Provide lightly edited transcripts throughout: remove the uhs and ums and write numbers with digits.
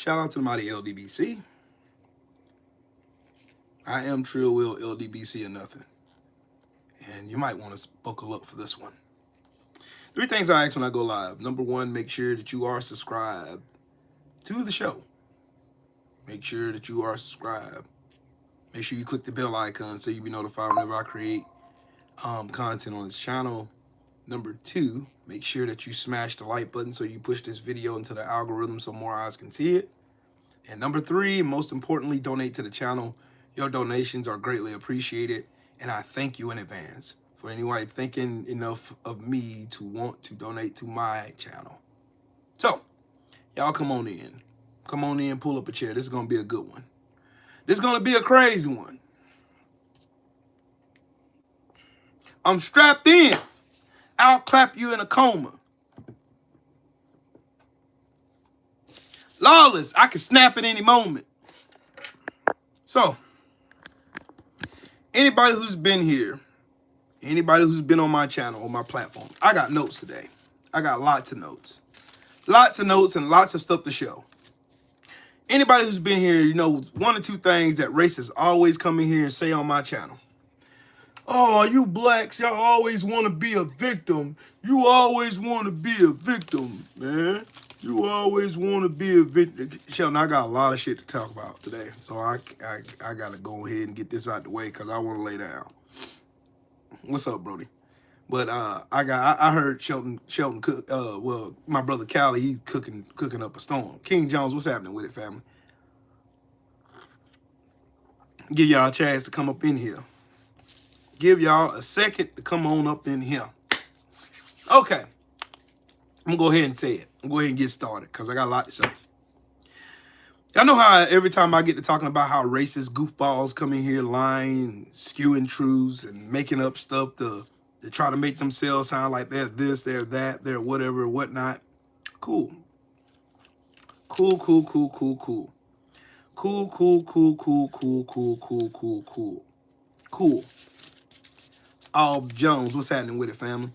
Shout out to the mighty LDBC. I am Trill Will LDBC or nothing. And you might want to buckle up for this one. 3 things I ask when I go live. Number 1, make sure that you are subscribed to the show. Make sure that you are subscribed. Make sure you click the bell icon so you'll be notified whenever I create content on this channel. Number 2, make sure that you smash the like button so you push this video into the algorithm so more eyes can see it. And number 3, most importantly, donate to the channel. Your donations are greatly appreciated, and I thank you in advance for anybody thinking enough of me to want to donate to my channel. So, y'all come on in. Come on in, pull up a chair. This is going to be a good one. This is going to be a crazy one. I'm strapped in. I'll clap you in a coma. Lawless, I can snap at any moment. So, anybody who's been here, anybody who's been on my channel, on my platform, I got notes today. I got lots of notes. Lots of notes and lots of stuff to show. Anybody who's been here, you know, 1 or 2 things that racists always come in here and say on my channel. Oh, you blacks, y'all always want to be a victim. You always want to be a victim, man. You always want to be a victim. Sheldon, I got a lot of shit to talk about today. So I got to go ahead and get this out the way because I want to lay down. What's up, Brody? But I heard Sheldon cook, well, my brother Callie, he cooking up a storm. King Jones, what's happening with it, family? Give y'all a chance to come up in here. Give y'all a second to come on up in here. Okay. I'm going to go ahead and say it. I'm going to go ahead and get started because I got a lot to say. Y'all know how every time I get to talking about how racist goofballs come in here lying, skewing truths, and making up stuff to try to make themselves sound like they're this, they're that, they're whatever, whatnot. Cool. Cool, cool, cool, cool, cool. Cool, cool, cool, cool, cool, cool, cool, cool, cool. Cool. All Jones, what's happening with it, family?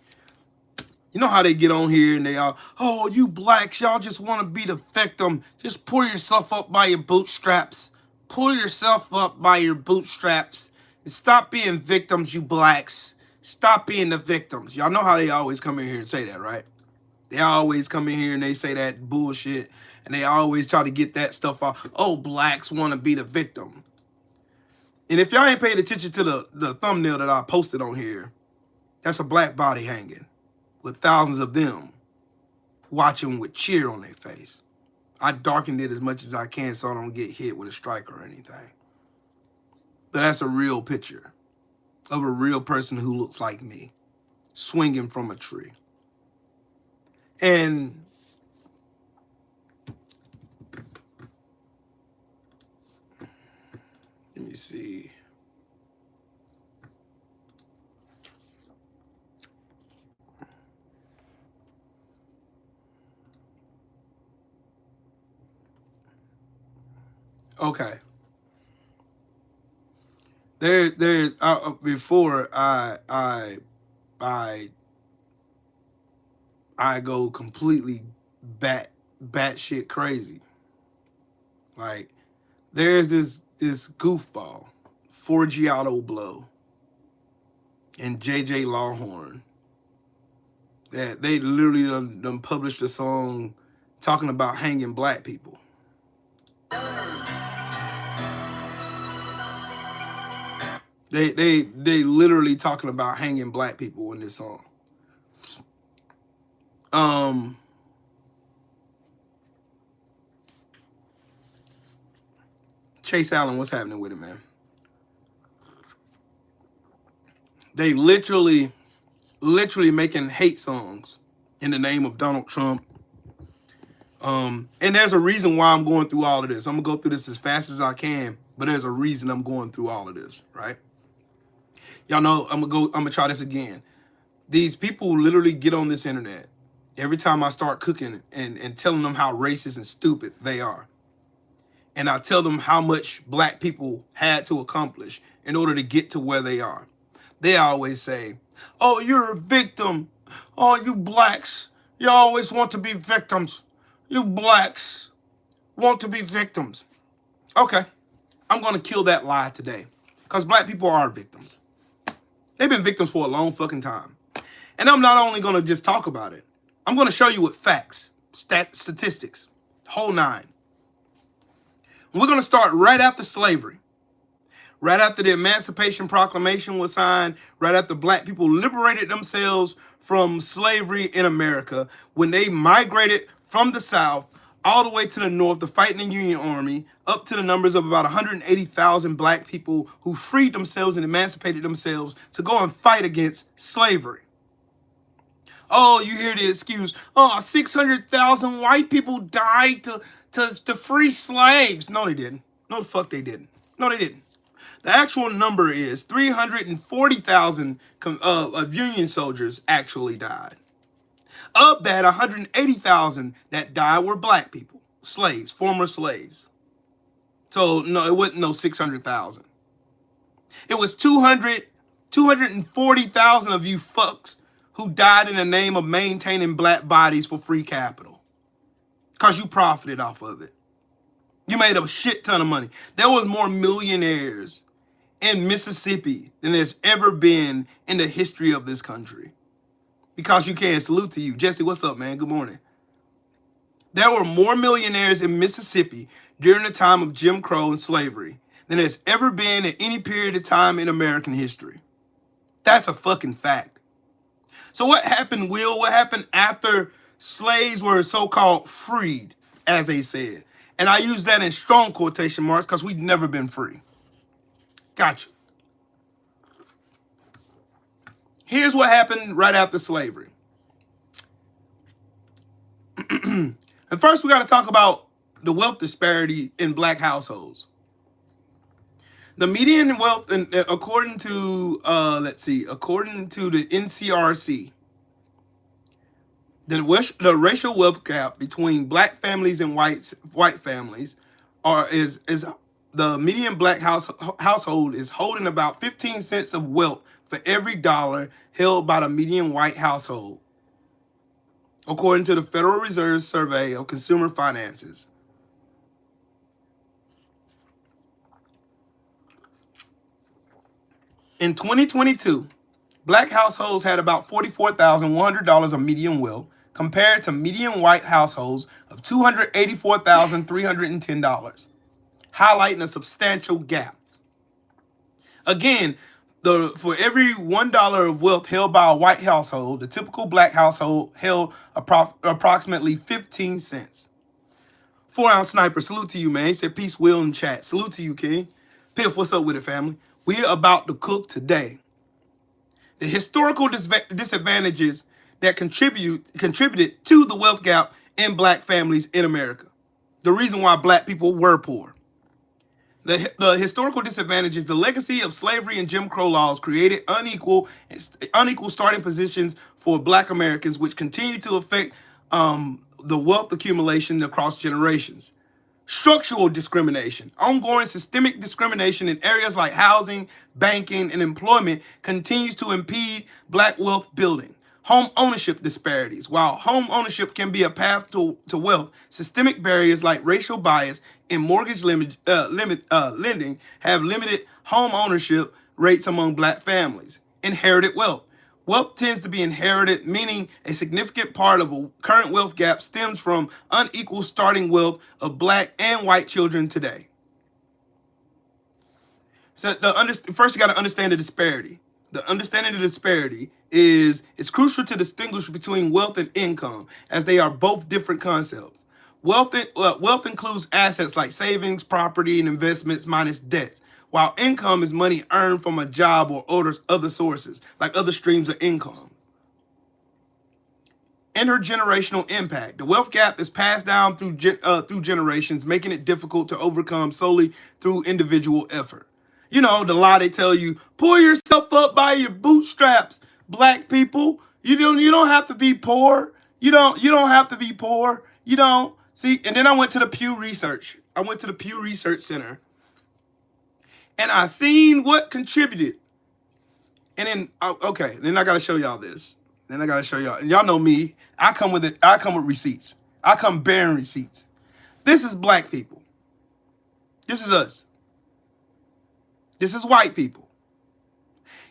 You know how they get on here and they all, oh, you blacks, y'all just want to be the victim. Just pull yourself up by your bootstraps. Pull yourself up by your bootstraps. And stop being victims, you blacks. Stop being the victims. Y'all know how they always come in here and say that, right? They always come in here and they say that bullshit. And they always try to get that stuff off. Oh, blacks want to be the victim. And if y'all ain't paid attention to the thumbnail that I posted on here, that's a black body hanging with thousands of them watching with cheer on their face. I darkened it as much as I can so I don't get hit with a strike or anything. But that's a real picture of a real person who looks like me, swinging from a tree. And let me see. Okay. Before I go completely batshit crazy. Like, there's this goofball, Forgiato Blow, and JJ Lawhorn, that they literally done published a song talking about hanging black people. They literally talking about hanging black people in this song. Chase Allen, what's happening with it, man? They literally making hate songs in the name of Donald Trump. And there's a reason why I'm going through all of this. I'm gonna go through this as fast as I can, but there's a reason I'm going through all of this, right? Y'all know I'm gonna try this again. These people literally get on this internet every time I start cooking and telling them how racist and stupid they are. And I tell them how much black people had to accomplish in order to get to where they are. They always say, oh, you're a victim. Oh, you blacks, you always want to be victims. You blacks, want to be victims. Okay, I'm going to kill that lie today. Because black people are victims. They've been victims for a long fucking time. And I'm not only going to just talk about it. I'm going to show you with facts, statistics, whole nine. We're going to start right after slavery. Right after the Emancipation Proclamation was signed, right after black people liberated themselves from slavery in America, when they migrated from the South all the way to the North to fight in the Union Army, up to the numbers of about 180,000 black people who freed themselves and emancipated themselves to go and fight against slavery. Oh, you hear the excuse, oh, 600,000 white people died to free slaves. No, they didn't. No, the fuck they didn't. No, they didn't. The actual number is 340,000 of Union soldiers actually died. Of that, 180,000 that died were black people, slaves, former slaves. So, no, it wasn't no 600,000. It was 240,000 of you fucks who died in the name of maintaining black bodies for free capital. Because you profited off of it. You made a shit ton of money. There was more millionaires in Mississippi than there's ever been in the history of this country. Because you can. Salute to you. Jesse, what's up, man? Good morning. There were more millionaires in Mississippi during the time of Jim Crow and slavery than there's ever been at any period of time in American history. That's a fucking fact. So what happened, Will? What happened after slaves were so-called freed, as they said? And I use that in strong quotation marks because we've never been free. Gotcha. Here's what happened right after slavery. And first, we got to talk about the wealth disparity in black households. The median wealth, according to according to the NCRC, the racial wealth gap between black families and white families is the median black household is holding about 15 cents of wealth for every dollar held by the median white household, according to the Federal Reserve Survey of Consumer Finances. In 2022, black households had about $44,100 of median wealth compared to median white households of $284,310, highlighting a substantial gap. Again, for every $1 of wealth held by a white household, the typical black household held approximately 15 cents. 4-ounce sniper, salute to you, man. He said, peace, Will, in chat. Salute to you, King. Piff, what's up with it, family? We're about to cook today. The historical disadvantages that contributed to the wealth gap in black families in America. The reason why black people were poor. The historical disadvantages, the legacy of slavery and Jim Crow laws created unequal starting positions for black Americans, which continue to affect the wealth accumulation across generations. Structural discrimination, ongoing systemic discrimination in areas like housing, banking, and employment continues to impede black wealth building. Home ownership disparities. While home ownership can be a path to wealth, systemic barriers like racial bias and mortgage lending have limited home ownership rates among black families. Inherited wealth. Wealth tends to be inherited, meaning a significant part of a current wealth gap stems from unequal starting wealth of black and white children today. So first you got to understand the disparity. The understanding of the disparity is crucial to distinguish between wealth and income, as they are both different concepts. Wealth includes assets like savings, property, and investments minus debts, while income is money earned from a job or other sources, like other streams of income. Intergenerational impact. The wealth gap is passed down through generations, making it difficult to overcome solely through individual effort. You know, the lie they tell you, pull yourself up by your bootstraps, black people. You don't have to be poor. You don't have to be poor. You don't. See, and then I went to the Pew Research. I went to the Pew Research Center. And I seen what contributed. And then, okay, then I got to show y'all this. And y'all know me. I come with receipts. I come bearing receipts. This is black people. This is us. This is white people.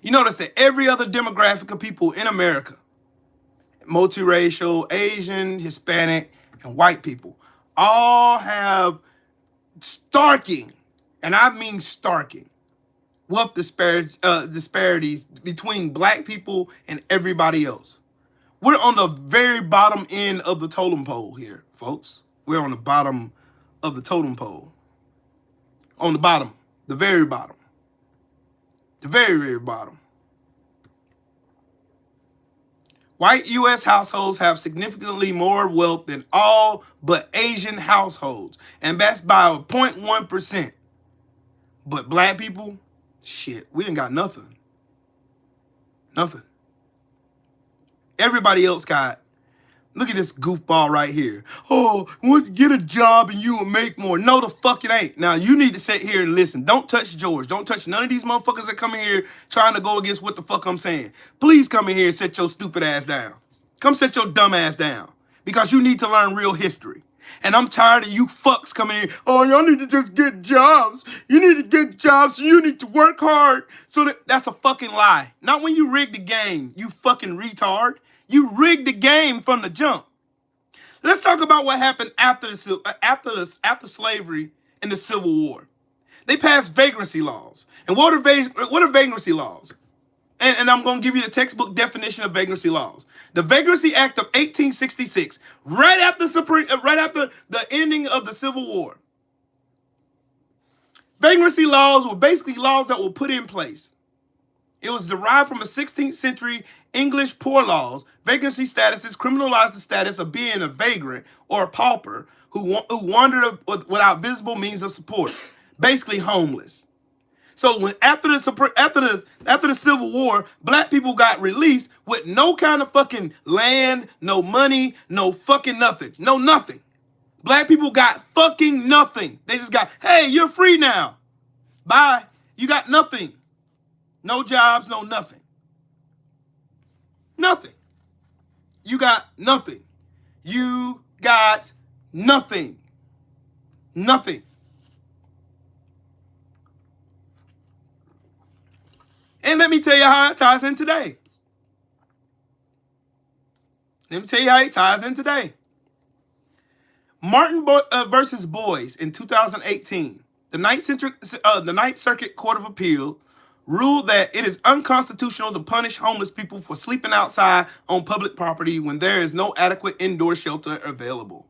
You notice that every other demographic of people in America, multiracial, Asian, Hispanic, and white people, all have starking, and I mean starking, wealth disparities between black people and everybody else. We're on the very bottom end of the totem pole here, folks. We're on the bottom of the totem pole. On the bottom, the very bottom. The very, very bottom. White U.S. households have significantly more wealth than all but Asian households, and that's by 0.1%. But black people, shit, we ain't got nothing. Nothing. Everybody else got, look at this goofball right here. Oh, get a job and you will make more. No, the fuck it ain't. Now, you need to sit here and listen. Don't touch George. Don't touch none of these motherfuckers that come in here trying to go against what the fuck I'm saying. Please come in here and sit your stupid ass down. Come sit your dumb ass down. Because you need to learn real history. And I'm tired of you fucks coming in. Oh, y'all need to just get jobs. You need to get jobs, so you need to work hard. So that's a fucking lie. Not when you rig the game, you fucking retard. You rigged the game from the jump. Let's talk about what happened after slavery and the Civil War. They passed vagrancy laws. And what are vagrancy laws? And I'm going to give you the textbook definition of vagrancy laws. The Vagrancy Act of 1866, right after the ending of the Civil War. Vagrancy laws were basically laws that were put in place. It was derived from a 16th century English poor laws. Vagrancy statuses criminalized the status of being a vagrant or a pauper who wandered without visible means of support, basically homeless. So after the Civil War, black people got released with no kind of fucking land, no money, no fucking nothing, no nothing. Black people got fucking nothing. They just got, hey, you're free now. Bye. You got nothing. No jobs, no nothing. Nothing. You got nothing. You got nothing. Nothing. And let me tell you how it ties in today. Martin versus Boyce in 2018. The Ninth Circuit Court of Appeal ruled that it is unconstitutional to punish homeless people for sleeping outside on public property when there is no adequate indoor shelter available.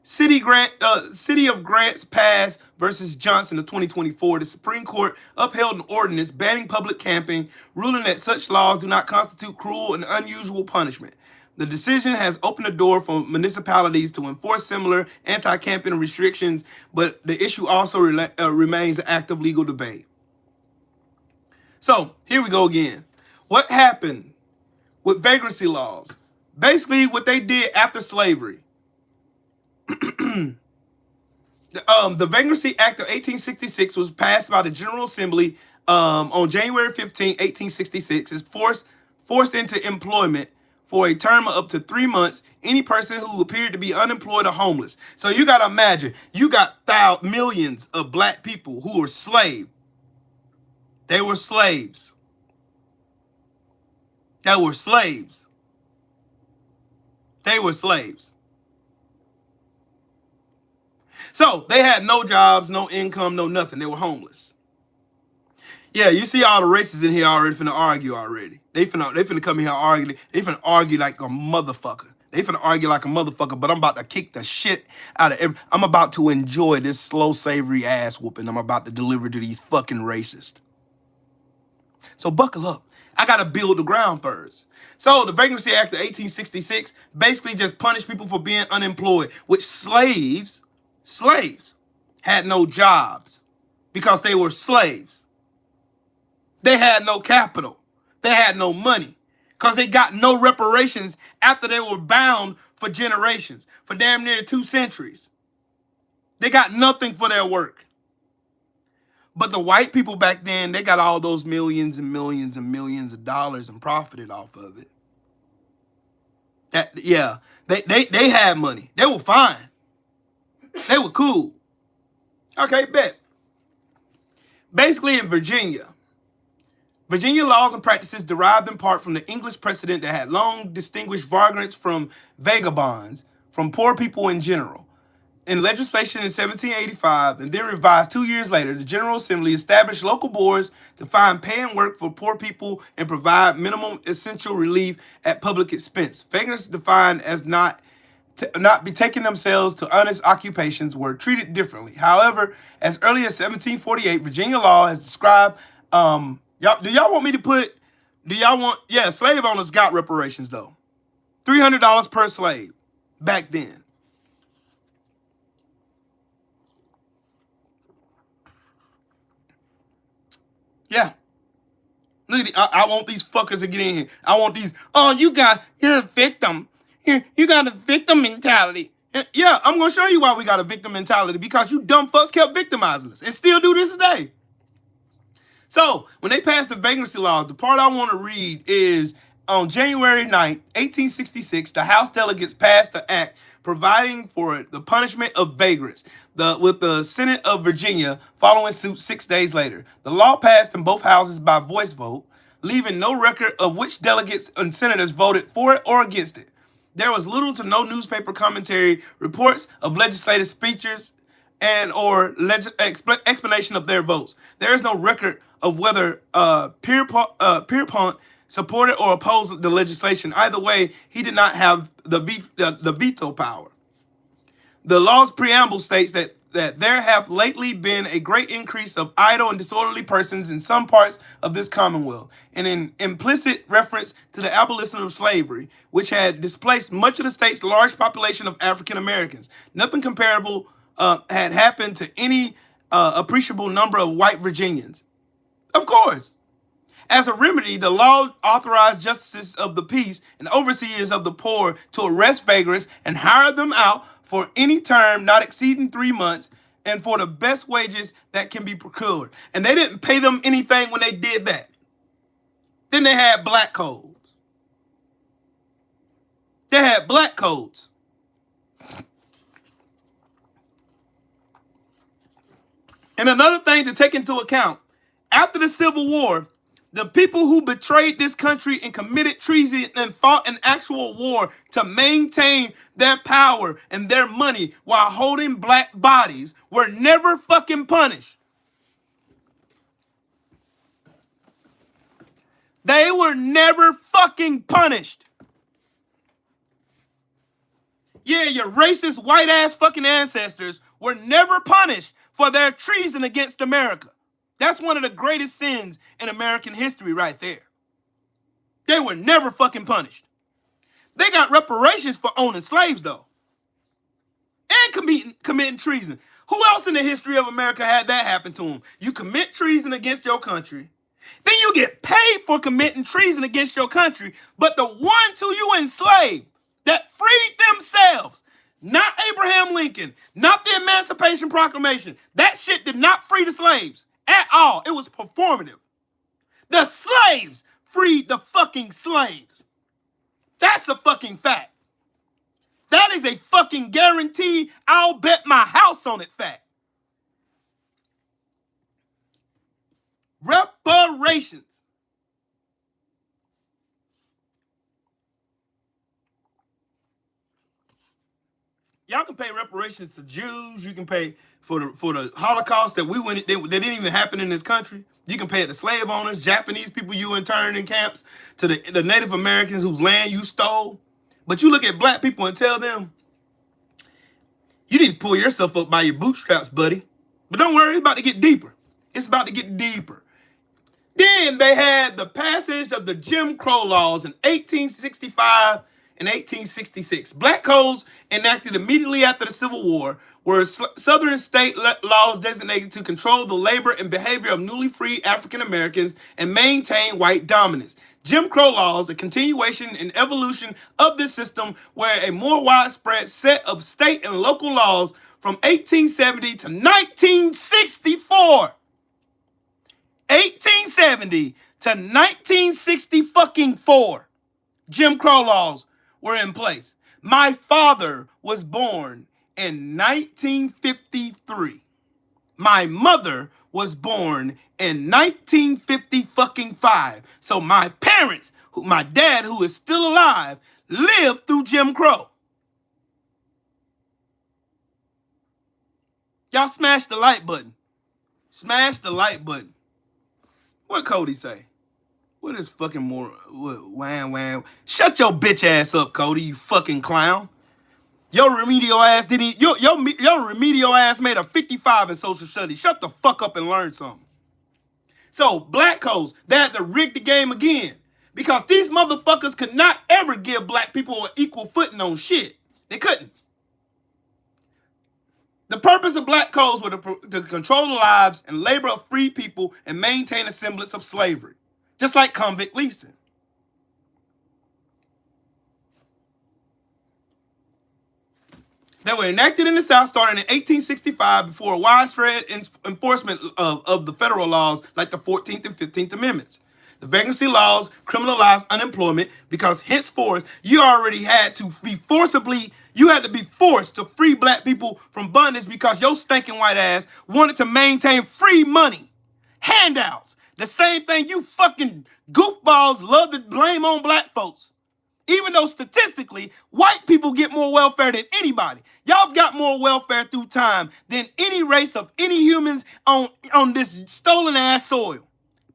City of Grants Pass versus Johnson of 2024. The Supreme Court upheld an ordinance banning public camping, ruling that such laws do not constitute cruel and unusual punishment. The decision has opened the door for municipalities to enforce similar anti-camping restrictions, but the issue also remains an active legal debate. So, here we go again. What happened with vagrancy laws? Basically, what they did after slavery. The Vagrancy Act of 1866 was passed by the General Assembly on January 15, 1866. Is forced into employment for a term of up to 3 months any person who appeared to be unemployed or homeless. So you got to imagine, you got millions of black people who were slaves. They were slaves. They were slaves. They were slaves. So they had no jobs, no income, no nothing. They were homeless. Yeah, you see all the racists in here already finna argue already. They finna come here arguing. They finna argue like a motherfucker. But I'm about to kick the shit out of I'm about to enjoy this slow, savory ass whooping I'm about to deliver to these fucking racists. So buckle up. I gotta build the ground first. So the Vagrancy Act of 1866 basically just punished people for being unemployed, which slaves had no jobs because they were slaves. They had no capital. They had no money because they got no reparations after they were bound for generations, for damn near 2 centuries. They got nothing for their work. But the white people back then, they got all those millions and millions and millions of dollars and profited off of it. They had money. They were fine. They were cool. Okay, bet. Basically, in Virginia laws and practices derived in part from the English precedent that had long distinguished vagrants from vagabonds, from poor people in general. In legislation in 1785, and then revised 2 years later, the General Assembly established local boards to find paying work for poor people and provide minimum essential relief at public expense. Vagrants defined as not betaking themselves to honest occupations were treated differently. However, as early as 1748, Virginia law has described, do y'all want me to put, slave owners got reparations though. $300 per slave back then. Yeah. Look at I want these fuckers to get in here. I want these, you're a victim. You got a victim mentality. Yeah, I'm going to show you why we got a victim mentality, because you dumb fucks kept victimizing us and still do this today. So, when they passed the vagrancy laws, the part I want to read is on January 9th, 1866, the House delegates passed the act providing for the punishment of vagrants, with the Senate of Virginia following suit 6 days later. The law passed in both houses by voice vote, leaving no record of which delegates and senators voted for it or against it. There was little to no newspaper commentary, reports of legislative speeches, and or explanation of their votes. There is no record of whether Pierpont supported or opposed the legislation. Either way, he did not have the veto power. The law's preamble states that there have lately been a great increase of idle and disorderly persons in some parts of this Commonwealth, and an implicit reference to the abolition of slavery, which had displaced much of the state's large population of African Americans. Nothing comparable had happened to any appreciable number of white Virginians. Of course. As a remedy, the law authorized justices of the peace and overseers of the poor to arrest vagrants and hire them out for any term not exceeding 3 months, and for the best wages that can be procured. And they didn't pay them anything when they did that. Then they had black codes. They had black codes. And another thing to take into account, after the Civil War, the people who betrayed this country and committed treason and fought an actual war to maintain their power and their money while holding black bodies were never fucking punished. They were never fucking punished. Yeah, your racist white ass fucking ancestors were never punished for their treason against America. That's one of the greatest sins in American history right there. They were never fucking punished. They got reparations for owning slaves, though. And committing treason. Who else in the history of America had that happen to them? You commit treason against your country. Then you get paid for committing treason against your country. But the ones who you enslaved, that freed themselves, not Abraham Lincoln, not the Emancipation Proclamation, that shit did not free the slaves. At all. It was performative. The slaves freed the fucking slaves. That's a fucking fact. That is a fucking guarantee. I'll bet my house on it fact. Reparations. Y'all can pay reparations to Jews. You can pay for the Holocaust that didn't even happen in this country. You can pay it to slave owners, Japanese people you interned in camps, to the Native Americans whose land you stole. But you look at black people and tell them, you need to pull yourself up by your bootstraps, buddy. But don't worry, it's about to get deeper. It's about to get deeper. Then they had the passage of the Jim Crow laws in 1865 and 1866. Black codes enacted immediately after the Civil War were southern state laws designated to control the labor and behavior of newly freed African Americans and maintain white dominance. Jim Crow laws, a continuation and evolution of this system, were a more widespread set of state and local laws from 1870 to 1964. 1870 to 1960 fucking 4. Jim Crow laws were in place. My father was born in 1953. My mother was born in 1955. So my parents, my dad, who is still alive, lived through Jim Crow. Y'all smash the like button. Smash the like button. What Cody say? What is fucking more? Wham wham. Shut your bitch ass up, Cody, you fucking clown. Your remedial ass didn't. Your remedial ass made a 55 in social studies. Shut the fuck up and learn something. So black codes, they had to rig the game again. Because these motherfuckers could not ever give black people an equal footing on shit. They couldn't. The purpose of black codes were to control the lives and labor of free people and maintain a semblance of slavery. Just like convict leasing. They were enacted in the South starting in 1865 before widespread enforcement of the federal laws like the 14th and 15th Amendments. The vacancy laws criminalized unemployment because henceforth you already had to be forced to free black people from bondage because your stinking white ass wanted to maintain free money, handouts, the same thing you fucking goofballs love to blame on black folks. Even though statistically, white people get more welfare than anybody. Y'all got more welfare through time than any race of any humans on this stolen ass soil.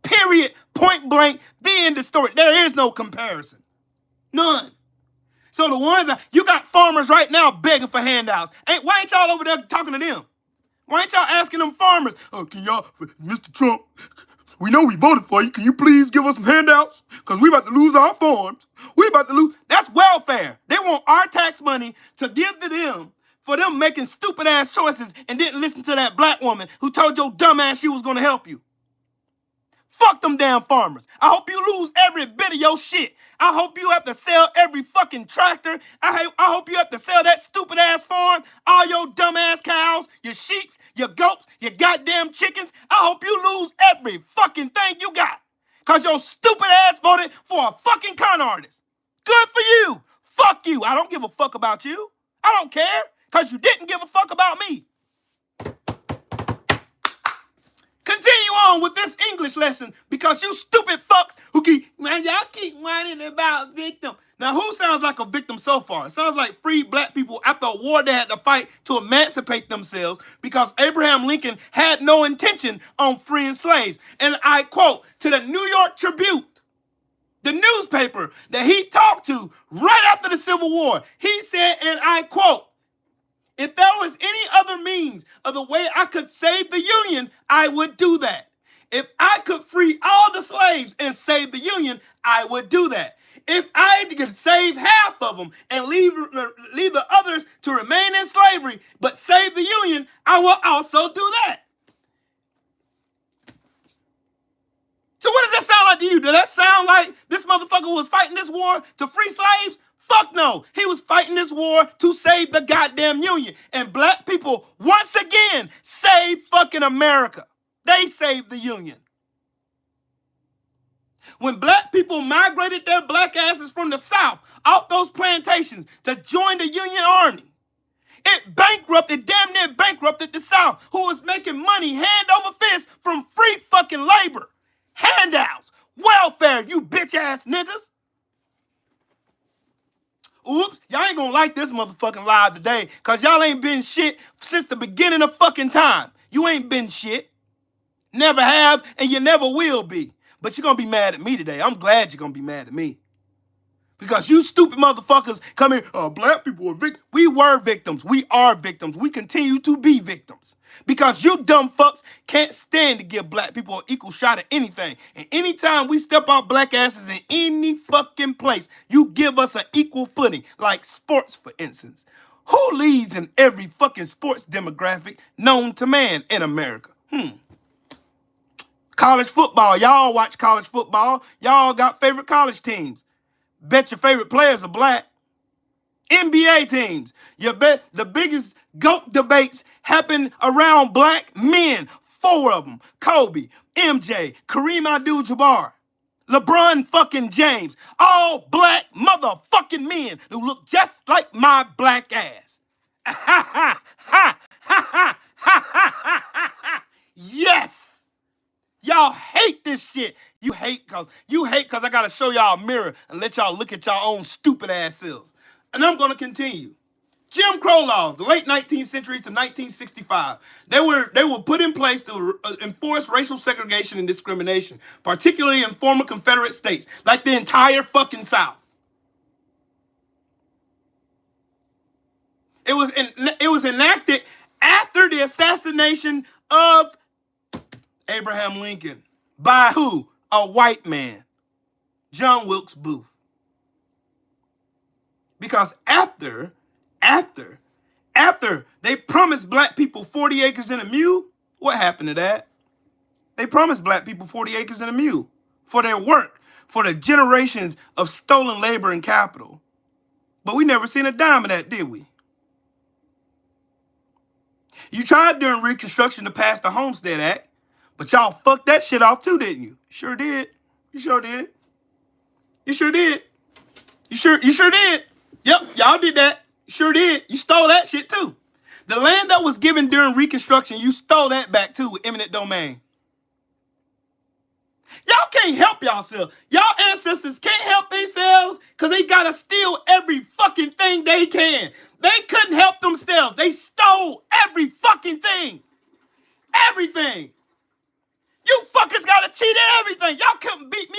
Period. Point blank. The end of story. There is no comparison. None. So the ones that you got farmers right now begging for handouts. Why ain't y'all over there talking to them? Why ain't y'all asking them farmers? Oh, can y'all, Mr. Trump, we know we voted for you. Can you please give us some handouts? Because we about to lose our farms. We about to lose. That's welfare. They want our tax money to give to them for them making stupid ass choices and didn't listen to that black woman who told your dumb ass she was going to help you. Fuck them damn farmers. I hope you lose every bit of your shit. I hope you have to sell every fucking tractor. I hope you have to sell that stupid ass farm, all your dumb ass cows, your sheep, your goats, your goddamn chickens. I hope you lose every fucking thing you got. Cause your stupid ass voted for a fucking con artist. Good for you. Fuck you. I don't give a fuck about you. I don't care. Cause you didn't give a fuck about me. Continue on with this English lesson because you stupid fucks who y'all keep whining about victim. Now, who sounds like a victim so far? It sounds like free black people after a war they had to fight to emancipate themselves because Abraham Lincoln had no intention on freeing slaves. And I quote to the New York Tribune, the newspaper that he talked to right after the Civil War, he said, and I quote, "If there was any other means of the way I could save the Union, I would do that. If I could free all the slaves and save the Union, I would do that. If I could save half of them and leave the others to remain in slavery, but save the Union, I will also do that." So what does that sound like to you? Does that sound like this motherfucker was fighting this war to free slaves? Fuck no. He was fighting this war to save the goddamn Union. And black people, once again, saved fucking America. They saved the Union. When black people migrated their black asses from the South off those plantations to join the Union Army, it damn near bankrupted the South, who was making money hand over fist from free fucking labor. Handouts, welfare, you bitch ass niggas. Oops, y'all ain't gonna like this motherfucking live today because y'all ain't been shit since the beginning of fucking time. You ain't been shit. Never have, and you never will be. But you're gonna be mad at me today. I'm glad you're gonna be mad at me. Because you stupid motherfuckers come in, black people are victims. We were victims. We are victims. We continue to be victims. Because you dumb fucks can't stand to give black people an equal shot at anything. And anytime we step out black asses in any fucking place, you give us an equal footing, like sports, for instance. Who leads in every fucking sports demographic known to man in America? College football. Y'all watch college football. Y'all got favorite college teams. Bet your favorite players are black. NBA teams. You bet the biggest GOAT debates happen around black men. 4 of them. Kobe, MJ, Kareem Abdul-Jabbar. LeBron fucking James. All black motherfucking men who look just like my black ass. Ha ha ha ha ha ha ha. Yes. Y'all hate this shit. You hate cause I gotta show y'all a mirror and let y'all look at y'all own stupid ass selves. And I'm gonna continue. Jim Crow laws, the late 19th century to 1965, they were put in place to enforce racial segregation and discrimination, particularly in former Confederate states, like the entire fucking South. It was enacted after the assassination of Abraham Lincoln by who? A white man, John Wilkes Booth. Because after they promised black people 40 acres and a mule, what happened to that? They promised black people 40 acres and a mule for their work, for the generations of stolen labor and capital. But we never seen a dime of that, did we? You tried during Reconstruction to pass the Homestead Act, but y'all fucked that shit off too, didn't you? Sure did. You sure did. You sure did. You sure did. Yep, y'all did that. Sure did. You stole that shit too. The land that was given during Reconstruction, you stole that back too with eminent domain. Y'all can't help yourselves. Y'all ancestors can't help themselves because they gotta steal every fucking thing they can. They couldn't help themselves. They stole every fucking thing. Everything. You fuckers gotta cheat at everything. Y'all couldn't beat me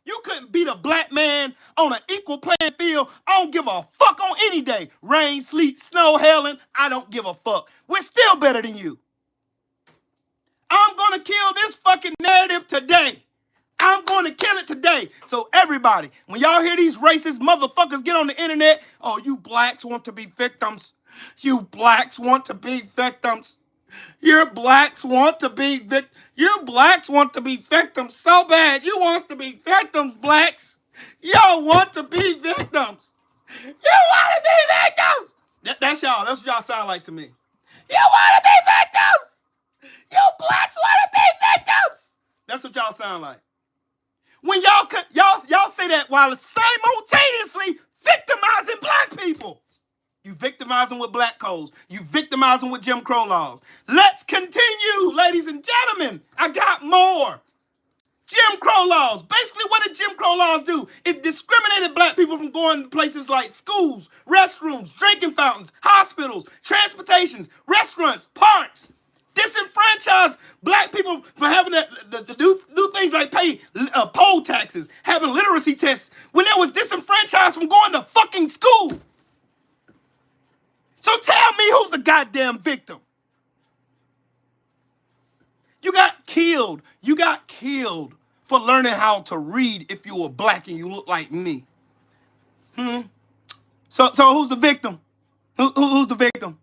you couldn't beat a black man on an equal playing field. I don't give a fuck on any day. Rain, sleet, snow, hailing, I don't give a fuck. We're still better than you. I'm gonna kill this fucking narrative today. I'm going to kill it today. So everybody, when y'all hear these racist motherfuckers get on the internet, oh, you blacks want to be victims. You blacks want to be victims. You blacks want to be victims so bad. You want to be victims, blacks. Y'all want to be victims. You want to be victims. That's y'all. That's what y'all sound like to me. You want to be victims. You blacks want to be victims. That's what y'all sound like. When y'all say that while simultaneously victimizing black people. You victimize them with black codes. You victimize them with Jim Crow laws. Let's continue, ladies and gentlemen. I got more. Jim Crow laws. Basically, what did Jim Crow laws do? It discriminated black people from going to places like schools, restrooms, drinking fountains, hospitals, transportations, restaurants, parks. Disenfranchised black people for having to do things like pay poll taxes, having literacy tests, when they was disenfranchised from going to fucking school. So tell me who's the goddamn victim. You got killed. You got killed for learning how to read if you were black and you look like me. So who's the victim? Who's the victim?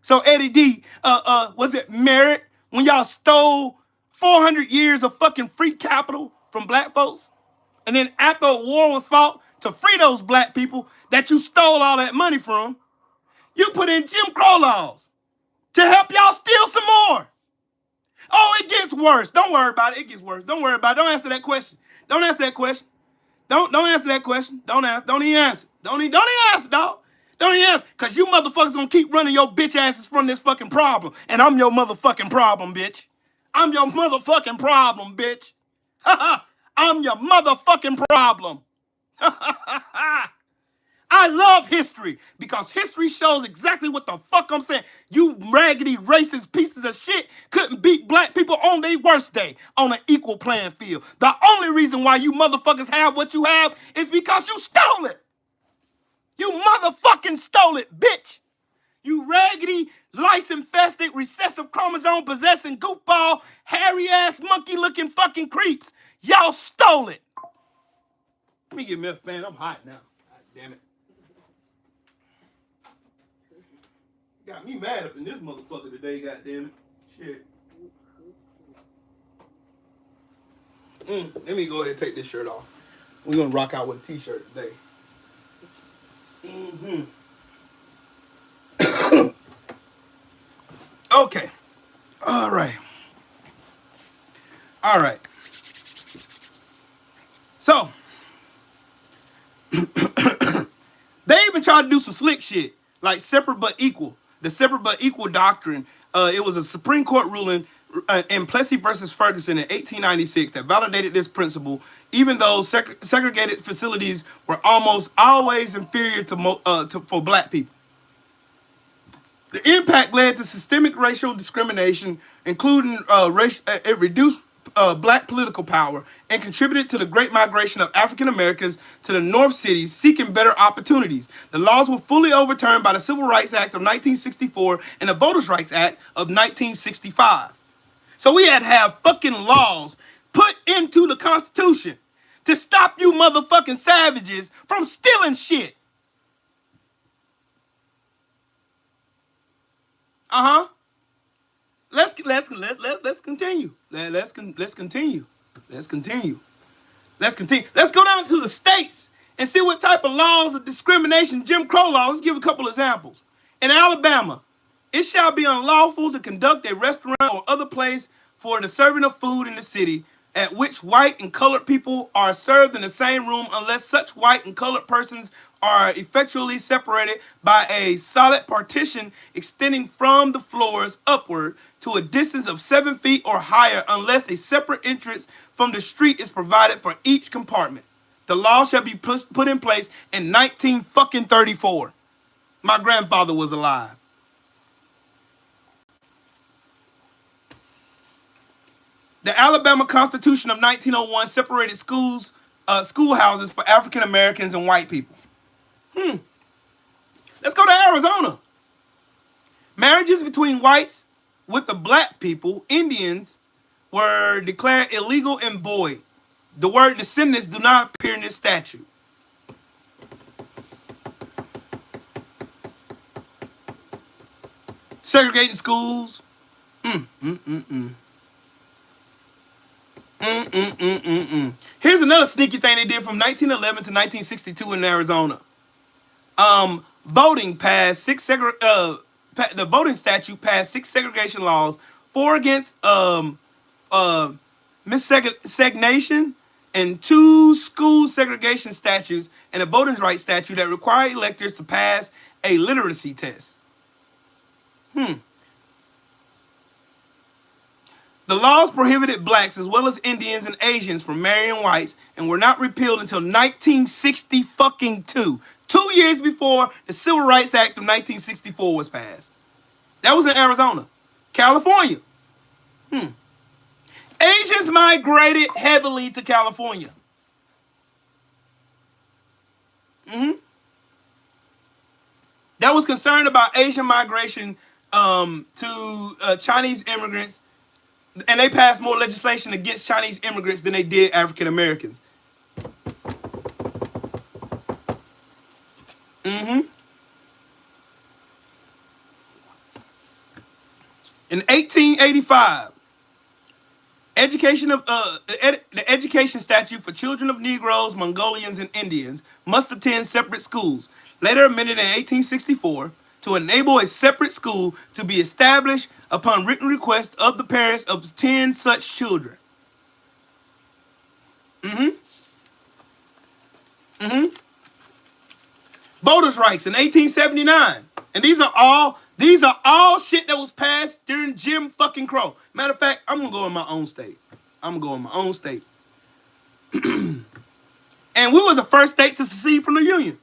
So Eddie D, was it merit when y'all stole 400 years of fucking free capital from black folks? And then after a war was fought to free those black people that you stole all that money from, you put in Jim Crow laws to help y'all steal some more. Oh, it gets worse. Don't worry about it. It gets worse. Don't worry about it. Don't answer that question. Don't answer that question. Don't answer that question. Don't even answer. Don't even answer, dog. Don't even answer. Because you motherfuckers gonna keep running your bitch asses from this fucking problem. And I'm your motherfucking problem, bitch. I'm your motherfucking problem, bitch. I'm your motherfucking problem. I love history because history shows exactly what the fuck I'm saying. You raggedy racist pieces of shit couldn't beat black people on their worst day on an equal playing field. The only reason why you motherfuckers have what you have is because you stole it. You motherfucking stole it, bitch. You raggedy, lice-infested, recessive chromosome possessing goofball, hairy ass monkey looking fucking creeps. Y'all stole it. Let me get me a fan. I'm hot now. God damn it. Got me mad up in this motherfucker today, goddamn it. Shit. Let me go ahead and take this shirt off. We're gonna rock out with a t-shirt today. Okay. All right. tried to do some slick shit, like separate but equal. The separate but equal doctrine. It was a Supreme Court ruling in Plessy versus Ferguson in 1896 that validated this principle, even though segregated facilities were almost always inferior for black people. The impact led to systemic racial discrimination, including it reduced black political power and contributed to the great migration of African Americans to the North cities seeking better opportunities. The laws were fully overturned by the Civil Rights Act of 1964 and the Voters' Rights Act of 1965. So we had to have fucking laws put into the Constitution to stop you motherfucking savages from stealing shit. Let's continue. Let's continue. Let's go down to the states and see what type of laws of discrimination, Jim Crow laws. Let's give a couple examples. In Alabama, it shall be unlawful to conduct a restaurant or other place for the serving of food in the city at which white and colored people are served in the same room unless such white and colored persons are effectually separated by a solid partition extending from the floors upward to a distance of 7 feet or higher unless a separate entrance from the street is provided for each compartment. The law shall be put in place in 1934. My grandfather was alive. The Alabama Constitution of 1901 separated schoolhouses for African Americans and white people. Let's go to Arizona. Marriages between whites with the black people, Indians, were declared illegal and void. The word descendants do not appear in this statute. Segregating schools. Here's another sneaky thing they did from 1911 to 1962 in Arizona. Voting passed the voting statute passed 6 segregation laws, 4 against miscegenation, and 2 school segregation statutes, and a voting rights statute that required electors to pass a literacy test. The laws prohibited blacks as well as Indians and Asians from marrying whites and were not repealed until 1962, 2 years before the Civil Rights Act of 1964 was passed. That was in Arizona. California. Asians migrated heavily to California. That was concerned about Asian migration to Chinese immigrants, and they passed more legislation against Chinese immigrants than they did African Americans. In 1885, the education statute for children of Negroes, Mongolians, and Indians must attend separate schools, later amended in 1864 to enable a separate school to be established upon written request of the parents of 10 such children. Voters' rights in 1879. And these are all shit that was passed during Jim fucking Crow. Matter of fact, I'm gonna go in my own state. And we was the first state to secede from the Union.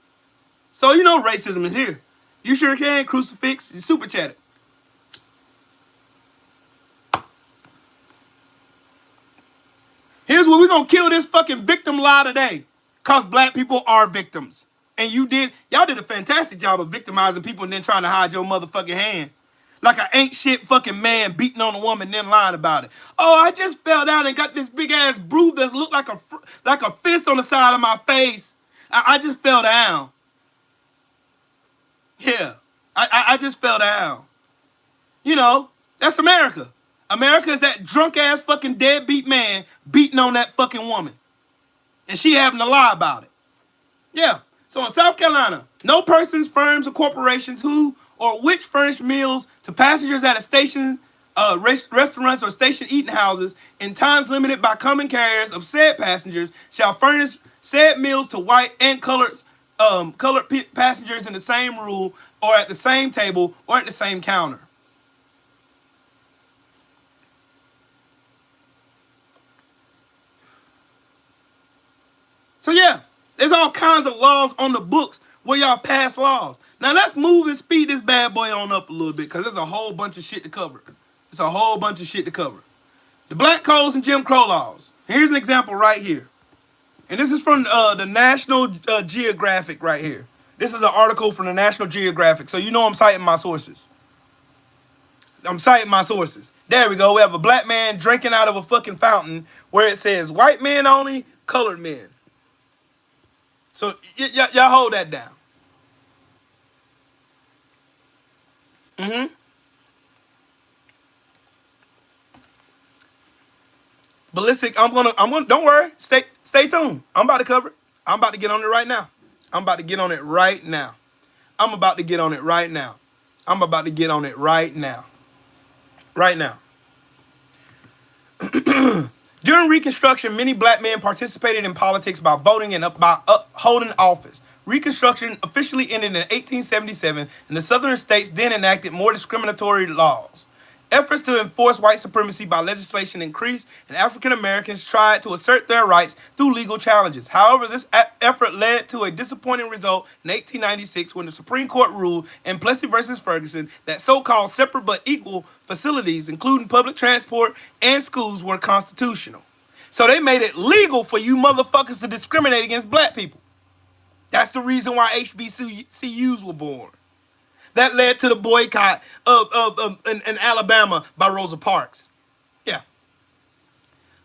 So you know racism is here. You sure can. Crucifix, you super chat it. Here's where we're gonna kill this fucking victim lie today. Cause black people are victims. And y'all did a fantastic job of victimizing people and then trying to hide your motherfucking hand. Like an ain't shit fucking man beating on a woman and then lying about it. Oh, I just fell down and got this big ass bruise that looked like a fist on the side of my face. I just fell down. Yeah, I just fell down. You know, that's America. America is that drunk ass fucking deadbeat man beating on that fucking woman. And she having to lie about it. Yeah. So in South Carolina, no persons, firms, or corporations who or which furnish meals to passengers at a station, restaurants, or station eating houses in times limited by common carriers of said passengers shall furnish said meals to white and colored colored passengers in the same room or at the same table or at the same counter. So yeah, there's all kinds of laws on the books where y'all pass laws. Now let's move and speed this bad boy on up a little bit, because there's a whole bunch of shit to cover. It's a whole bunch of shit to cover. The Black Codes and Jim Crow laws. Here's an example right here. And this is from the National Geographic right here. This is an article from the National Geographic. So you know I'm citing my sources. I'm citing my sources. There we go. We have a black man drinking out of a fucking fountain where it says white men only, colored men. So y'all hold that down. Ballistic, I'm gonna don't worry. Stay tuned. I'm about to cover it. I'm about to get on it right now. I'm about to get on it right now. I'm about to get on it right now. I'm about to get on it right now. Right now. During Reconstruction, many black men participated in politics by voting and by upholding office. Reconstruction officially ended in 1877, and the southern states then enacted more discriminatory laws. Efforts to enforce white supremacy by legislation increased, and African Americans tried to assert their rights through legal challenges. However, this effort led to a disappointing result in 1896 when the Supreme Court ruled in Plessy versus Ferguson that so-called separate but equal facilities, including public transport and schools, were constitutional. So they made it legal for you motherfuckers to discriminate against black people. That's the reason why HBCUs were born. That led to the boycott in Alabama by Rosa Parks. Yeah.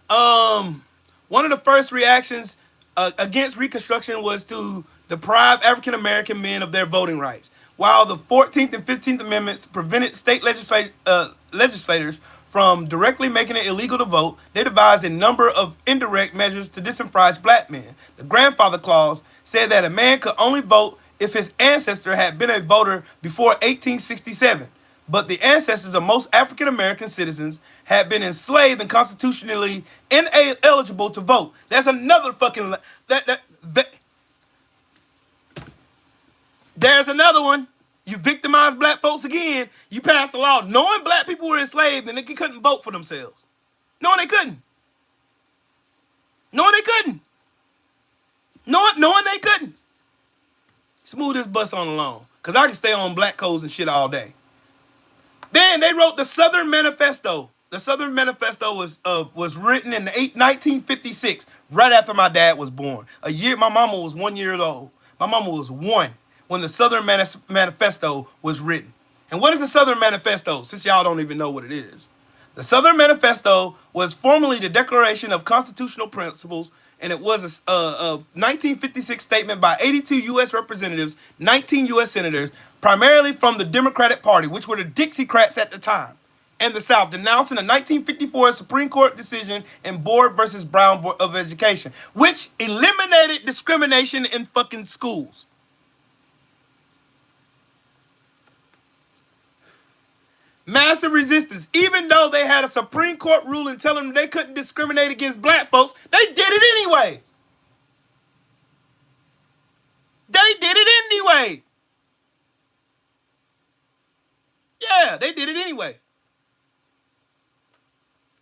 One of the first reactions against Reconstruction was to deprive African American men of their voting rights. While the 14th and 15th Amendments prevented state legislators from directly making it illegal to vote, they devised a number of indirect measures to disenfranchise black men. The Grandfather Clause said that a man could only vote if his ancestor had been a voter before 1867, but the ancestors of most African American citizens had been enslaved and constitutionally ineligible to vote. That's another fucking there's another one. You victimize black folks again. You passed a law knowing black people were enslaved and they couldn't vote for themselves. Knowing they couldn't. Knowing they couldn't. Knowing they couldn't. Smooth this bus on along, because I can stay on black codes and shit all day. Then they wrote the Southern Manifesto. The Southern Manifesto was written in 1956, right after my dad was born. My mama was 1 year old. My mama was 1 when the Southern Manifesto was written. And what is the Southern Manifesto, since y'all don't even know what it is? The Southern Manifesto was formerly the Declaration of Constitutional Principles, and it was a 1956 statement by 82 U.S. representatives, 19 U.S. senators, primarily from the Democratic Party, which were the Dixiecrats at the time, and the South, denouncing the 1954 Supreme Court decision in Board versus Brown of Education, which eliminated discrimination in fucking schools. Massive resistance. Even though they had a Supreme Court ruling telling them they couldn't discriminate against black folks, they did it anyway. They did it anyway. Yeah, they did it anyway.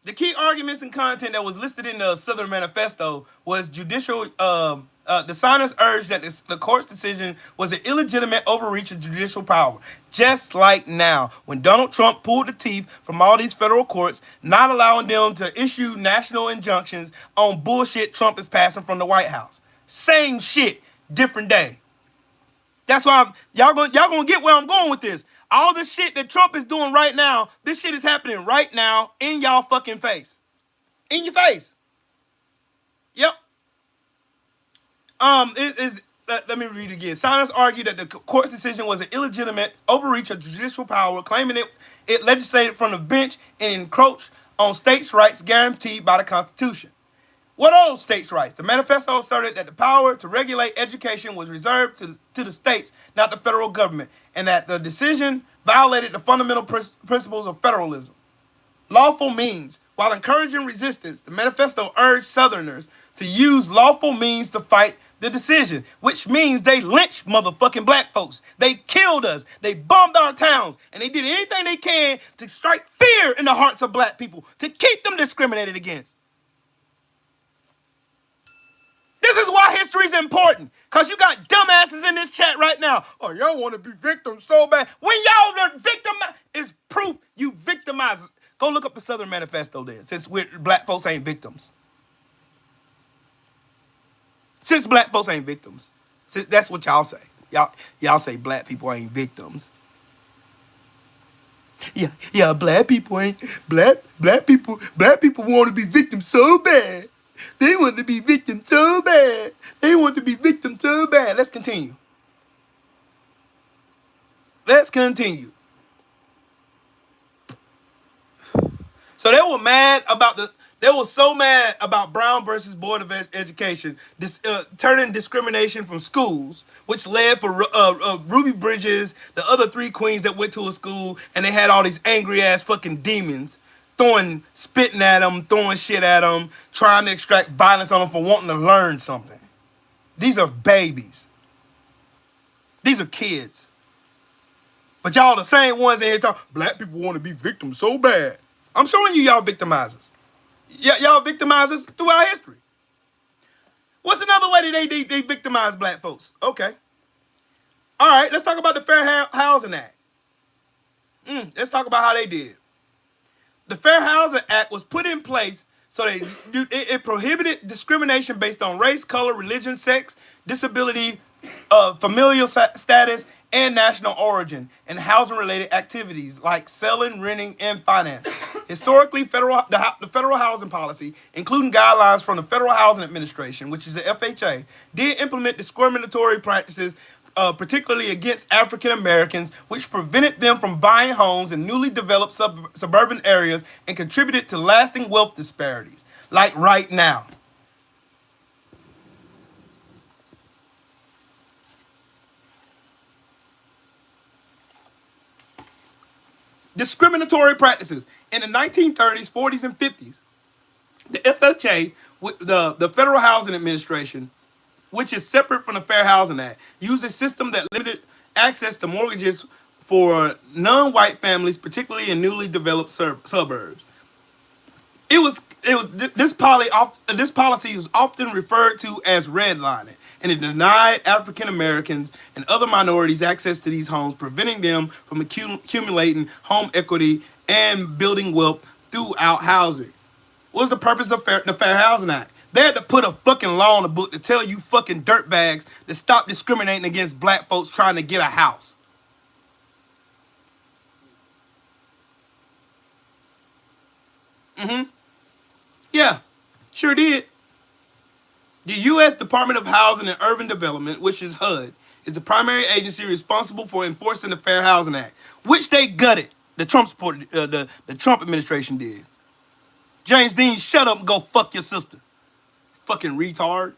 The key arguments and content that was listed in the Southern Manifesto was judicial. The signers urged that the court's decision was an illegitimate overreach of judicial power. Just like now, when Donald Trump pulled the teeth from all these federal courts, not allowing them to issue national injunctions on bullshit Trump is passing from the White House. Same shit, different day. That's why y'all gonna get where I'm going with this. All this shit that Trump is doing right now, this shit is happening right now in y'all fucking face. In your face. Yep. Let me read it again. Signers argued that the court's decision was an illegitimate overreach of judicial power, claiming it legislated from the bench and encroached on states' rights guaranteed by the Constitution. What are those states' rights? The manifesto asserted that the power to regulate education was reserved to the states, not the federal government, and that the decision violated the fundamental principles of federalism. Lawful means. While encouraging resistance, the manifesto urged Southerners to use lawful means to fight the decision, which means they lynched motherfucking black folks. They killed us. They bombed our towns. And they did anything they can to strike fear in the hearts of black people, to keep them discriminated against. This is why history is important. Because you got dumbasses in this chat right now. Oh, y'all want to be victims so bad. When y'all are victim is proof you victimizers. Go look up the Southern Manifesto then, since black folks ain't victims. Since black folks ain't victims. Since that's what y'all say. Y'all say black people ain't victims. Yeah, black people ain't black people want to be victims so bad. They want to be victims so bad. They want to be victims so bad. Let's continue. Let's continue. So they were so mad about Brown versus Board of Education turning discrimination from schools, which led for Ruby Bridges, the other three queens that went to a school, and they had all these angry ass fucking demons spitting at them, throwing shit at them, trying to extract violence on them for wanting to learn something. These are babies. These are kids. But y'all the same ones in here talking, black people want to be victims so bad. I'm showing you y'all victimizers. Y'all victimizers throughout history. What's another way that they victimize black folks? Okay. All right, let's talk about the Fair Housing Act. Let's talk about how they did. The Fair Housing Act was put in place so it prohibited discrimination based on race, color, religion, sex, disability, familial status, and national origin, and housing-related activities like selling, renting, and financing. Historically, the federal housing policy, including guidelines from the Federal Housing Administration, which is the FHA, did implement discriminatory practices, particularly against African Americans, which prevented them from buying homes in newly developed suburban areas and contributed to lasting wealth disparities, like right now. Discriminatory practices. In the 1930s, 40s, and 50s, the FHA, the Federal Housing Administration, which is separate from the Fair Housing Act, used a system that limited access to mortgages for non-white families, particularly in newly developed suburbs. This policy was often referred to as redlining, and it denied African Americans and other minorities access to these homes, preventing them from accumulating home equity and building wealth throughout housing. What's the purpose of the Fair Housing Act? They had to put a fucking law in the book to tell you fucking dirtbags to stop discriminating against black folks trying to get a house. Yeah, sure did. The U.S. Department of Housing and Urban Development, which is HUD, is the primary agency responsible for enforcing the Fair Housing Act, which they gutted. The Trump administration did. James Dean, shut up and go fuck your sister. Fucking retard.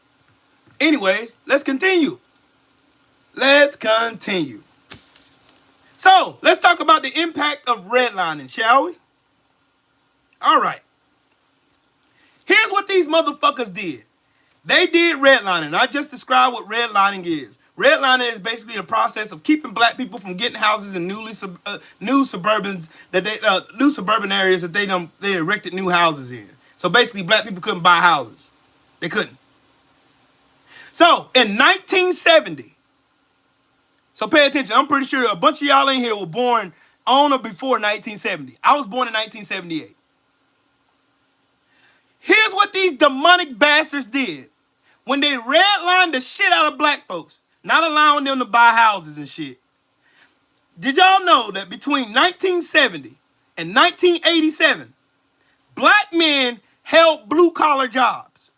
Anyways, let's continue. So, let's talk about the impact of redlining, shall we? All right. Here's what these motherfuckers did. They did redlining. I just described what redlining is. Redlining is basically the process of keeping black people from getting houses in new suburban areas that they erected new houses in. So basically, black people couldn't buy houses. They couldn't. So in 1970, so pay attention. I'm pretty sure a bunch of y'all in here were born on or before 1970. I was born in 1978. Here's what these demonic bastards did. When they redlined the shit out of black folks, not allowing them to buy houses and shit. Did y'all know that between 1970 and 1987, black men held blue-collar jobs?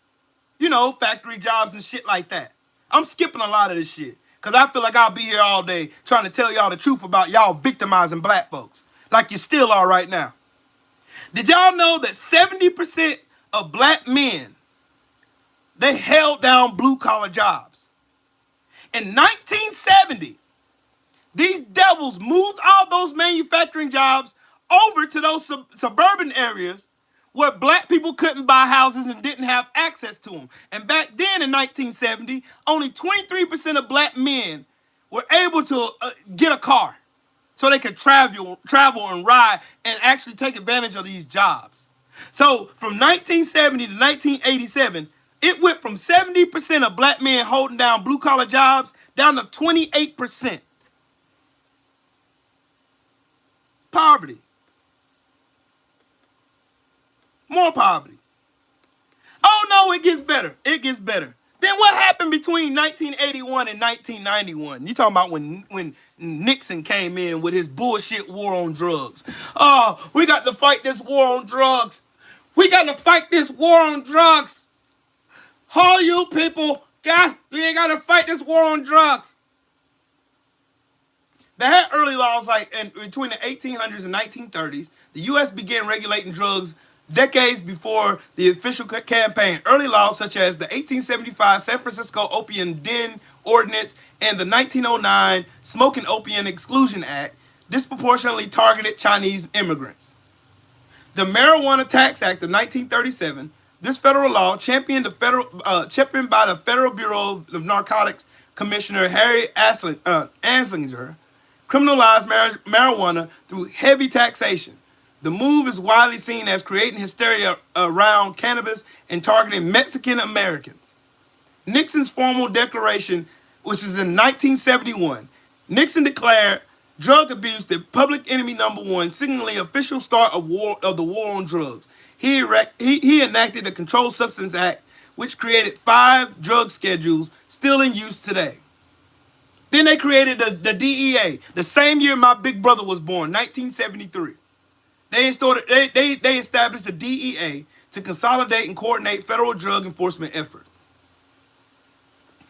You know, factory jobs and shit like that. I'm skipping a lot of this shit because I feel like I'll be here all day trying to tell y'all the truth about y'all victimizing black folks like you still are right now. Did y'all know that 70% of black men, they held down blue-collar jobs? In 1970, these devils moved all those manufacturing jobs over to those suburban areas where black people couldn't buy houses and didn't have access to them. And back then in 1970, only 23% of black men were able to get a car so they could travel and ride and actually take advantage of these jobs. So from 1970 to 1987, it went from 70% of black men holding down blue-collar jobs down to 28%. Poverty. More poverty. Oh no, it gets better. It gets better. Then what happened between 1981 and 1991? You talking about when Nixon came in with his bullshit war on drugs. Oh, we got to fight this war on drugs. We got to fight this war on drugs. All you people, we ain't got to fight this war on drugs. They had early laws like between the 1800s and 1930s. The U.S. began regulating drugs decades before the official campaign. Early laws such as the 1875 San Francisco Opium Den Ordinance and the 1909 Smoking Opium Exclusion Act disproportionately targeted Chinese immigrants. The Marijuana Tax Act of 1937, this federal law, championed by the Federal Bureau of Narcotics Commissioner Harry Anslinger, criminalized marijuana through heavy taxation. The move is widely seen as creating hysteria around cannabis and targeting Mexican Americans. Nixon's formal declaration, which is in 1971, Nixon declared drug abuse the public enemy #1, signaling the official start of the war on drugs. He enacted the Controlled Substance Act, which created 5 drug schedules still in use today. Then they created the DEA, the same year my big brother was born, 1973. They established the DEA to consolidate and coordinate federal drug enforcement efforts.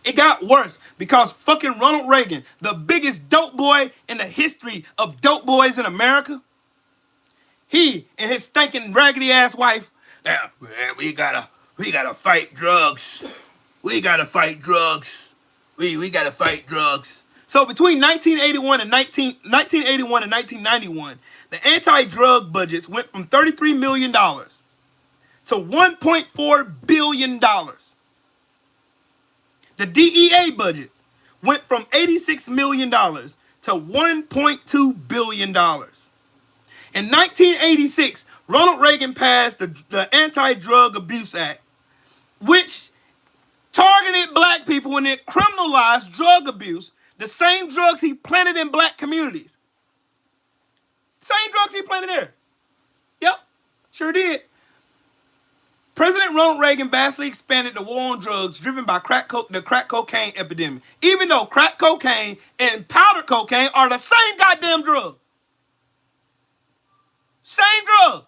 It got worse because fucking Ronald Reagan, the biggest dope boy in the history of dope boys in America, he and his stinking raggedy ass wife, we gotta fight drugs. We gotta fight drugs. We gotta fight drugs. So between 1981 and 1991, the anti-drug budgets went from $33 million to $1.4 billion. The DEA budget went from $86 million to $1.2 billion. In 1986, Ronald Reagan passed the Anti-Drug Abuse Act, which targeted black people and it criminalized drug abuse, the same drugs he planted in black communities. Same drugs he planted there. Yep, sure did. President Ronald Reagan vastly expanded the war on drugs driven by the crack cocaine epidemic, even though crack cocaine and powder cocaine are the same goddamn drug. Same drug.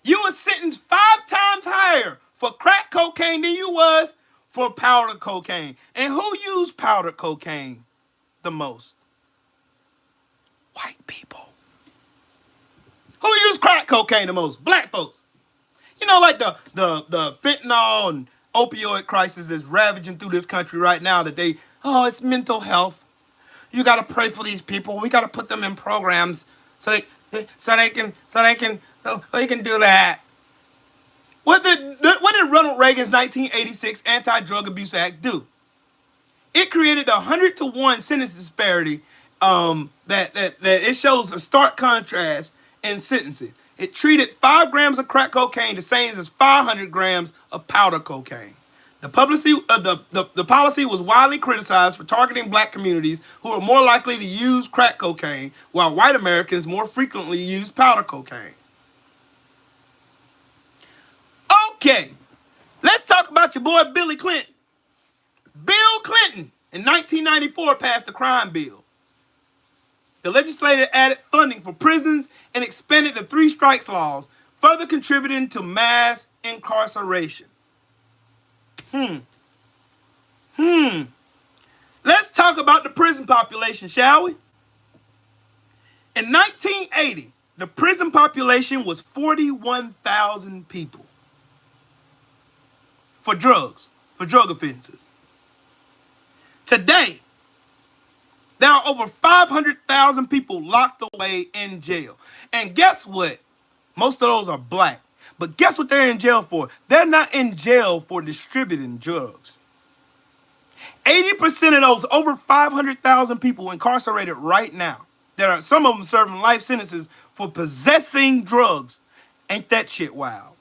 You were sentenced 5 times higher for crack cocaine than you was for powder cocaine. And who used powder cocaine the most? White people. Who used crack cocaine the most? Black folks. You know, like the fentanyl and opioid crisis that's ravaging through this country right now that it's mental health. You got to pray for these people. We got to put them in programs so they can do that. What did Ronald Reagan's 1986 Anti-Drug Abuse Act do? It created a 100-to-1 sentence disparity that it shows a stark contrast in sentencing. It treated 5 grams of crack cocaine the same as 500 grams of powder cocaine. The policy was widely criticized for targeting black communities who are more likely to use crack cocaine, while white Americans more frequently use powder cocaine. Okay, let's talk about your boy Billy Clinton. Bill Clinton in 1994 passed the crime bill. The legislature added funding for prisons and expanded the 3 strikes laws, further contributing to mass incarceration. Let's talk about the prison population, shall we? In 1980, the prison population was 41,000 people for drug offenses. Today, there are over 500,000 people locked away in jail. And guess what? Most of those are black. But guess what they're in jail for? They're not in jail for distributing drugs. 80% of those over 500,000 people incarcerated right now, there are some of them serving life sentences for possessing drugs. Ain't that shit wild?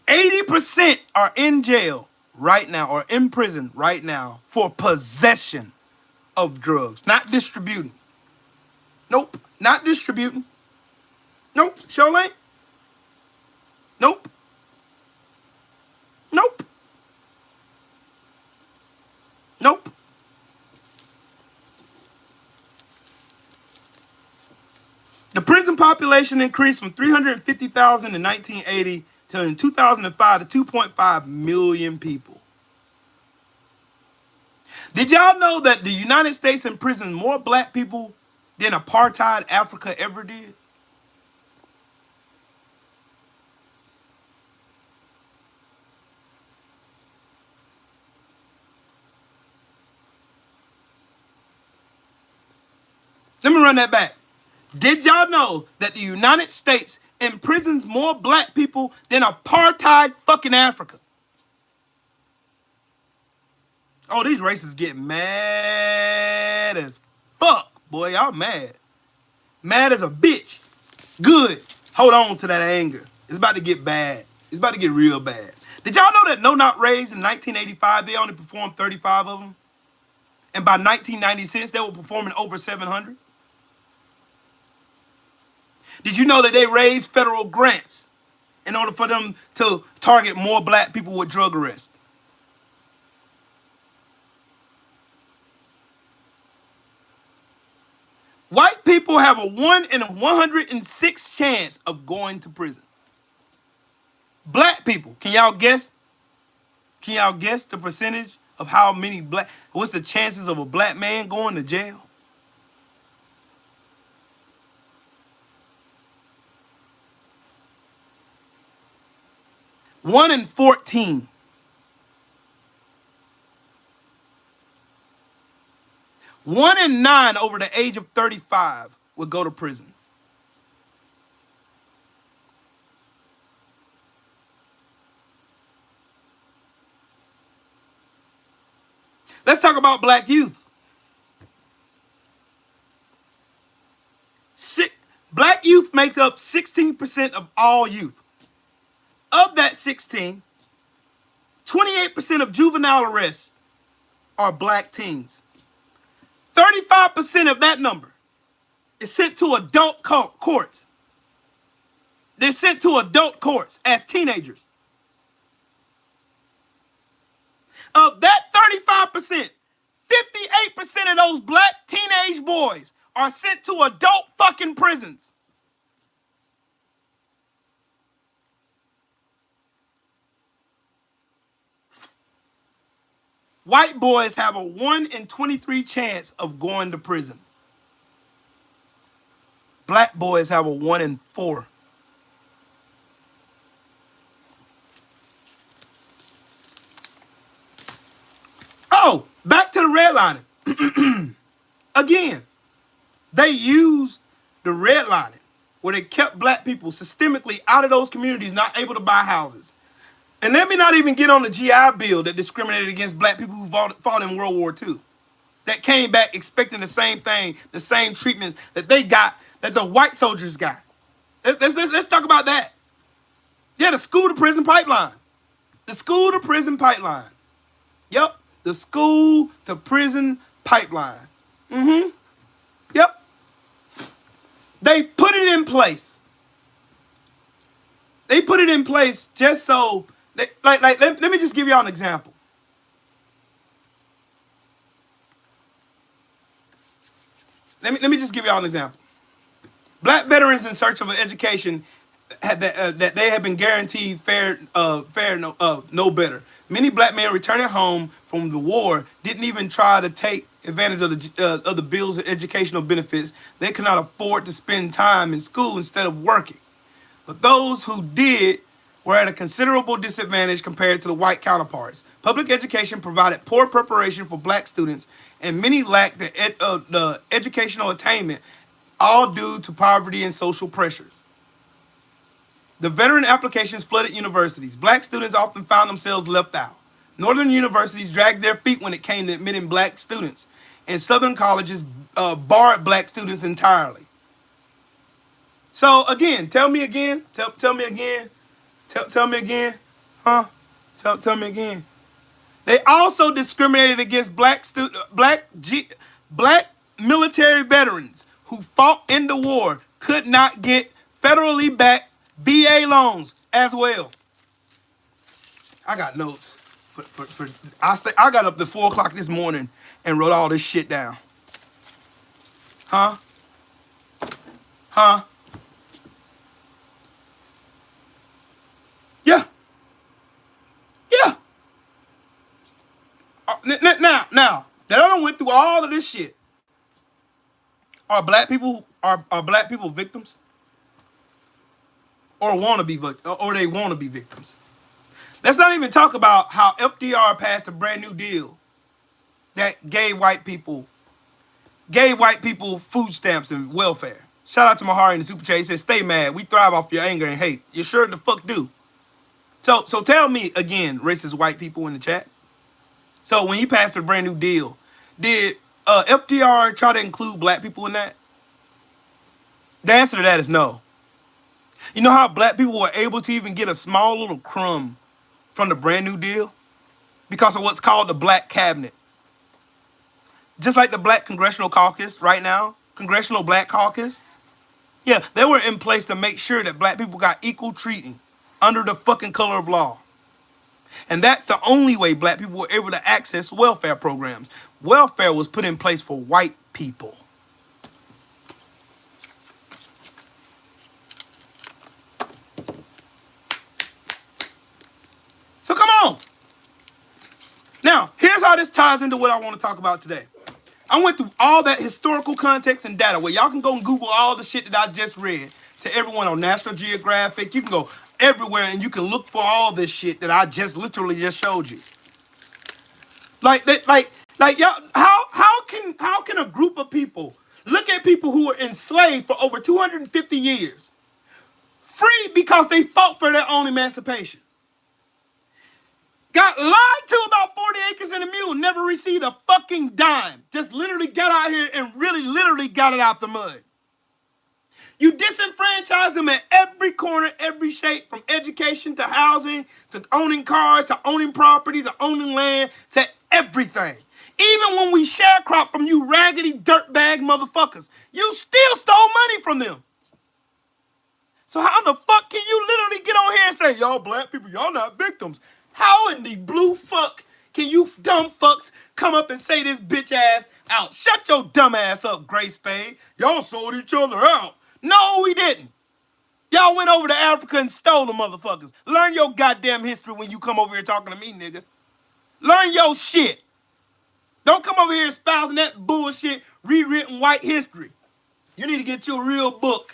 80% are in jail right now or in prison right now for possession of drugs, not distributing. Nope, not distributing. Nope, sure ain't. Nope. Nope. Nope. The prison population increased from 350,000 in 1980 to in 2005 to 2.5 million people. Did y'all know that the United States imprisoned more black people than apartheid Africa ever did? Let me run that back. Did y'all know that the United States imprisons more black people than apartheid fucking Africa? Oh, these racists get mad as fuck, boy. Y'all mad. Mad as a bitch. Good. Hold on to that anger. It's about to get bad. It's about to get real bad. Did y'all know that No Not Raised in 1985, they only performed 35 of them? And by 1996, they were performing over 700? Did you know that they raised federal grants in order for them to target more black people with drug arrests? White people have a 1 in 106 chance of going to prison. Black people, can y'all guess? Can y'all guess the percentage of how many what's the chances of a black man going to jail? 1 in 14. 1 in 9 over the age of 35 would go to prison. Let's talk about black youth. Black youth makes up 16% of all youth. Of that 16, 28% of juvenile arrests are black teens. 35% of that number is sent to adult courts. They're sent to adult courts as teenagers. Of that 35%, 58% of those black teenage boys are sent to adult fucking prisons. White boys have a 1 in 23 chance of going to prison. Black boys have a 1 in 4. Oh, back to the redlining. Again, they used the redlining where they kept black people systemically out of those communities, not able to buy houses. And let me not even get on the GI Bill that discriminated against black people who fought in World War II. That came back expecting the same thing, the same treatment that they got, that the white soldiers got. Let's talk about that. Yeah, the school to prison pipeline. The school to prison pipeline. Yep, the school to prison pipeline. Yep. They put it in place. They put it in place just so, let me just give y'all an example. Let me just give y'all an example. Black veterans in search of an education that they have been guaranteed no better. Many black men returning home from the war didn't even try to take advantage of the bills and educational benefits. They could not afford to spend time in school instead of working. But those who did were at a considerable disadvantage compared to the white counterparts. Public education provided poor preparation for black students, and many lacked the educational attainment, all due to poverty and social pressures. The veteran applications flooded universities. Black students often found themselves left out. Northern universities dragged their feet when it came to admitting black students, and Southern colleges barred black students entirely. So again, tell me again. Tell me again. Tell me again. Huh? Tell me again. They also discriminated against black military veterans who fought in the war could not get federally backed VA loans as well. I got notes. I got up at 4 o'clock this morning and wrote all this shit down. Huh? Huh? Yeah. Yeah. Now that I done went through all of this shit, are black people victims, or they want to be victims? Let's not even talk about how FDR passed a brand new deal that gave white people food stamps and welfare. Shout out to Mahari in the super chat. He says, "Stay mad. We thrive off your anger and hate." You sure the fuck do. So tell me again, racist white people in the chat. So when he passed a brand new deal, did FDR try to include black people in that? The answer to that is no. You know how black people were able to even get a small little crumb from the brand new deal? Because of what's called the Black Cabinet. Just like the Black Congressional Caucus right now, Congressional Black Caucus. Yeah, they were in place to make sure that black people got equal treating under the fucking color of law. And that's the only way black people were able to access welfare programs. Welfare was put in place for white people. So come on. Now, here's how this ties into what I want to talk about today. I went through all that historical context and data where y'all can go and Google all the shit that I just read to everyone on National Geographic. You can go everywhere and you can look for all this shit that I just literally just showed you. Like y'all, how can a group of people look at people who were enslaved for over 250 years, free because they fought for their own emancipation? Got lied to about 40 acres and a mule, never received a fucking dime. Just literally got out here and really literally got it out the mud. You disenfranchise them at every corner, every shape, from education to housing, to owning cars, to owning property, to owning land, to everything. Even when we sharecrop from you raggedy dirtbag motherfuckers, you still stole money from them. So how the fuck can you literally get on here and say, y'all black people, y'all not victims? How in the blue fuck can you dumb fucks come up and say this bitch ass out? Shut your dumb ass up, Gray Spade. Y'all sold each other out. No, we didn't. Y'all went over to Africa and stole the motherfuckers. Learn your goddamn history when you come over here talking to me, nigga. Learn your shit. Don't come over here espousing that bullshit rewritten white history. You need to get you a real book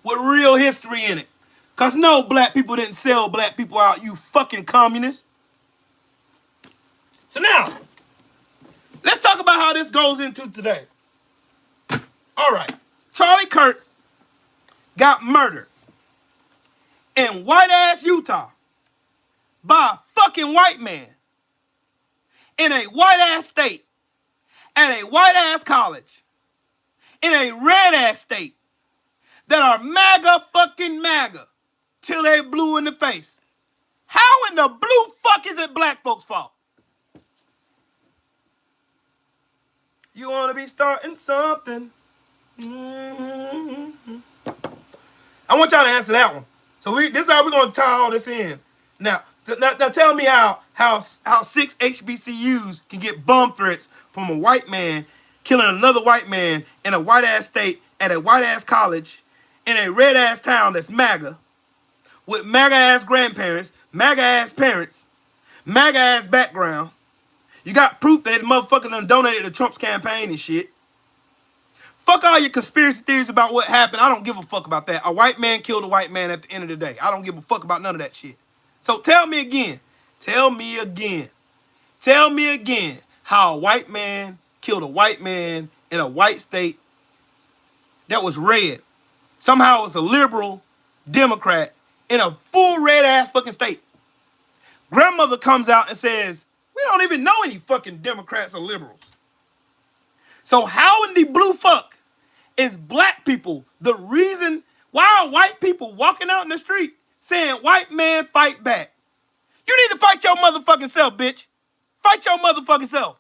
with real history in it. Because no, black people didn't sell black people out, you fucking communists. So now, let's talk about how this goes into today. All right. Charlie Kirk got murdered in white-ass Utah by a fucking white man in a white-ass state at a white-ass college in a red-ass state that are MAGA fucking MAGA till they blue in the face. How in the blue fuck is it black folks' fault? You want to be starting something? Mm-hmm. I want y'all to answer that one. So this is how we're going to tie all this in. Now tell me how 6 HBCUs can get bomb threats from a white man killing another white man in a white-ass state at a white-ass college in a red-ass town that's MAGA, with MAGA-ass grandparents, MAGA-ass parents, MAGA-ass background. You got proof that the motherfucker done donated to Trump's campaign and shit. Fuck all your conspiracy theories about what happened. I don't give a fuck about that. A white man killed a white man at the end of the day. I don't give a fuck about none of that shit. So tell me again how a white man killed a white man in a white state that was red. Somehow it was a liberal Democrat in a full red ass fucking state. Grandmother comes out and says, we don't even know any fucking Democrats or liberals. So how in the blue fuck is black people the reason why are white people walking out in the street saying white man fight back? You need to fight your motherfucking self, bitch. Fight your motherfucking self.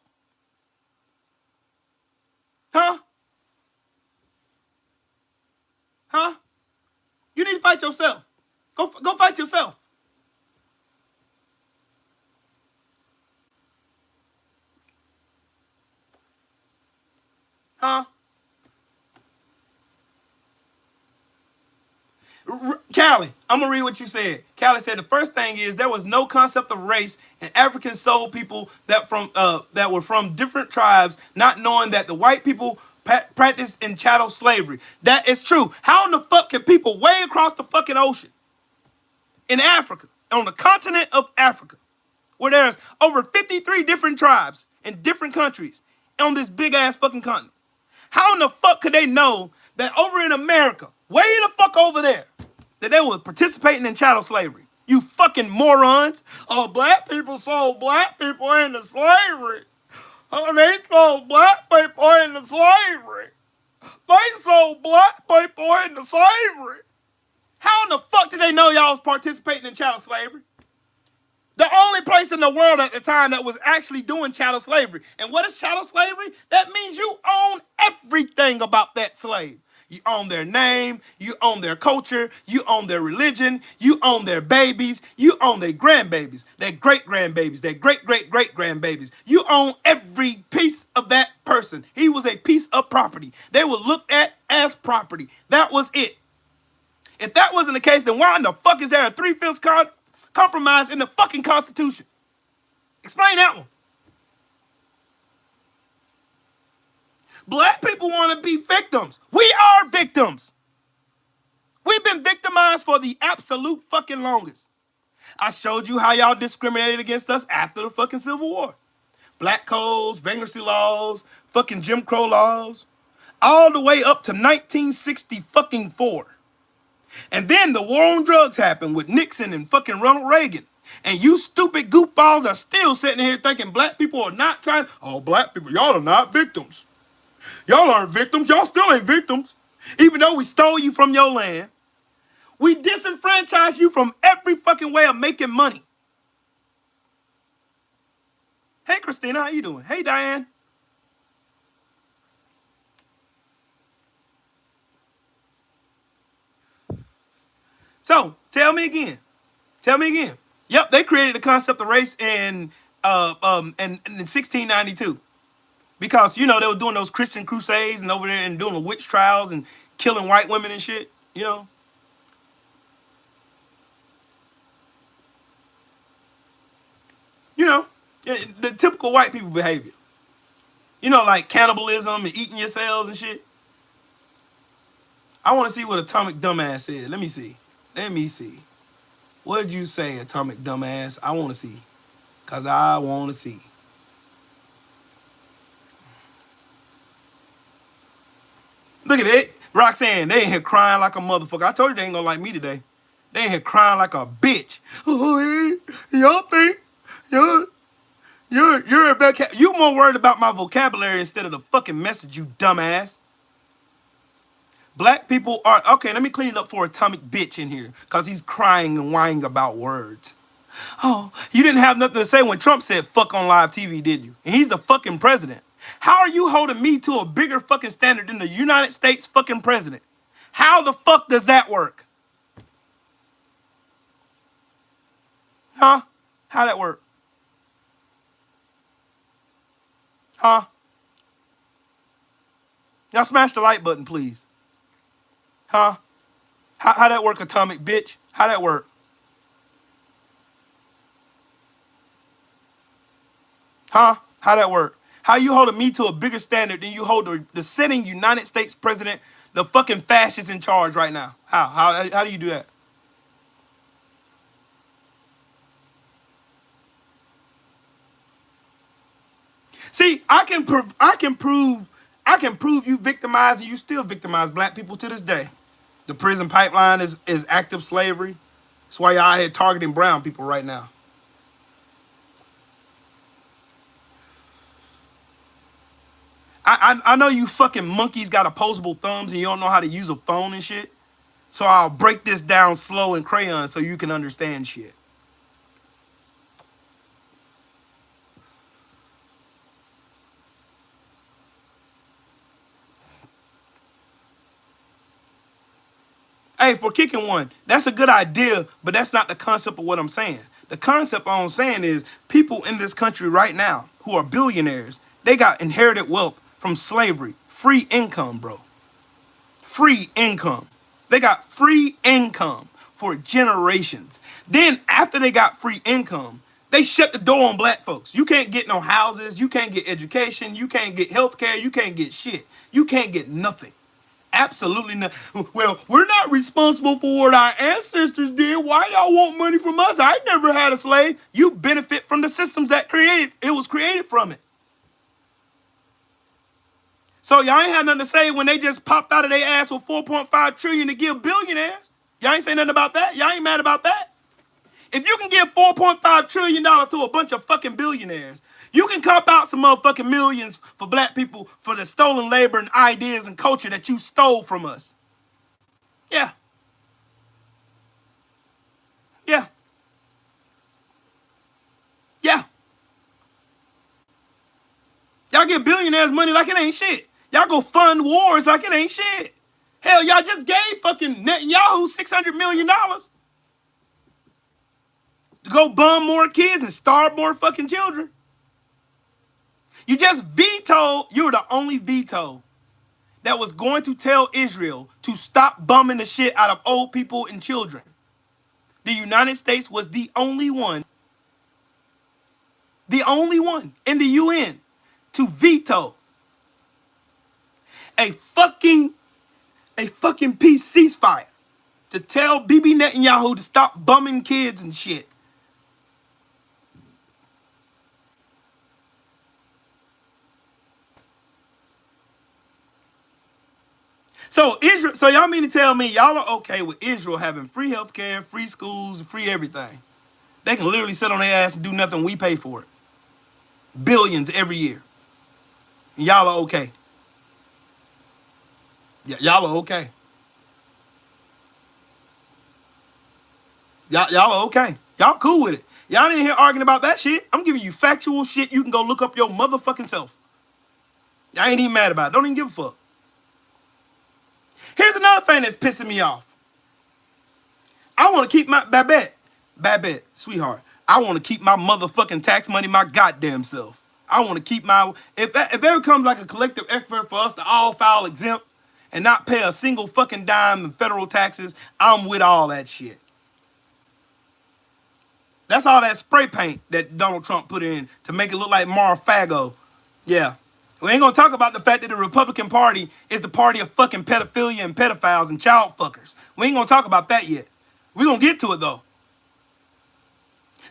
Huh? Huh? You need to fight yourself. Go fight yourself. Huh? Callie, I'm gonna read what you said. Callie said the first thing is there was no concept of race, and Africans sold people that were from different tribes, not knowing that the white people practiced in chattel slavery. That is true. How in the fuck can people way across the fucking ocean in Africa, on the continent of Africa, where there's over 53 different tribes in different countries on this big ass fucking continent? How in the fuck could they know that over in America, way the fuck over there, that they were participating in chattel slavery? You fucking morons. Oh, black people sold black people into slavery. Oh, they sold black people into slavery. They sold black people into slavery. How in the fuck did they know y'all was participating in chattel slavery? The only place in the world at the time that was actually doing chattel slavery. And what is chattel slavery? That means you own everything about that slave. You own their name, you own their culture, you own their religion, you own their babies, you own their grandbabies, their great-grandbabies, their great-great-great-grandbabies. You own every piece of that person. He was a piece of property. They were looked at as property. That was it. If that wasn't the case, then why in the fuck is there a 3/5 compromise in the fucking Constitution? Explain that one. Black people want to be victims. We are victims. We've been victimized for the absolute fucking longest. I showed you how y'all discriminated against us after the fucking Civil War. Black codes, vagrancy laws, fucking Jim Crow laws, all the way up to 1964. And then the war on drugs happened with Nixon and fucking Ronald Reagan. And you stupid goofballs are still sitting here thinking black people are not trying. Oh, black people, y'all are not victims. Y'all aren't victims. Y'all still ain't victims. Even though we stole you from your land. We disenfranchised you from every fucking way of making money. Hey, Christina, how you doing? Hey, Diane. So, tell me again. Tell me again. Yep, they created the concept of race in 1692. Because, you know, they were doing those Christian crusades and over there and doing the witch trials and killing white women and shit, you know. You know, the typical white people behavior. You know, like cannibalism and eating yourselves and shit. I want to see what Atomic Dumbass said. Let me see. Let me see. What did you say, Atomic Dumbass? I want to see. Because I want to see. Look at it. Roxanne, they ain't here crying like a motherfucker. I told you they ain't gonna like me today. They ain't here crying like a bitch. Oh, y'all think you're a bad cat. You more worried about my vocabulary instead of the fucking message, you dumbass. Black people are... Okay, let me clean it up for Atomic Bitch in here. Because he's crying and whining about words. Oh, you didn't have nothing to say when Trump said fuck on live TV, did you? And he's the fucking president. How are you holding me to a bigger fucking standard than the United States fucking president? How the fuck does that work? Huh? How that work? Huh? Y'all smash the like button, please. Huh? How that work, Atomic Bitch? How that work? Huh? How that work? How you holding me to a bigger standard than you hold the sitting United States president, the fucking fascist in charge right now? How do you do that? See, I can prove you victimized and you still victimize black people to this day. The prison pipeline is active slavery. That's why y'all here targeting brown people right now. I know you fucking monkeys got opposable thumbs and you don't know how to use a phone and shit. So I'll break this down slow in crayon so you can understand shit. Hey, for kicking one, that's a good idea, but that's not the concept of what I'm saying. The concept I'm saying is people in this country right now who are billionaires, they got inherited wealth from slavery, free income, bro. Free income. They got free income for generations. Then after they got free income, they shut the door on black folks. You can't get no houses, you can't get education, you can't get health care, you can't get shit. You can't get nothing. Absolutely not. Well, we're not responsible for what our ancestors did. Why y'all want money from us? I never had a slave. You benefit from the systems that it was created from it. So y'all ain't had nothing to say when they just popped out of their ass with 4.5 trillion to give billionaires. Y'all ain't say nothing about that. Y'all ain't mad about that. If you can give $4.5 trillion to a bunch of fucking billionaires, you can cop out some motherfucking millions for black people for the stolen labor and ideas and culture that you stole from us. Yeah. Yeah. Yeah. Y'all give billionaires money like it ain't shit. Y'all go fund wars like it ain't shit. Hell, y'all just gave fucking Netanyahu $600 million to go bum more kids and starve more fucking children. You just vetoed, you were the only veto that was going to tell Israel to stop bumming the shit out of old people and children. The United States was the only one in the UN to veto a fucking peace ceasefire, to tell Bibi Netanyahu to stop bumming kids and shit. So Israel, so y'all mean to tell me y'all are okay with Israel having free healthcare, free schools, free everything? They can literally sit on their ass and do nothing. We pay for it. Billions every year. And y'all are okay. Y'all are okay. Y'all are okay. Y'all cool with it. Y'all ain't here arguing about that shit. I'm giving you factual shit you can go look up your motherfucking self. Y'all ain't even mad about it. Don't even give a fuck. Here's another thing that's pissing me off. I want to keep my Babette, sweetheart. I want to keep my motherfucking tax money my goddamn self. I want to keep my, if there comes like a collective effort for us to all file exempt and not pay a single fucking dime in federal taxes, I'm with all that shit. That's all that spray paint that Donald Trump put in to make it look like Mar-a-Fago. Yeah. We ain't gonna talk about the fact that the Republican Party is the party of fucking pedophilia and pedophiles and child fuckers. We ain't gonna talk about that yet. We gonna get to it though.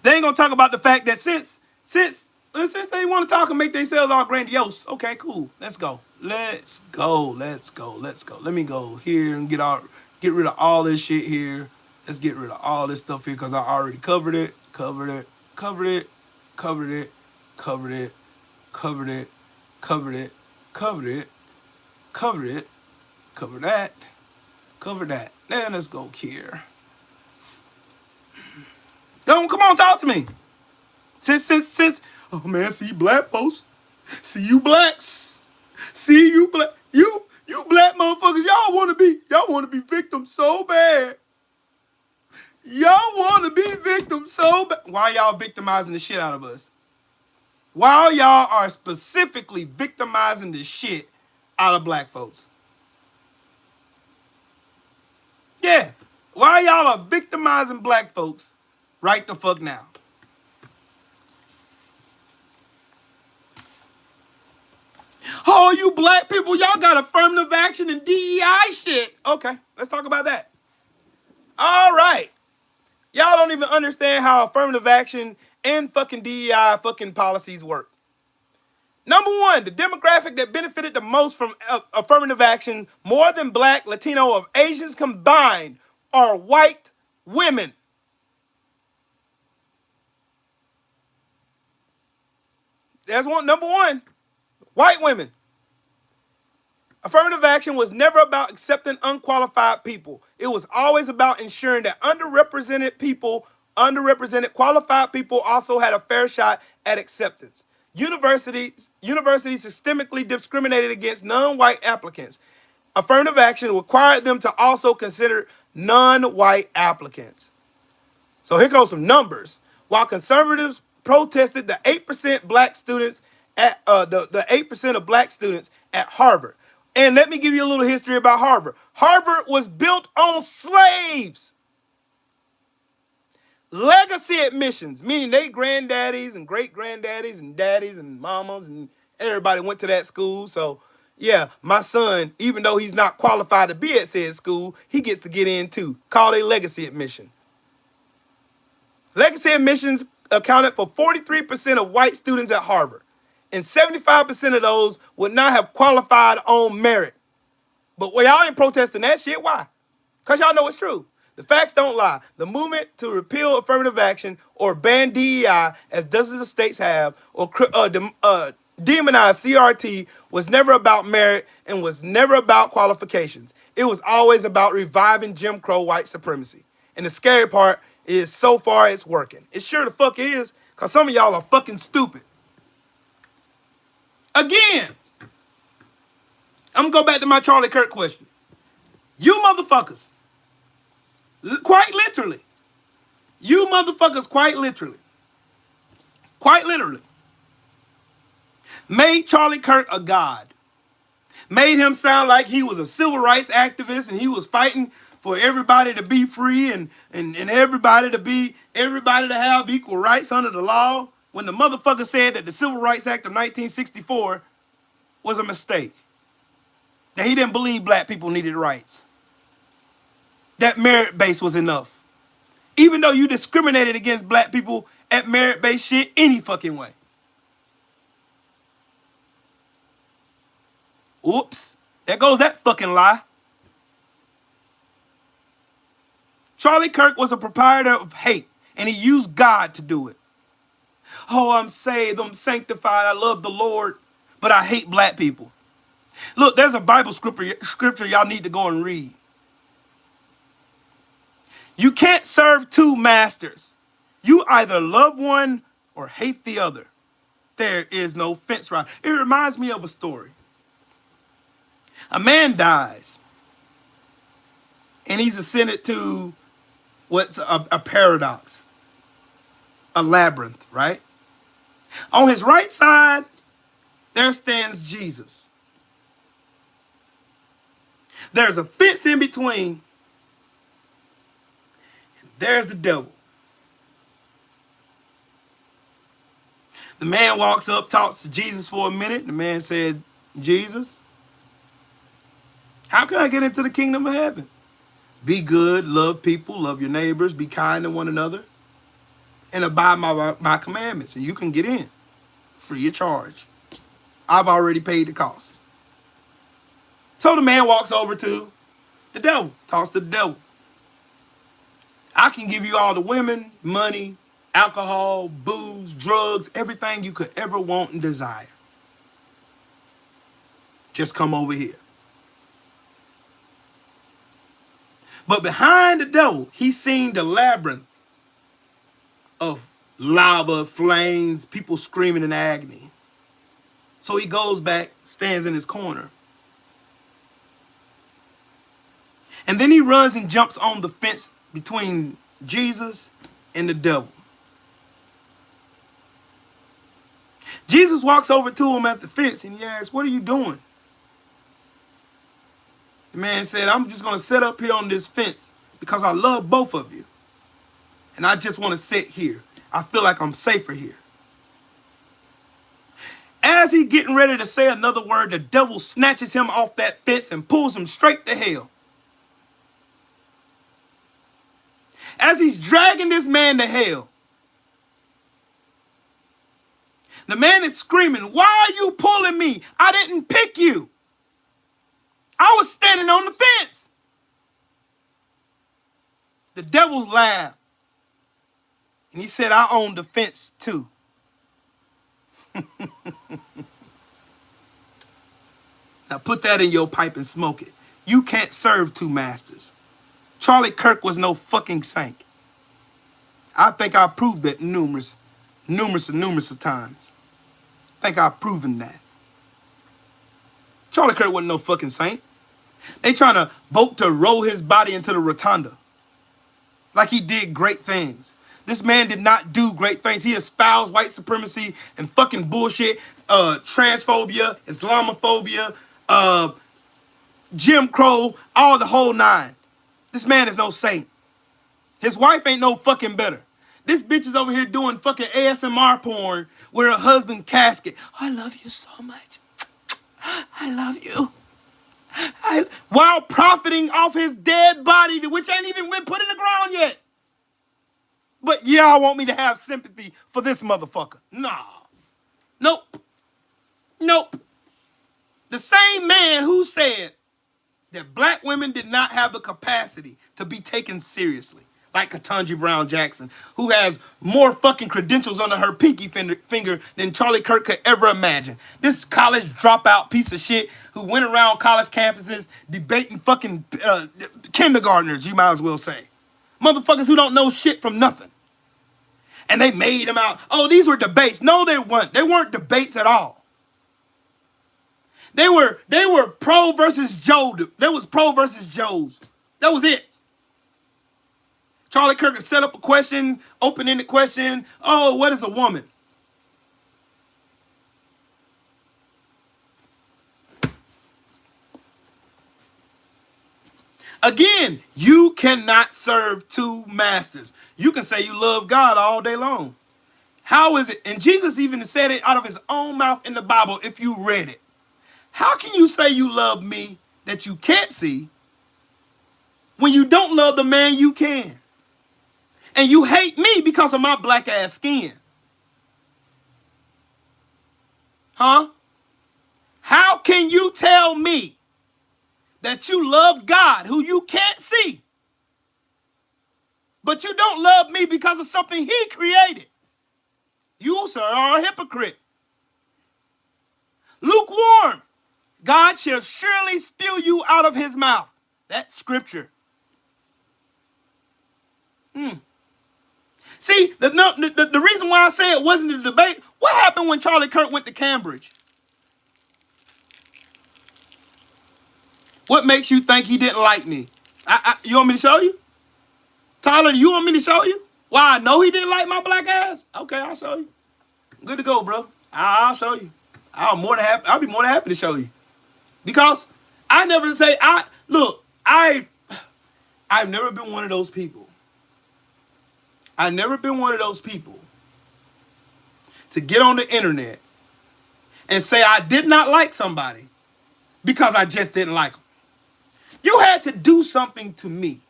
They ain't gonna talk about the fact that since they want to talk and make themselves all grandiose, okay, cool. Let's go. Let's go. Let me go here and get rid of all this shit here. Let's get rid of all this stuff here because I already covered it. Covered that. Then let's go here. Don't come on, talk to me. Since oh man, see black folks. See you blacks. See you black. You black motherfuckers, y'all wanna be victims so bad. Y'all wanna be victims so bad. Why y'all victimizing the shit out of us? Why y'all are specifically victimizing the shit out of black folks? Yeah. Why y'all are victimizing black folks right the fuck now? Oh, you black people, y'all got affirmative action and DEI shit. Okay, let's talk about that. All right. Y'all don't even understand how affirmative action and fucking DEI fucking policies work. Number one, the demographic that benefited the most from affirmative action, more than black, Latino, or Asians combined, are white women. There's number one. White women. Affirmative action was never about accepting unqualified people. It was always about ensuring that underrepresented qualified people also had a fair shot at acceptance. Universities systemically discriminated against non-white applicants. Affirmative action required them to also consider non-white applicants. So here goes some numbers. While conservatives protested the 8% black students at the 8% of black students at Harvard. And let me give you a little history about Harvard. Harvard was built on slaves. Legacy admissions, meaning they granddaddies and great granddaddies and daddies and mamas and everybody went to that school. So yeah, my son, even though he's not qualified to be at said school, he gets to get in too. Called a legacy admission. Legacy admissions accounted for 43% of white students at Harvard, and 75% of those would not have qualified on merit. But y'all ain't protesting that shit. Why? Because y'all know it's true. The facts don't lie. The movement to repeal affirmative action or ban DEI, as dozens of states have, or demonize CRT was never about merit and was never about qualifications. It was always about reviving Jim Crow white supremacy. And the scary part is so far it's working. It sure the fuck is, because some of y'all are fucking stupid. Again, I'm going to go back to my Charlie Kirk question. You motherfuckers, quite literally, quite literally, made Charlie Kirk a god. Made him sound like he was a civil rights activist and he was fighting for everybody to be free and everybody to have equal rights under the law, when the motherfucker said that the Civil Rights Act of 1964 was a mistake. That he didn't believe black people needed rights. That merit base was enough. Even though you discriminated against black people at merit-based shit any fucking way. Oops. There goes that fucking lie. Charlie Kirk was a proprietor of hate, and he used God to do it. Oh, I'm saved, I'm sanctified, I love the Lord, but I hate black people. Look, there's a Bible scripture y'all need to go and read. You can't serve two masters. You either love one or hate the other. There is no fence right. It reminds me of a story. A man dies, and he's ascended to what's a paradox, a labyrinth, right? On his right side, there stands Jesus. There's a fence in between. There's the devil. The man walks up, talks to Jesus for a minute. The man said, Jesus, how can I get into the kingdom of heaven? Be good, love people, love your neighbors, be kind to one another, and abide my commandments, and you can get in free of charge. I've already paid the cost. So the man walks over to the devil, talks to the devil. I can give you all the women, money, alcohol, booze, drugs, everything you could ever want and desire. Just come over here. But behind the devil, he's seen the labyrinth of lava, flames, people screaming in agony. So he goes back, stands in his corner. And then he runs and jumps on the fence between Jesus and the devil. Jesus walks over to him at the fence and he asks, what are you doing? The man said, I'm just going to sit up here on this fence because I love both of you. And I just want to sit here. I feel like I'm safer here. As he's getting ready to say another word, the devil snatches him off that fence and pulls him straight to hell. As he's dragging this man to hell, the man is screaming, why are you pulling me? I didn't pick you. I was standing on the fence. The devil laughed. And he said, I own the fence too. Now put that in your pipe and smoke it. You can't serve two masters. Charlie Kirk was no fucking saint. I think I proved that numerous of times. I think I've proven that. Charlie Kirk wasn't no fucking saint. They trying to vote to roll his body into the rotunda. Like he did great things. This man did not do great things. He espoused white supremacy and fucking bullshit, transphobia, Islamophobia, Jim Crow, all the whole nine. This man is no saint. His wife ain't no fucking better. This bitch is over here doing fucking ASMR porn with her husband's casket. I love you so much. I love you. While profiting off his dead body, which ain't even been put in the ground yet. But y'all want me to have sympathy for this motherfucker. Nah. Nope. Nope. The same man who said that black women did not have the capacity to be taken seriously, like Ketanji Brown Jackson, who has more fucking credentials under her pinky finger than Charlie Kirk could ever imagine. This college dropout piece of shit who went around college campuses debating fucking kindergartners, you might as well say. Motherfuckers who don't know shit from nothing. And they made them out. Oh, these were debates. No, they weren't. They weren't debates at all. They were pro versus Joe. There was pro versus Joes. That was it. Charlie Kirk set up a question, open-ended question. Oh, what is a woman? Again, you cannot serve two masters. You can say you love God all day long. How is it? And Jesus even said it out of his own mouth in the Bible if you read it. How can you say you love me that you can't see when you don't love the man you can? And you hate me because of my black ass skin. Huh? How can you tell me that you love God who you can't see, but you don't love me because of something he created? You, sir, are a hypocrite. Lukewarm. God shall surely spew you out of his mouth. That's scripture. See, the reason why I say it wasn't a debate, what happened when Charlie Kirk went to Cambridge? What makes you think he didn't like me? You want me to show you? Tyler, you want me to show you? Why I know he didn't like my black ass? Okay, I'll show you. Good to go, bro. I'll show you. I'll be more than happy to show you. Because I never say, I've never been one of those people. I've never been one of those people to get on the internet and say I did not like somebody because I just didn't like them. You had to do something to me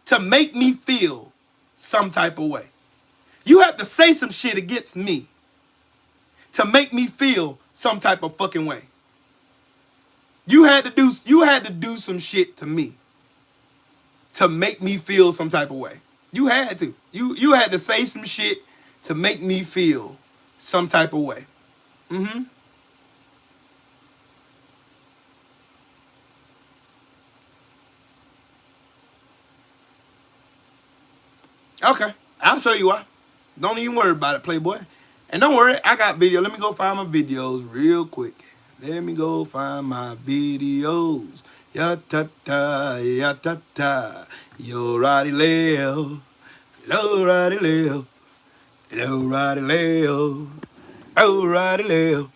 to make me feel some type of way. You had to say some shit against me to make me feel some type of fucking way. You had to do some shit to me to make me feel some type of way. You had to. You had to say some shit to make me feel some type of way. Okay, I'll show you why. Don't even worry about it, Playboy. And don't worry, I got video. Let me go find my videos real quick. Let me go find my videos. Ya-ta-ta, ya-ta-ta. Yo-roddy-leo. Low-roddy-leo. Low-roddy-leo. Oh-roddy-leo.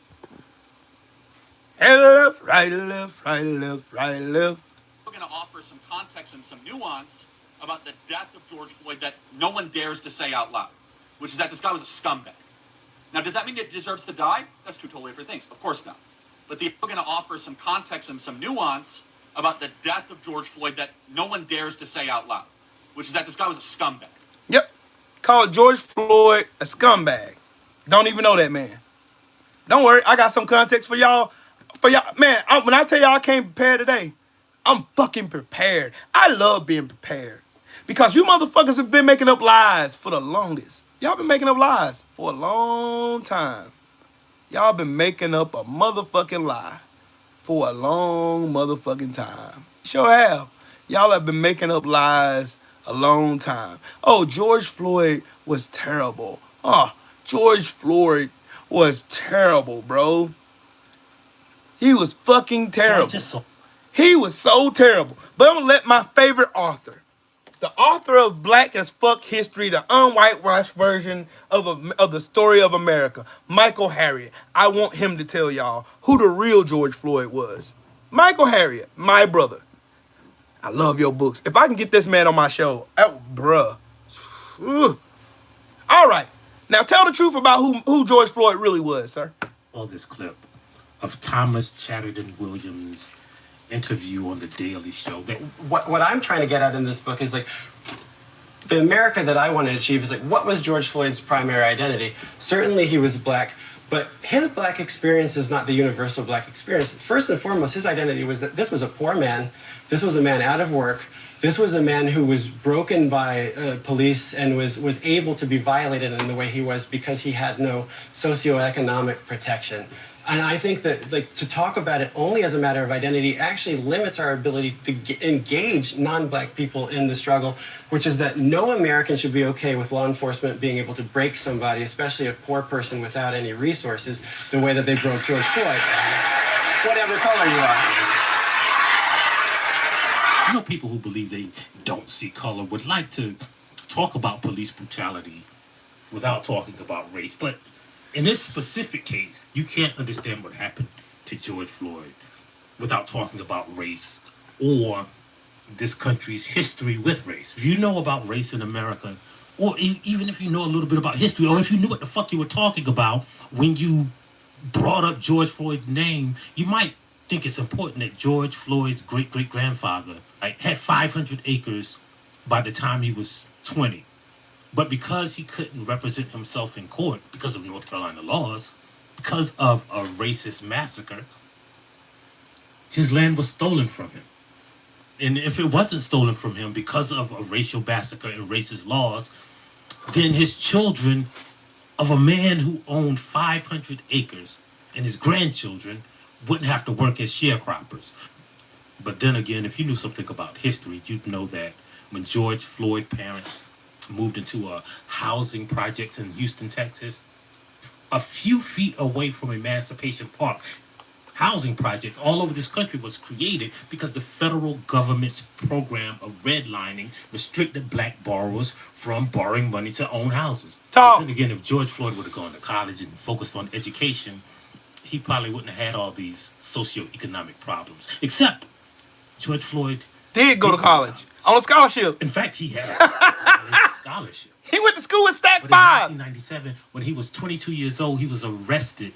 Head left, right, left, right, left, right, left. We're going to offer some context and some nuance about the death of George Floyd that no one dares to say out loud, which is that this guy was a scumbag. Now, does that mean he deserves to die? That's two totally different things. Of course not. But we're going to offer some context and some nuance about the death of George Floyd that no one dares to say out loud, which is that this guy was a scumbag. Yep. Called George Floyd a scumbag. Don't even know that man. Don't worry. I got some context for y'all. Man, when I tell y'all I came prepared today, I'm fucking prepared. I love being prepared. Because you motherfuckers have been making up lies for the longest. Y'all been making up lies for a long time. Y'all been making up a motherfucking lie for a long motherfucking time. Sure have. Y'all have been making up lies a long time. Oh, George Floyd was terrible. Oh, George Floyd was terrible, bro. He was fucking terrible. He was so terrible. But I'm gonna let my favorite author, the author of Black as Fuck History, the unwhitewashed version of the story of America, Michael Harriot. I want him to tell y'all who the real George Floyd was. Michael Harriot, my brother. I love your books. If I can get this man on my show, oh, bruh. Ugh. All right. Now tell the truth about who George Floyd really was, sir. All this clip of Thomas Chatterton Williams' interview on the Daily Show. What I'm trying to get at in this book is like the America that I want to achieve is like, what was George Floyd's primary identity? Certainly he was black, but his black experience is not the universal black experience. First and foremost, his identity was that this was a poor man. This was a man out of work. This was a man who was broken by police and was able to be violated in the way he was because he had no socioeconomic protection. And I think that like to talk about it only as a matter of identity actually limits our ability to engage non-black people in the struggle, which is that no American should be okay with law enforcement being able to break somebody, especially a poor person without any resources, the way that they broke George Floyd, whatever color you are. You know, people who believe they don't see color would like to talk about police brutality without talking about race, but in this specific case, you can't understand what happened to George Floyd without talking about race or this country's history with race. If you know about race in America, or even if you know a little bit about history, or if you knew what the fuck you were talking about when you brought up George Floyd's name, you might think it's important that George Floyd's great-great-grandfather had 500 acres by the time he was 20. But because he couldn't represent himself in court because of North Carolina laws, because of a racist massacre, his land was stolen from him. And if it wasn't stolen from him because of a racial massacre and racist laws, then his children of a man who owned 500 acres and his grandchildren wouldn't have to work as sharecroppers. But then again, if you knew something about history, you'd know that when George Floyd's parents moved into housing projects in Houston, Texas, a few feet away from Emancipation Park, housing projects all over this country was created because the federal government's program of redlining restricted black borrowers from borrowing money to own houses. But then again, if George Floyd would have gone to college and focused on education, he probably wouldn't have had all these socioeconomic problems. Except George Floyd did go to college on a scholarship. In fact, he had a scholarship. He went to school with Stack But 5. in 1997, when he was 22 years old, he was arrested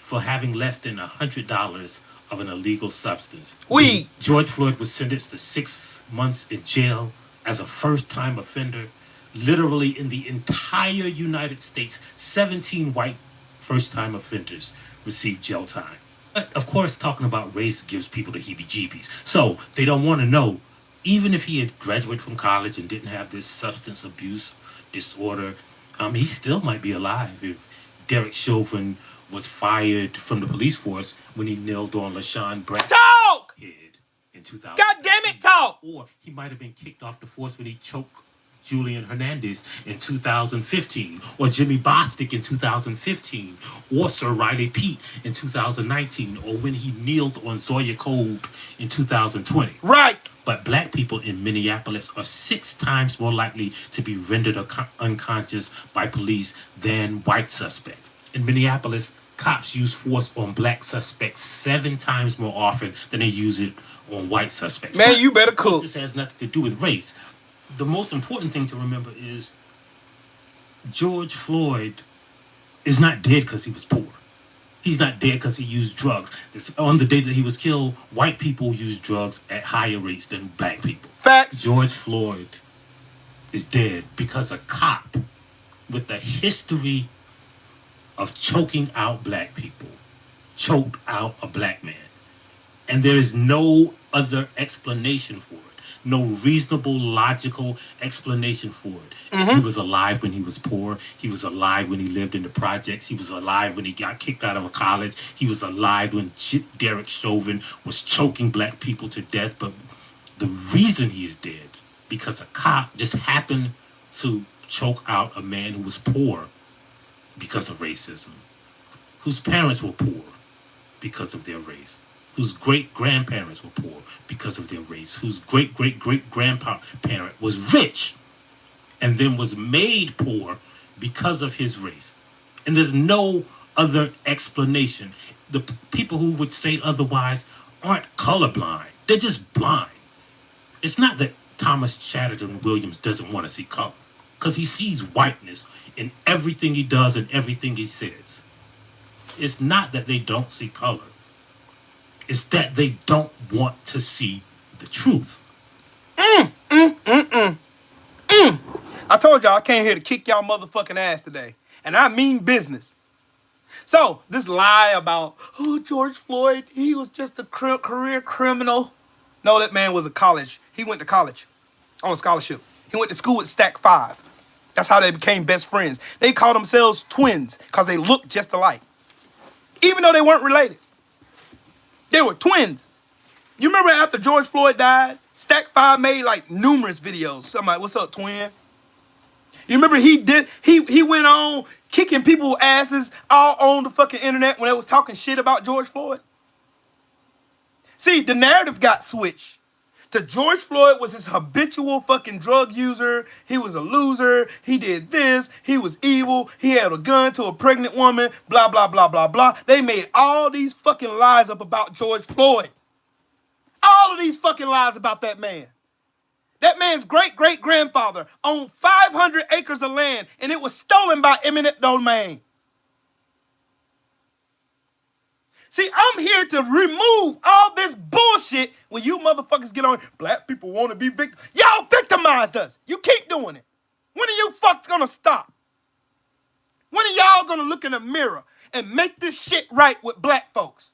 for having less than $100 of an illegal substance. Weed. George Floyd was sentenced to 6 months in jail as a first-time offender. Literally in the entire United States, 17 white first-time offenders received jail time. But of course, talking about race gives people the heebie-jeebies. So they don't want to know, even if he had graduated from college and didn't have this substance abuse disorder, he still might be alive if Derek Chauvin was fired from the police force when he knelt on LaShawn Bratt's head in 2000. God damn it, talk! Or he might have been kicked off the force when he choked Julian Hernandez in 2015, or Jimmy Bostic in 2015, or Sir Riley Pete in 2019, or when he kneeled on Zoya Kolb in 2020. Right. But black people in Minneapolis are 6 times more likely to be rendered unconscious by police than white suspects. In Minneapolis, cops use force on black suspects 7 times more often than they use it on white suspects. Man, you better cook. This has nothing to do with race. The most important thing to remember is George Floyd is not dead because he was poor. He's not dead because he used drugs. On the day that he was killed, white people used drugs at higher rates than black people. Facts. George Floyd is dead because a cop with a history of choking out black people choked out a black man. And there is no other explanation for it. no reasonable, logical explanation for it. He was alive when he was poor. He was alive when he lived in the projects. He was alive when he got kicked out of a college. He was alive when Derek Chauvin was choking black people to death. But the reason he is dead, because a cop just happened to choke out a man who was poor because of racism, whose parents were poor because of their race, whose great-grandparents were poor because of their race, whose great-great-great-grandparent was rich and then was made poor because of his race. And there's no other explanation. The people who would say otherwise aren't colorblind. They're just blind. It's not that Thomas Chatterton Williams doesn't want to see color, because he sees whiteness in everything he does and everything he says. It's not that they don't see color. It's that they don't want to see the truth. I told y'all I came here to kick y'all motherfucking ass today. And I mean business. So, this lie about, oh, George Floyd, he was just a career criminal. No, that man was a college. He went to college on a scholarship. He went to school with Stack 5. That's how they became best friends. They called themselves twins because they looked just alike. Even though they weren't related. They were twins. You remember after George Floyd died, Stack 5 made like numerous videos. Something like, what's up, twin? You remember he went on kicking people's asses all on the fucking internet when they was talking shit about George Floyd? See, the narrative got switched. To George Floyd was this habitual fucking drug user. He was a loser. He did this. He was evil. He had a gun to a pregnant woman. Blah, blah, blah, blah, blah. They made all these fucking lies up about George Floyd. All of these fucking lies about that man. That man's great-great-grandfather owned 500 acres of land, and it was stolen by eminent domain. See, I'm here to remove all this bullshit when you motherfuckers get on. Black people want to be victims. Y'all victimized us. You keep doing it. When are you fucks gonna stop? When are y'all gonna look in the mirror and make this shit right with black folks?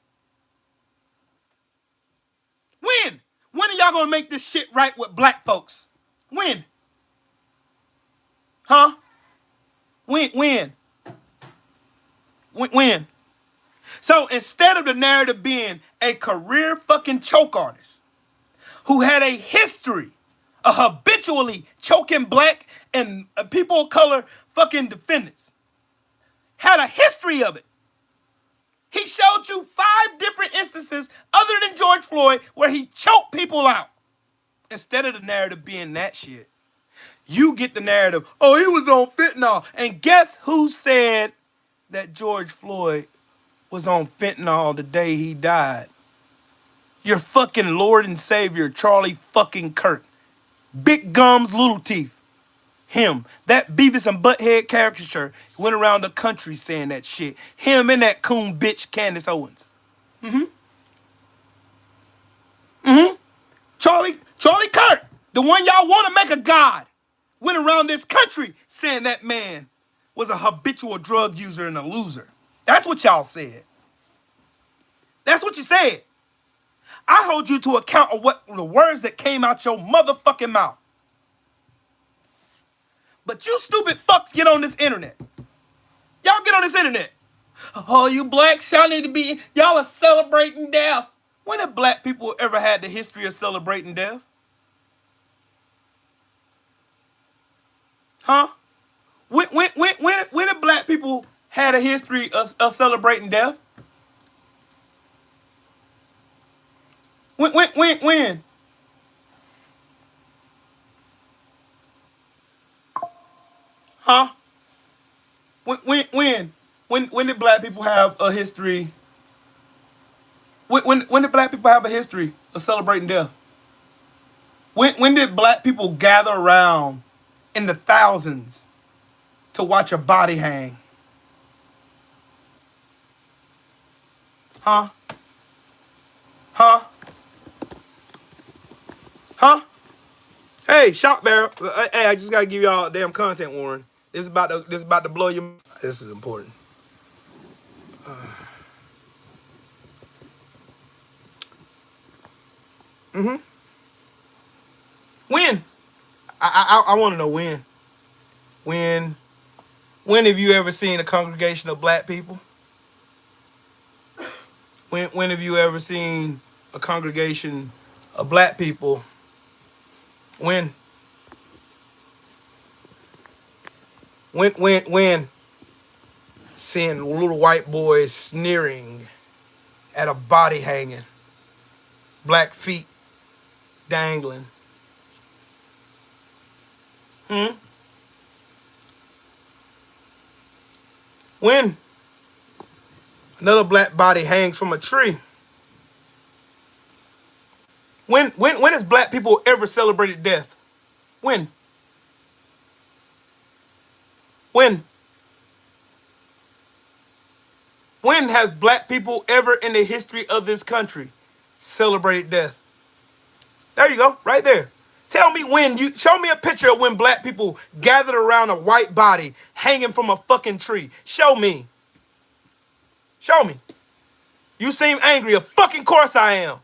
When? When are y'all gonna make this shit right with black folks? When? Huh? When? So instead of the narrative being a career fucking choke artist who had a history of habitually choking black and people of color fucking defendants, had a history of it. He showed you 5 different instances other than George Floyd where he choked people out. Instead of the narrative being that shit, you get the narrative, oh, he was on fentanyl. And guess who said that George Floyd was on fentanyl the day he died? Your fucking Lord and Savior, Charlie fucking Kirk. Big gums, little teeth. Him. That Beavis and Butthead caricature went around the country saying that shit. Him and that coon bitch Candace Owens. Charlie Kirk, the one y'all want to make a god, went around this country saying that man was a habitual drug user and a loser. That's what y'all said. That's what you said. I hold you to account of what the words that came out your motherfucking mouth. But you stupid fucks get on this internet. Y'all get on this internet. Oh, you blacks, y'all need to be, y'all are celebrating death. When have black people ever had the history of celebrating death? Huh? When have black people had a history of celebrating death? When? Huh? When did black people have a history? When did black people have a history of celebrating death? When did black people gather around in the thousands to watch a body hang? Huh? Huh? Huh? Hey, Shock Bear. Hey, I just gotta give y'all a damn content warning. This is about to blow your. This is important. When? I want to know when. When have you ever seen a congregation of black people? When have you ever seen a congregation of black people? When? When? Seeing little white boys sneering at a body hanging, black feet dangling. When another black body hangs from a tree. When has black people ever celebrated death? When? When? When has black people ever in the history of this country celebrated death? There you go, right there. Tell me when you show me a picture of when black people gathered around a white body hanging from a fucking tree. Show me. Show me. You seem angry. Of fucking course I am.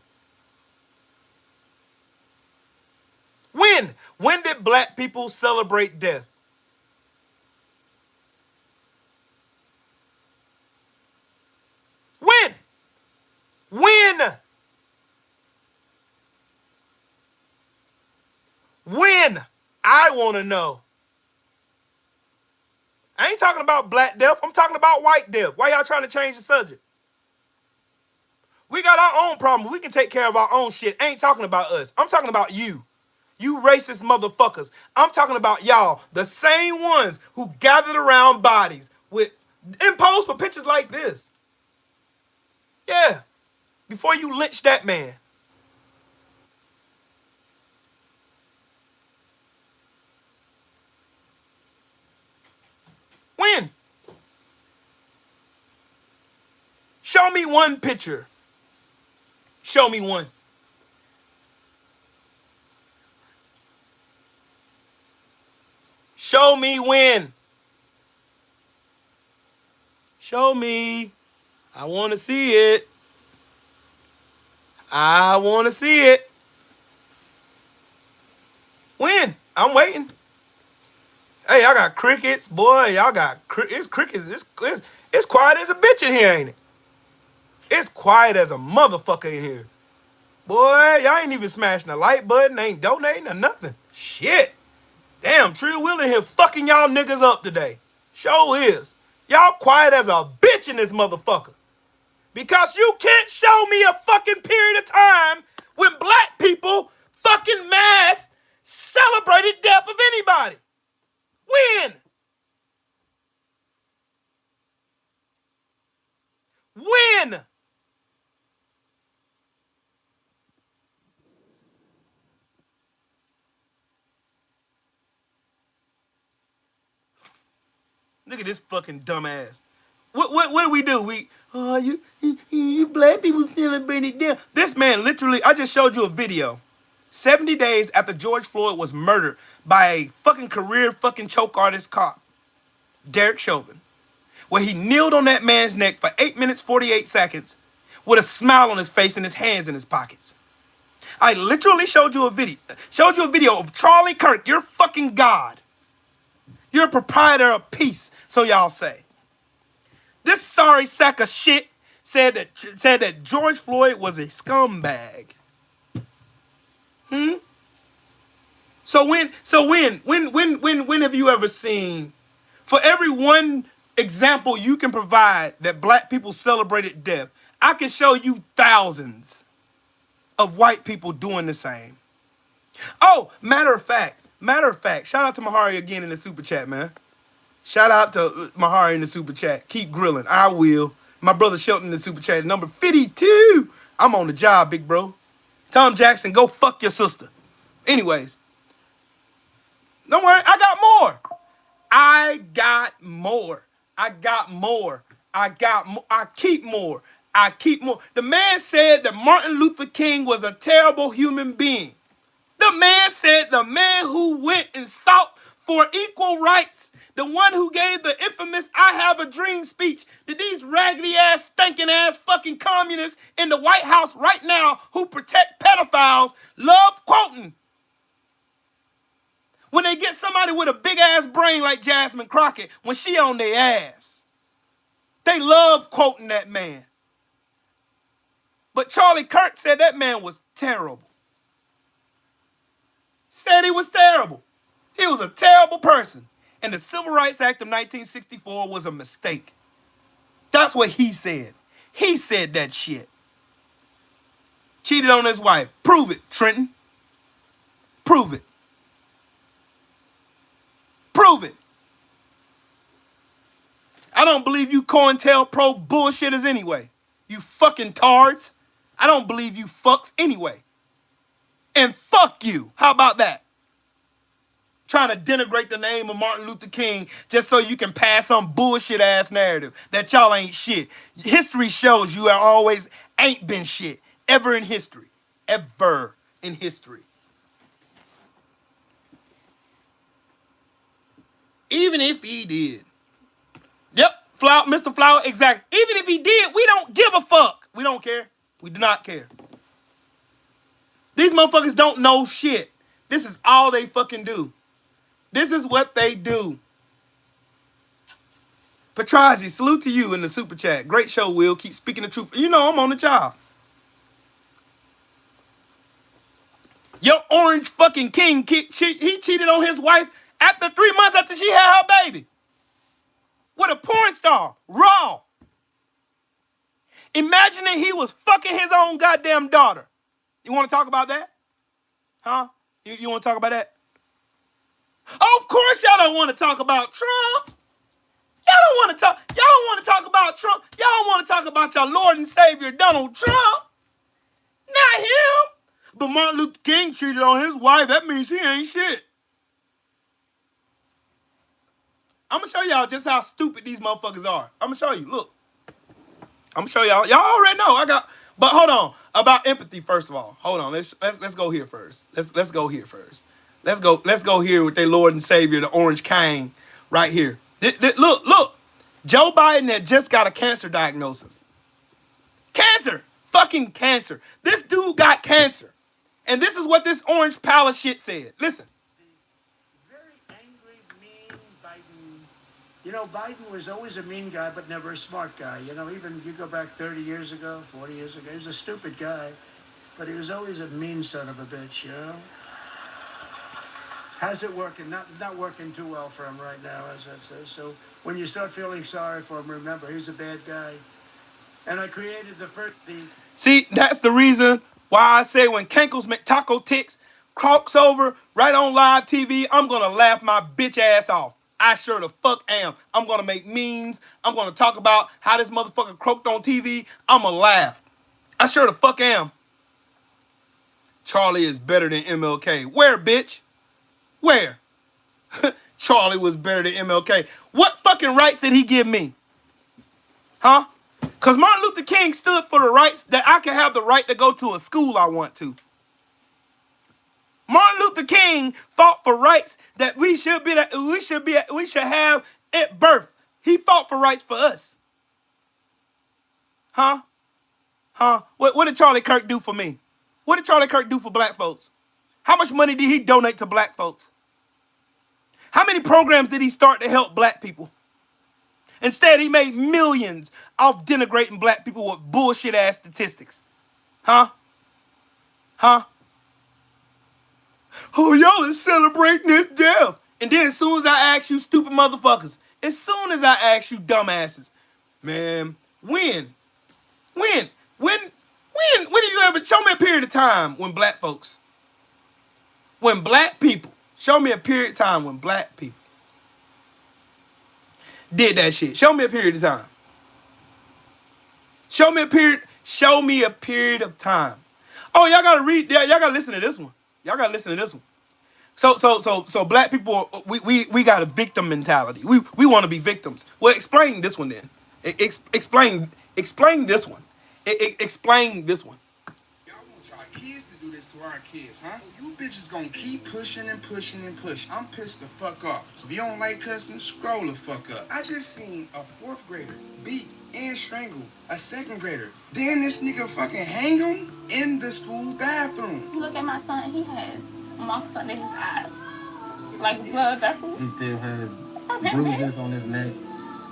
When? When did black people celebrate death? When? When? When? I want to know. I ain't talking about black death. I'm talking about white death. Why y'all trying to change the subject? We got our own problems. We can take care of our own shit. I ain't talking about us. I'm talking about you. You racist motherfuckers. I'm talking about y'all. The same ones who gathered around bodies with imposed for pictures like this. Yeah. Before you lynch that man. When? Show me one picture. Show me one. Show me when. Show me. I want to see it. I want to see it. When? I'm waiting. Hey, y'all got crickets, boy. Y'all got it's crickets. It's quiet as a bitch in here, ain't it? It's quiet as a motherfucker in here. Boy, y'all ain't even smashing the like button, ain't donating or nothing. Shit. Damn, Tree Will in here fucking y'all niggas up today. Sure is. Y'all quiet as a bitch in this motherfucker. Because you can't show me a fucking period of time when black people fucking mass celebrated death of anybody. When? When? Look at this fucking dumbass. What do we do? You black people celebrated death. This man literally, I just showed you a video. 70 days after George Floyd was murdered by a fucking career fucking choke artist cop, Derek Chauvin, where he kneeled on that man's neck for 8 minutes 48 seconds with a smile on his face and his hands in his pockets. I literally showed you a video of Charlie Kirk, your fucking god. You're a proprietor of peace, so y'all say. This sorry sack of shit said that George Floyd was a scumbag. So when have you ever seen, for every one example you can provide that black people celebrated death, I can show you thousands of white people doing the same. Oh, matter of fact, shout out to Mahari again in the super chat, man. Shout out to Mahari in the super chat. Keep grilling. I will. My brother Shelton in the super chat, number 52. I'm on the job, big bro. Tom Jackson, go fuck your sister. Anyways, don't worry, I got more. I keep more. The man said that Martin Luther King was a terrible human being. The man said the man who went and sought for equal rights, the one who gave the infamous "I have a dream" speech to these raggedy ass, stinking ass fucking communists in the White House right now who protect pedophiles, love quoting. somebody with a big ass brain like Jasmine Crockett when she on their ass. They love quoting that man. But Charlie Kirk said that man was terrible. Said he was terrible. He was a terrible person. And the Civil Rights Act of 1964 was a mistake. That's what he said. He said that shit. Cheated on his wife. Prove it, Trenton. Prove it. Prove it. I don't believe you COINTELPRO bullshitters anyway. You fucking tards. I don't believe you fucks anyway. And fuck you. How about that? Trying to denigrate the name of Martin Luther King just so you can pass some bullshit ass narrative that y'all ain't shit. History shows you always ain't been shit. Ever in history. Ever in history. Even if he did. Yep, Flower, Mr. Flower, exactly. Even if he did, we don't give a fuck. We don't care. We do not care. These motherfuckers don't know shit. This is all they fucking do. This is what they do. Petrazi, salute to you in the super chat. Great show, Will. Keep speaking the truth. You know I'm on the job. Your orange fucking king, he cheated on his wife after 3 months after she had her baby. With a porn star. Raw. Imagining he was fucking his own goddamn daughter. You want to talk about that? Huh? You want to talk about that? Oh, of course y'all don't want to talk about Trump. Y'all don't want to talk about Trump. Y'all don't want to talk about your Lord and Savior Donald Trump. Not him. But Martin Luther King cheated on his wife. That means he ain't shit. I'm going to show y'all just how stupid these motherfuckers are. I'm going to show you. Look. I'm going to show y'all. Y'all already know. But hold on. About empathy, first of all. Hold on. Let's go here first. Let's go here first. Let's go here with their Lord and Savior, the Orange King, right here. Look. Joe Biden had just got a cancer diagnosis. Cancer. Fucking cancer. This dude got cancer. And this is what this orange palace shit said. Listen. Very angry, mean Biden. You know, Biden was always a mean guy, but never a smart guy. You know, even you go back 30 years ago, 40 years ago, he was a stupid guy. But he was always a mean son of a bitch, you know? How's it working? Not working too well for him right now, as that says. So when you start feeling sorry for him, remember, he's a bad guy. And I created the first... See, that's the reason why I say when Kankles McTaco Ticks croaks over right on live TV, I'm going to laugh my bitch ass off. I sure the fuck am. I'm going to make memes. I'm going to talk about how this motherfucker croaked on TV. I'm going to laugh. I sure the fuck am. Charlie is better than MLK. Where, bitch? Where? Charlie was better than MLK. What fucking rights did he give me? Huh? Because Martin Luther King stood for the rights that I can have the right to go to a school I want to. Martin Luther King fought for rights that we should have at birth. He fought for rights for us. Huh? What did Charlie Kirk do for me? What did Charlie Kirk do for black folks? How much money did he donate to black folks? How many programs did he start to help black people? Instead, he made millions off denigrating black people with bullshit ass statistics. Huh? Oh, y'all is celebrating his death. And then as soon as I ask you stupid motherfuckers, as soon as I ask you dumbasses, man, when did you ever show me a period of time when black people, show me a period of time when black people did that shit. Show me a period of time. Show me a period of time. Oh, y'all gotta read, y'all gotta listen to this one. So black people, we got a victim mentality. We want to be victims. Well, explain this one then. Explain this one. Explain this one. Y'all want y'all kids to do this to our kids, huh? You bitches gonna keep pushing and pushing and pushing. I'm pissed the fuck off. So if you don't like cussing, scroll the fuck up. I just seen a 4th grader beat and strangle a 2nd grader. Then this nigga fucking hang him in the school bathroom. Look at my son, he has marks under his eyes. Like blood vessels? He still has bruises on his neck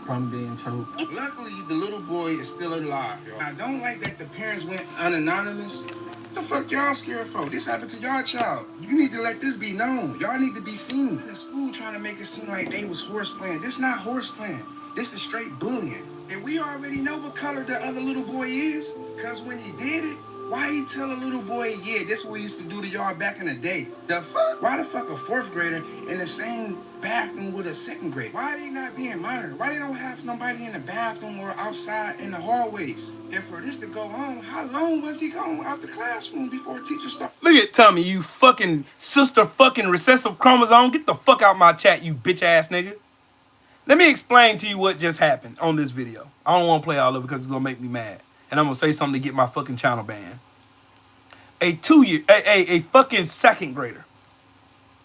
from being choked. Luckily, the little boy is still alive, yo. I don't like that the parents went unanonymous. What the fuck y'all scared for? This happened to y'all child. You need to let this be known. Y'all need to be seen. The school trying to make it seem like they was horse playing. This not horse playing. This is straight bullying. And we already know what color the other little boy is. Because when he did it, why he tell a little boy, yeah, this is what we used to do to y'all back in the day? The fuck? Why the fuck a 4th grader in the same bathroom with a 2nd grader? Why they not being monitored? Why they don't have nobody in the bathroom or outside in the hallways? And for this to go on, how long was he going out the classroom before a teacher started? Look at Tommy, you fucking sister fucking recessive chromosome. Get the fuck out my chat, you bitch ass nigga. Let me explain to you what just happened on this video. I don't want to play all of it because it's going to make me mad. And I'm going to say something to get my fucking channel banned. A fucking 2nd grader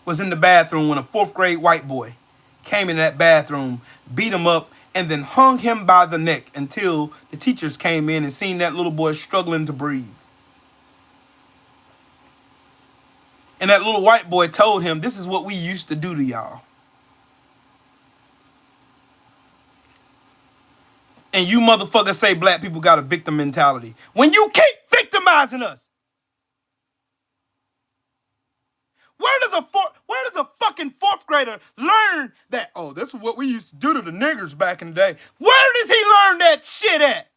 was in the bathroom when a 4th grade white boy came in that bathroom, beat him up, and then hung him by the neck until the teachers came in and seen that little boy struggling to breathe. And that little white boy told him, this is what we used to do to y'all. And you motherfuckers say black people got a victim mentality when you keep victimizing us. Where does a fucking 4th grader learn that, oh, this is what we used to do to the niggers back in the day? Where does he learn that shit at?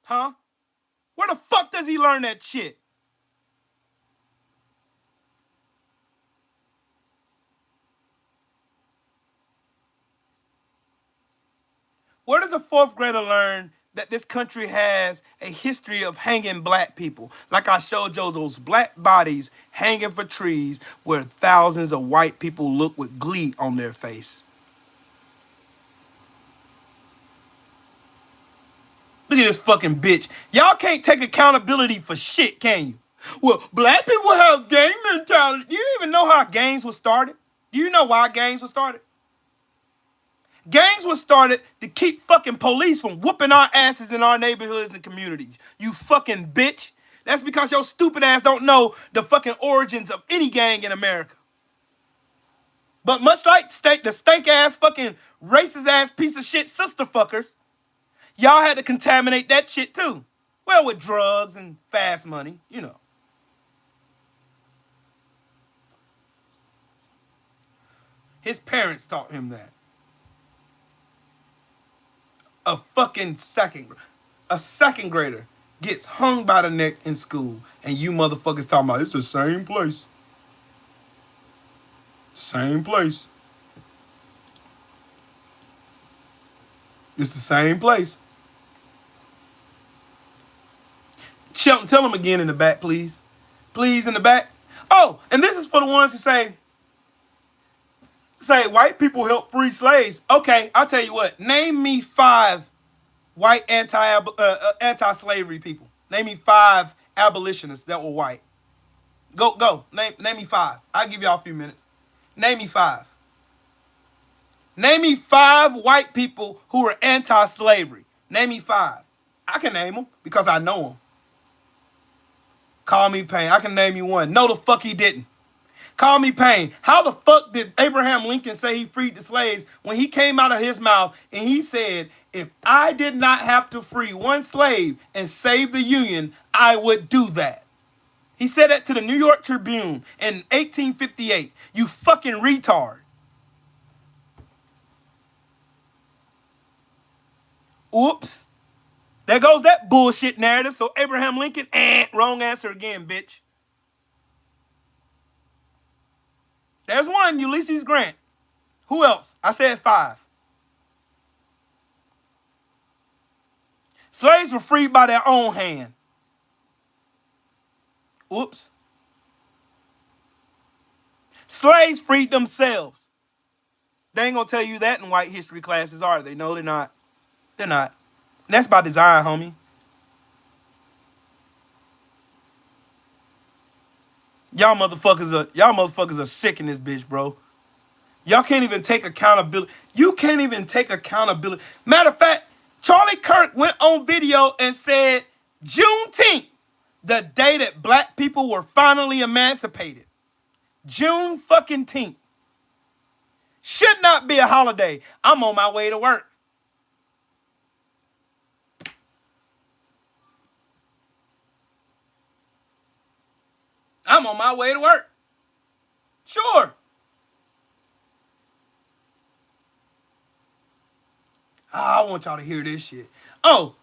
Huh? Where the fuck does he learn that shit? Where does a 4th grader learn that this country has a history of hanging black people? Like I showed you, those black bodies hanging for trees where thousands of white people look with glee on their face. Look at this fucking bitch. Y'all can't take accountability for shit, can you? Well, black people have gang mentality. Do you even know how gangs were started? Do you know why gangs were started? Gangs were started to keep fucking police from whooping our asses in our neighborhoods and communities. You fucking bitch. That's because your stupid ass don't know the fucking origins of any gang in America. But much like the stank ass fucking racist ass piece of shit sister fuckers, y'all had to contaminate that shit too. Well, with drugs and fast money, you know. His parents taught him that. A fucking second grader gets hung by the neck in school, and you motherfuckers talking about it's the same place. Same place. It's the same place. Shelton, tell them again in the back, please. Please, in the back. Oh, and this is for the ones who say white people helped free slaves. Okay, I'll tell you what. Name me 5 white anti-slavery people. Name me 5 abolitionists that were white. Go. Name me 5. I'll give y'all a few minutes. Name me 5. Name me 5 white people who were anti-slavery. Name me 5. I can name them because I know them. Call me Payne. I can name you one. No, the fuck he didn't. Call me Payne. How the fuck did Abraham Lincoln say he freed the slaves when he came out of his mouth and he said, if I did not have to free one slave and save the Union, I would do that. He said that to the New York Tribune in 1858. You fucking retard. Oops. There goes that bullshit narrative. So Abraham Lincoln, wrong answer again, bitch. There's one, Ulysses Grant. Who else? I said 5. Slaves were freed by their own hand. Oops. Slaves freed themselves. They ain't gonna tell you that in white history classes, are they? No, they're not. They're not. And that's by design, homie. Y'all motherfuckers are sick in this bitch, bro. Y'all can't even take accountability. You can't even take accountability. Matter of fact, Charlie Kirk went on video and said Juneteenth the day that black people were finally emancipated. June fucking 10th. Should not be a holiday. I'm on my way to work. I'm on my way to work. Sure. I want y'all to hear this shit. Oh.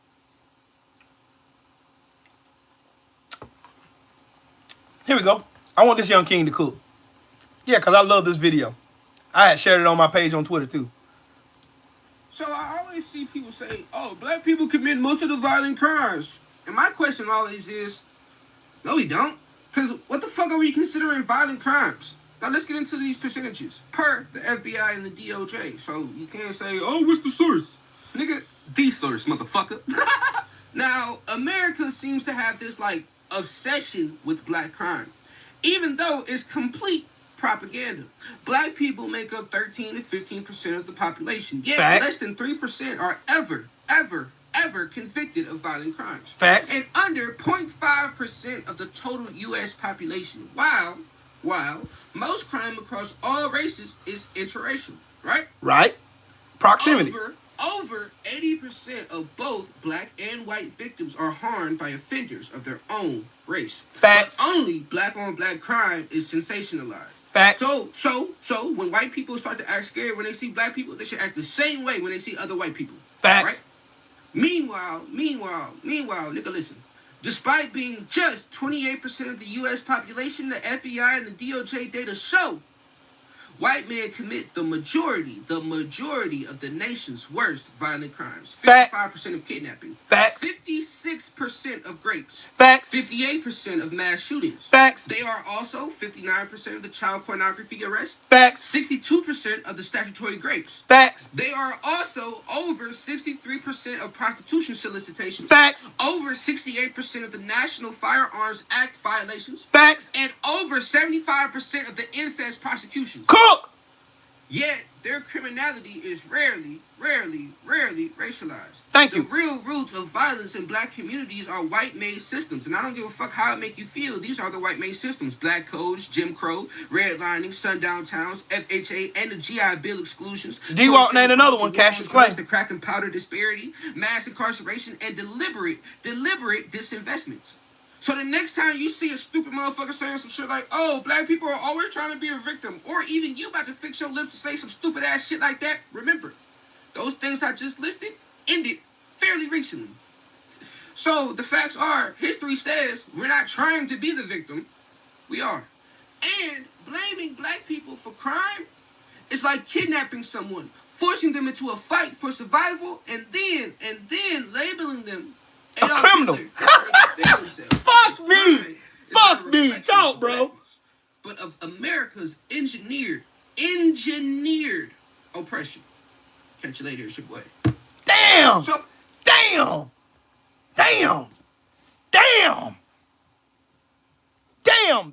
Here we go. I want this young king to cook. Yeah, because I love this video. I had shared it on my page on Twitter, too. So I always see people say, oh, black people commit most of the violent crimes. And my question always is, no, we don't. Because what the fuck are we considering violent crimes? Now let's get into these percentages per the FBI and the DOJ. So you can't say, oh, what's the source? Nigga, the source, motherfucker. Now, America seems to have this, like, obsession with black crime, even though it's complete propaganda. Black people make up 13 to 15% of the population. Yet Fact. less than 3% are ever convicted of violent crimes. Facts. And under 0.5% of the total U.S. population. While most crime across all races is interracial, right? Right. Proximity. Over 80% of both black and white victims are harmed by offenders of their own race. Facts. But only black on black crime is sensationalized. Facts. So when white people start to act scared when they see black people, they should act the same way when they see other white people. Facts. Right? Meanwhile, nigga, listen. Despite being just 28% of the U.S. population, the FBI and the DOJ data show white men commit the majority of the nation's worst violent crimes. 55% of kidnapping. Facts. 56% of rapes. Facts. 58% of mass shootings. Facts. They are also 59% of the child pornography arrests. Facts. 62% of the statutory rapes. Facts. They are also over 63% of prostitution solicitations. Facts. Over 68% of the National Firearms Act violations. Facts. And over 75% of the incest prosecutions. Cook. Yet their criminality is rarely racialized. Thank you. The real roots of violence in black communities are white-made systems, and I don't give a fuck how it make you feel. These are the white-made systems: black codes, Jim Crow, redlining, sundown towns, FHA, and the GI Bill exclusions. D-Walk named another one, Cassius Clay. The crack and powder disparity, mass incarceration, and deliberate disinvestments. So the next time you see a stupid motherfucker saying some shit like, oh, black people are always trying to be a victim, or even you about to fix your lips to say some stupid ass shit like that, remember, those things I just listed ended fairly recently. So the facts are, history says we're not trying to be the victim, we are. And blaming black people for crime is like kidnapping someone, forcing them into a fight for survival, and then labeling them a criminal. Fuck me. Talk, bro. But of America's engineered oppression. Catch you later, it's your boy. Damn. So, Damn.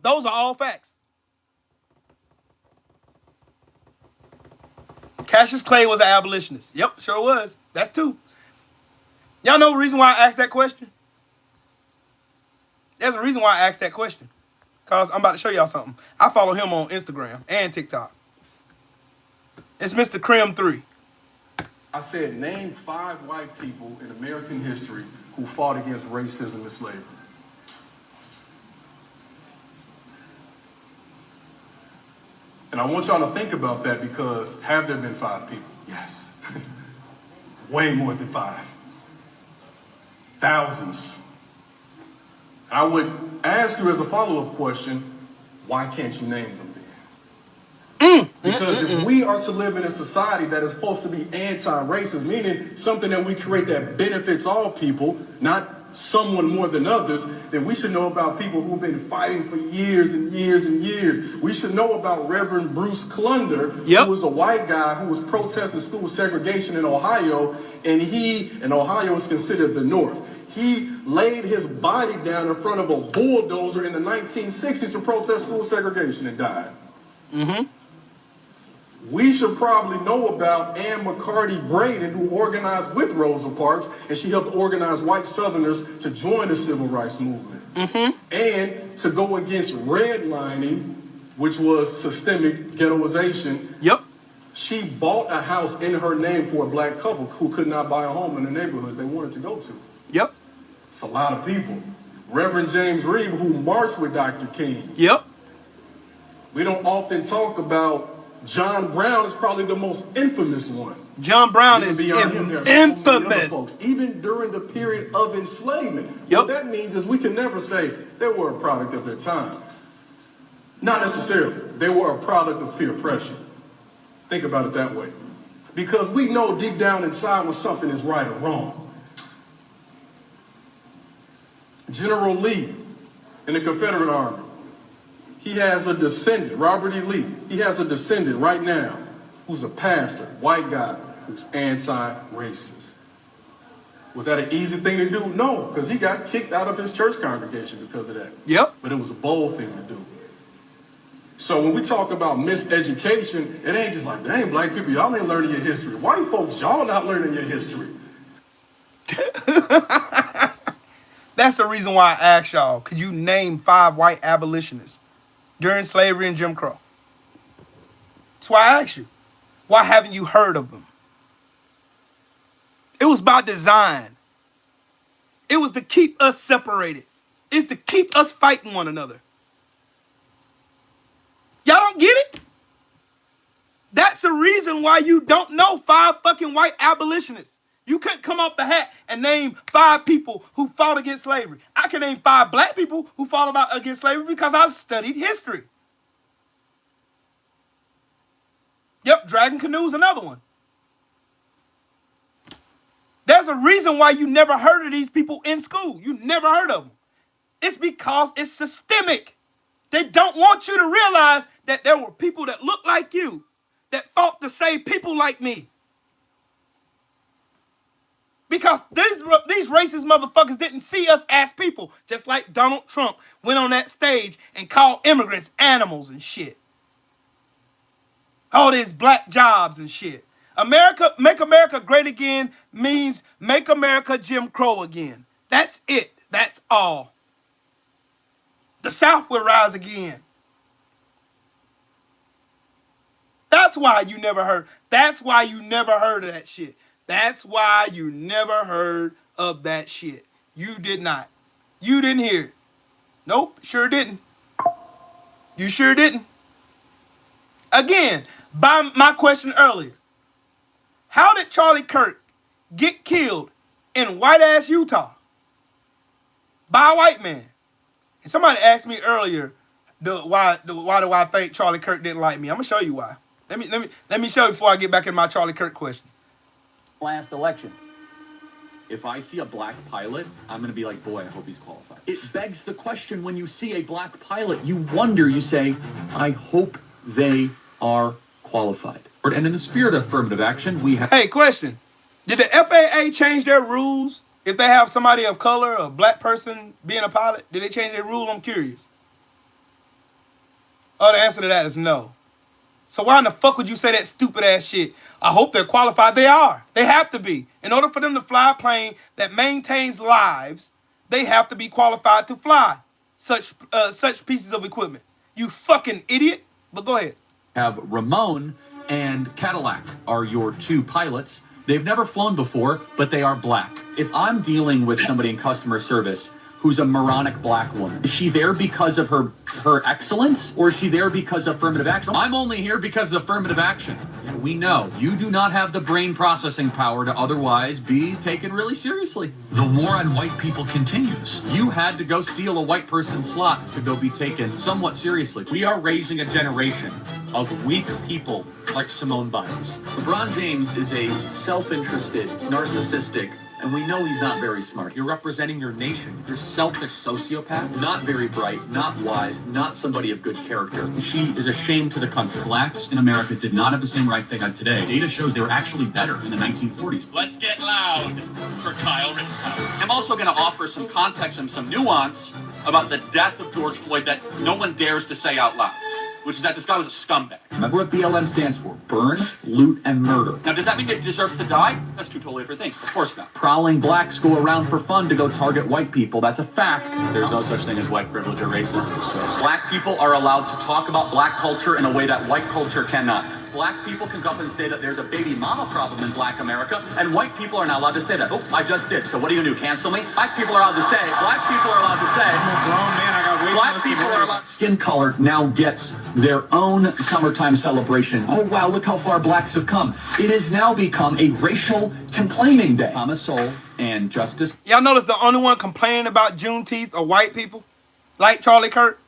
Those are all facts. Cassius Clay was an abolitionist. Yep, sure was. That's two. Y'all know the reason why I asked that question? There's a reason why I asked that question. Because I'm about to show y'all something. I follow him on Instagram and TikTok. It's Mr. Crim 3. I said, name 5 white people in American history who fought against racism and slavery. And I want y'all to think about that, because have there been 5 people? Yes. Way more than 5. Thousands. I would ask you as a follow-up question, why can't you name them then? Because if we are to live in a society that is supposed to be anti-racist, meaning something that we create that benefits all people, not someone more than others, then we should know about people who've been fighting for years and years and years. We should know about Reverend Bruce Clunder, who was a white guy who was protesting school segregation in Ohio, and Ohio is considered the North. He laid his body down in front of a bulldozer in the 1960s to protest school segregation and died. we should probably know about Ann McCarty Braden, who organized with Rosa Parks, and she helped organize white Southerners to join the civil rights movement. And to go against redlining, which was systemic ghettoization. Yep. She bought a house in her name for a black couple who could not buy a home in the neighborhood they wanted to go to. Yep. It's a lot of people. Reverend James Reeb, who marched with Dr. King. Yep. We don't often talk about John Brown, is probably the most infamous one. John Brown Even is beyond him, there are so many other infamous. folks, even during the period of enslavement. Yep. What that means is we can never say they were a product of their time. Not necessarily. They were a product of peer pressure. Think about it that way. Because we know deep down inside when something is right or wrong. General Lee in the Confederate Army, he has a descendant, Robert E. Lee. He has a descendant right now who's a pastor, white guy, who's anti-racist. Was that an easy thing to do? No, because he got kicked out of his church congregation because of that. Yep. But it was a bold thing to do. So when we talk about miseducation, it ain't just like, dang, black people, y'all ain't learning your history. White folks, y'all not learning your history. That's the reason why I asked y'all, could you name 5 white abolitionists during slavery and Jim Crow? That's why I asked you. Why haven't you heard of them? It was by design. It was to keep us separated. It's to keep us fighting one another. Y'all don't get it? That's the reason why you don't know 5 fucking white abolitionists. You couldn't come off the hat and name 5 people who fought against slavery. I can name 5 black people who fought against slavery because I've studied history. Yep, Dragon Canoe's another one. There's a reason why you never heard of these people in school. You never heard of them. It's because it's systemic. They don't want you to realize that there were people that looked like you that fought to save people like me. Because these racist motherfuckers didn't see us as people, just like Donald Trump went on that stage and called immigrants animals and shit. All these black jobs and shit. America, make America great again means make America Jim Crow again. That's it. That's all. The South will rise again. That's why you never heard. That's why you never heard of that shit. That's why you never heard of that shit. You did not. You didn't hear it. Nope, sure didn't. You sure didn't. Again, by my question earlier, how did Charlie Kirk get killed in white-ass Utah by a white man? And somebody asked me earlier, why do I think Charlie Kirk didn't like me? I'm gonna show you why. Let me show you before I get back in my Charlie Kirk question. Last election. If I see a black pilot, I'm going to be like, boy, I hope he's qualified. It begs the question, when you see a black pilot, you wonder, you say, I hope they are qualified. And in the spirit of affirmative action, we have... Hey, question. Did the FAA change their rules if they have somebody of color, a black person being a pilot? Did they change their rule? I'm curious. Oh, the answer to that is no. So why in the fuck would you say that stupid ass shit? I hope they're qualified. They are. They have to be. In order for them to fly a plane that maintains lives, they have to be qualified to fly such pieces of equipment. You fucking idiot. But go ahead. Have Ramon and Cadillac are your 2 pilots. They've never flown before, but they are black. If I'm dealing with somebody in customer service who's a moronic black woman, is she there because of her excellence, or is she there because of affirmative action? I'm only here because of affirmative action. We know you do not have the brain processing power to otherwise be taken really seriously. The war on white people continues. You had to go steal a white person's slot to go be taken somewhat seriously. We are raising a generation of weak people like Simone Biles. LeBron James is a self-interested, narcissistic, and we know he's not very smart. You're representing your nation. You're selfish sociopath, not very bright, not wise, not somebody of good character. She is a shame to the country. Blacks in America did not have the same rights they had today. Data shows they were actually better in the 1940s. Let's get loud for Kyle Rittenhouse. I'm also going to offer some context and some nuance about the death of George Floyd that no one dares to say out loud, which is that this guy was a scumbag. Remember what BLM stands for? Burn, loot, and murder. Now, does that mean that he deserves to die? That's two totally different things. Of course not. Prowling blacks go around for fun to go target white people. That's a fact. There's no such thing as white privilege or racism. So black people are allowed to talk about black culture in a way that white culture cannot. Black people can go up and say that there's a baby mama problem in black America, and white people are not allowed to say that. Oh, I just did. So what are you gonna do, cancel me? Black people are allowed to say, black people are allowed to say, I'm a grown man, I got way black people are allowed. Skin color now gets their own summertime celebration. Oh wow, look how far blacks have come. It has now become a racial complaining day. I'm a soul and justice. Y'all notice the only one complaining about Juneteenth are white people? Like Charlie Kirk?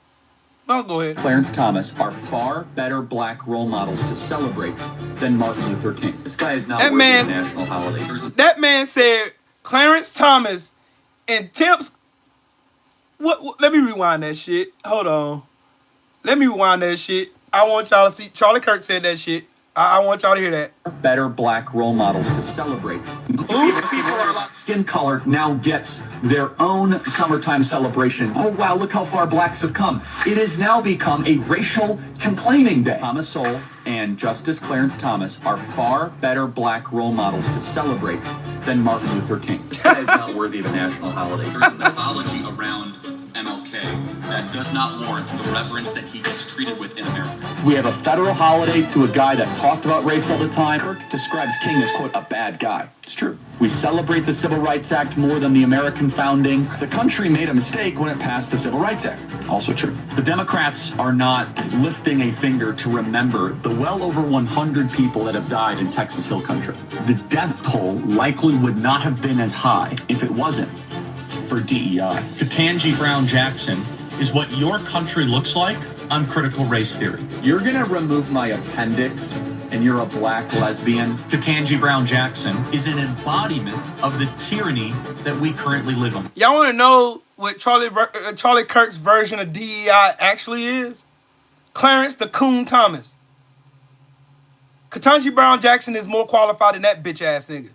No, go ahead. Clarence Thomas are far better black role models to celebrate than Martin Luther King. This guy is not worthy of a national holiday. That man said Clarence Thomas and Temps. What? Let me rewind that shit. Hold on. Let me rewind that shit. I want y'all to see. Charlie Kirk said that shit. I want y'all to hear that. Better black role models to celebrate. Skin color now gets their own summertime celebration. Oh wow, look how far blacks have come. It has now become a racial complaining day. Thomas Sowell and Justice Clarence Thomas are far better black role models to celebrate than Martin Luther King. This guy is not worthy of a national holiday. There's a mythology around MLK that does not warrant the reverence that he gets treated with in America. We have a federal holiday to a guy that talked about race all the time. Kirk describes King as, quote, a bad guy. It's true. We celebrate the Civil Rights Act more than the American founding. The country made a mistake when it passed the Civil Rights Act. Also true. The Democrats are not lifting a finger to remember the well over 100 people that have died in Texas Hill Country. The death toll likely would not have been as high if it wasn't for DEI. Ketanji Brown Jackson is what your country looks like on critical race theory. You're gonna remove my appendix and you're a black lesbian. Ketanji Brown Jackson is an embodiment of the tyranny that we currently live in. Y'all want to know what Charlie Kirk's version of DEI actually is? Clarence the Coon Thomas. Ketanji Brown Jackson is more qualified than that bitch ass nigga.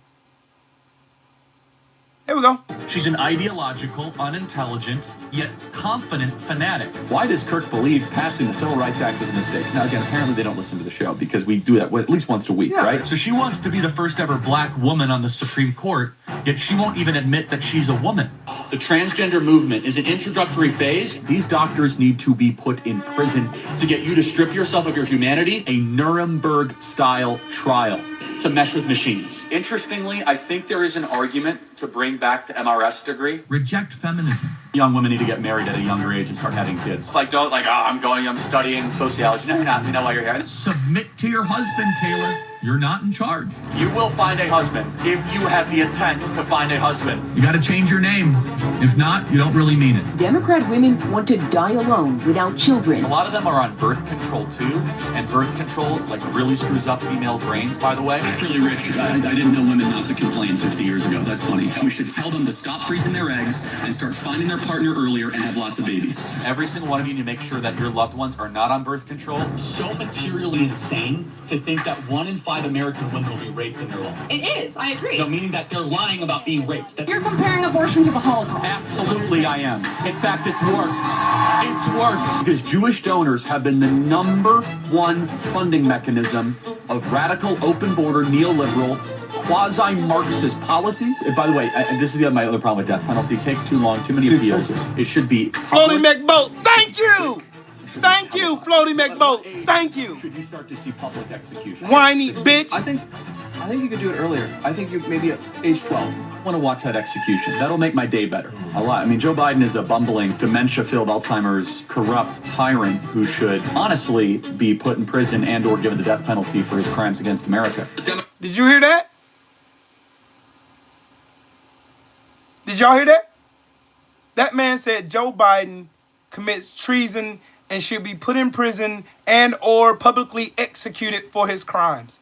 There we go. She's an ideological, unintelligent, yet confident fanatic. Why does Kirk believe passing the Civil Rights Act was a mistake? Now, again, apparently they don't listen to the show because we do that at least once a week, right? So she wants to be the first ever black woman on the Supreme Court, yet she won't even admit that she's a woman. The transgender movement is an introductory phase. These doctors need to be put in prison To get you to strip yourself of your humanity, a Nuremberg-style trial. to mesh with machines. Interestingly, I think there is an argument to bring back the MRS degree. Reject feminism. Young women need to get married at a younger age and start having kids. Like, don't, like, I'm studying sociology. No, you're not. You know why you're here. Submit to your husband, Taylor. You're not in charge. You will find a husband if you have the intent to find a husband. You got to change your name. If not, you don't really mean it. Democrat women want to die alone without children. A lot of them are on birth control too, and birth control like really screws up female brains, by the way. That's really rich. I didn't know women not to complain 50 years ago. That's funny. We should tell them to stop freezing their eggs and start finding their partner earlier and have lots of babies. Every single one of you need to make sure that your loved ones are not on birth control. So materially insane to think that 1 in 5 American women will be raped in their life. It is, I agree. No, meaning that they're lying about being raped. You're comparing abortion to the Holocaust. Absolutely I am. In fact, it's worse. It's worse. Because Jewish donors have been the #1 funding mechanism of radical, open border, neoliberal, quasi-Marxist policies. And by the way, this is my other problem with death penalty. It takes too long, too many appeals. It should be... Floaty McBoat, thank you! Thank you, Floaty McBoat. Thank you. Should you start to see public execution? Whiny bitch. I think you could do it earlier. I think you maybe at age 12. I want to watch that execution. That'll make my day better. A lot. I mean, Joe Biden is a bumbling, dementia-filled, Alzheimer's, corrupt tyrant who should honestly be put in prison and or given the death penalty for his crimes against America. Did you hear that? Did y'all hear that? That man said Joe Biden commits treason and should be put in prison and or publicly executed for his crimes.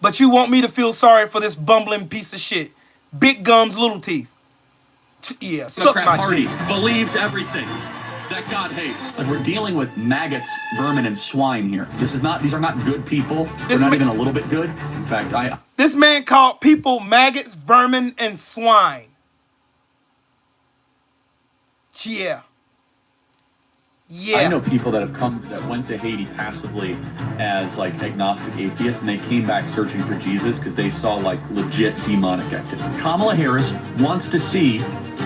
But you want me to feel sorry for this bumbling piece of shit. Big gums, little teeth. Yeah, suck my dick. Believes everything that God hates. Like, we're dealing with maggots, vermin, and swine here. These are not good people. They're not even a little bit good. In fact, this man called people maggots, vermin, and swine. Yeah. Yeah. I know people that went to Haiti passively as like agnostic atheists, and they came back searching for Jesus because they saw like legit demonic activity. Kamala Harris wants to see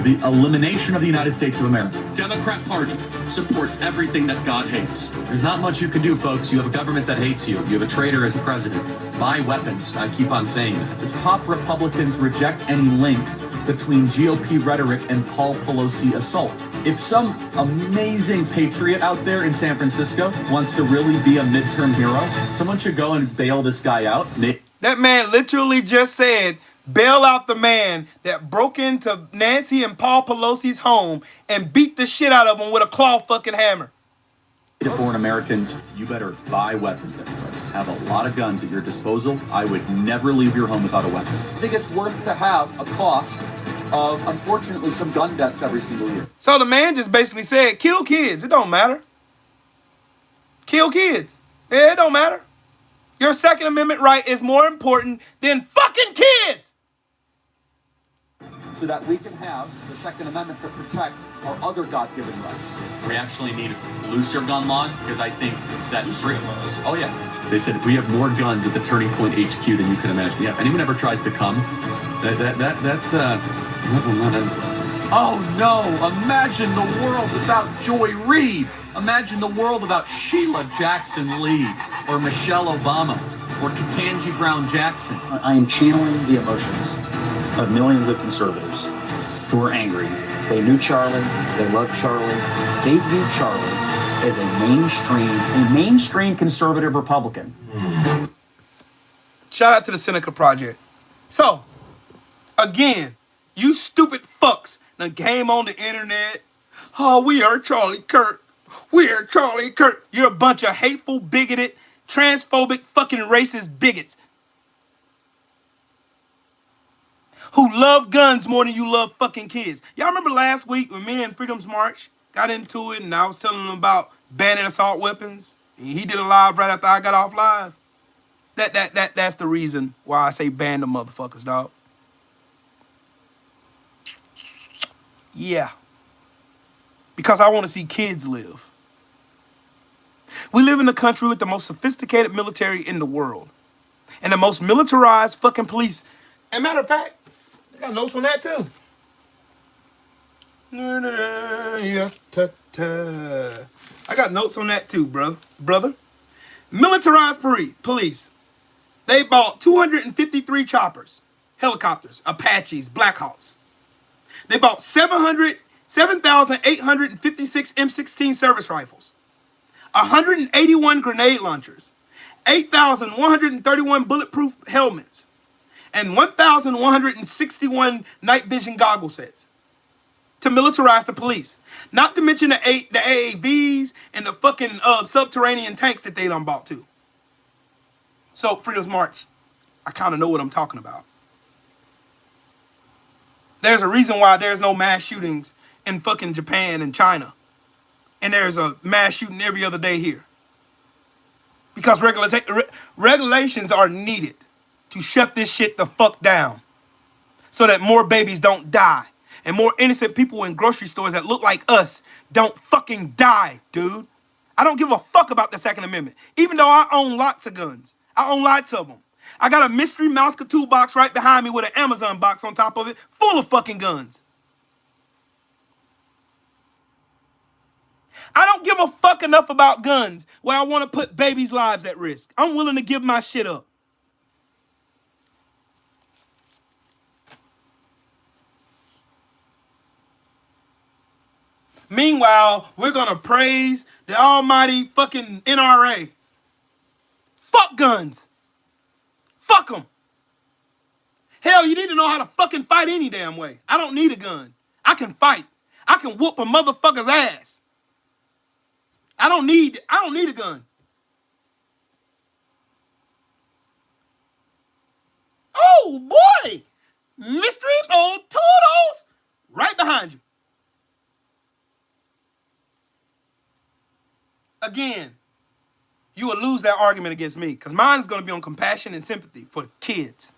the elimination of the United States of America. Democrat Party supports everything that God hates. There's not much you can do, folks. You have a government that hates you. You have a traitor as the president. Buy weapons. I keep on saying that. As top Republicans reject any link between GOP rhetoric and Paul Pelosi assault. If some amazing patriot out there in San Francisco wants to really be a midterm hero, someone should go and bail this guy out. That man literally just said, bail out the man that broke into Nancy and Paul Pelosi's home and beat the shit out of him with a claw fucking hammer. Foreign Americans, you better buy weapons, everybody. Have a lot of guns at your disposal. I would never leave your home without a weapon. I think it's worth to have a cost of, unfortunately, some gun deaths every single year. So the man just basically said, kill kids. It don't matter. Kill kids. Yeah, it don't matter. Your Second Amendment right is more important than fucking kids. So that we can have the Second Amendment to protect our other God-given rights. We actually need looser gun laws because I think that Oh yeah. They said we have more guns at the Turning Point HQ than you can imagine. Yeah. If anyone ever tries to come, that will not end well. Oh no! Imagine the world without Joy Reid. Imagine the world without Sheila Jackson Lee or Michelle Obama or Ketanji Brown Jackson. I am channeling the emotions of millions of conservatives who are angry. They knew Charlie. They loved Charlie. They view Charlie as a mainstream conservative Republican. Shout out to the Seneca Project. So, again, you stupid fucks that came on the internet. Oh, we are Charlie Kirk. We are Charlie Kirk. You're a bunch of hateful, bigoted, transphobic, fucking racist bigots who love guns more than you love fucking kids. Y'all remember last week when me and Freedom's March got into it and I was telling him about banning assault weapons? And he did a live right after I got off live. That's the reason why I say ban the motherfuckers, dog. Yeah. Because I want to see kids live. We live in a country with the most sophisticated military in the world. And the most militarized fucking police. And matter of fact, I got notes on that too. I got notes on that too, brother. Militarized police. They bought 253 choppers, helicopters, Apaches, Blackhawks. They bought 7,856 M16 service rifles, 181 grenade launchers, 8,131 bulletproof helmets, and 1,161 night vision goggle sets to militarize the police. Not to mention the AAVs and the fucking subterranean tanks that they done bought too. So, Freedom's March, I kind of know what I'm talking about. There's a reason why there's no mass shootings in fucking Japan and China. And there's a mass shooting every other day here. Because regulations are needed to shut this shit the fuck down. So that more babies don't die. And more innocent people in grocery stores that look like us don't fucking die, dude. I don't give a fuck about the Second Amendment. Even though I own lots of guns. I own lots of them. I got a mystery Mouska 2 box right behind me with an Amazon box on top of it full of fucking guns. I don't give a fuck enough about guns where I want to put babies' lives at risk. I'm willing to give my shit up. Meanwhile, we're going to praise the almighty fucking NRA. Fuck guns. Fuck them. Hell, you need to know how to fucking fight any damn way. I don't need a gun. I can fight. I can whoop a motherfucker's ass. I don't need a gun. Oh boy. Mystery old Toodles right behind you. Again, you will lose that argument against me because mine is going to be on compassion and sympathy for kids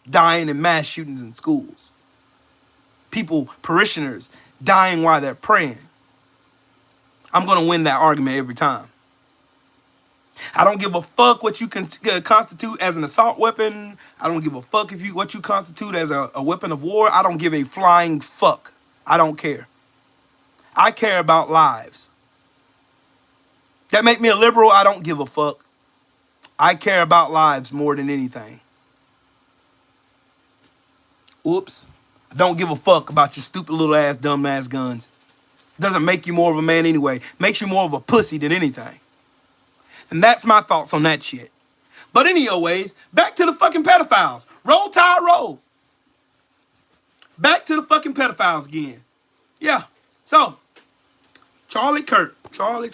dying in mass shootings in schools. People, parishioners, dying while they're praying. I'm going to win that argument every time. I don't give a fuck what you can constitute as an assault weapon. I don't give a fuck if what you constitute as a weapon of war. I don't give a flying fuck. I don't care. I care about lives. That make me a liberal? I don't give a fuck. I care about lives more than anything. Oops. I don't give a fuck about your stupid little ass, dumb ass guns. Doesn't make you more of a man anyway. Makes you more of a pussy than anything. And that's my thoughts on that shit. But anyways, back to the fucking pedophiles. Roll Tide roll. Back to the fucking pedophiles again. Yeah. So, Charlie Kirk. Charlie.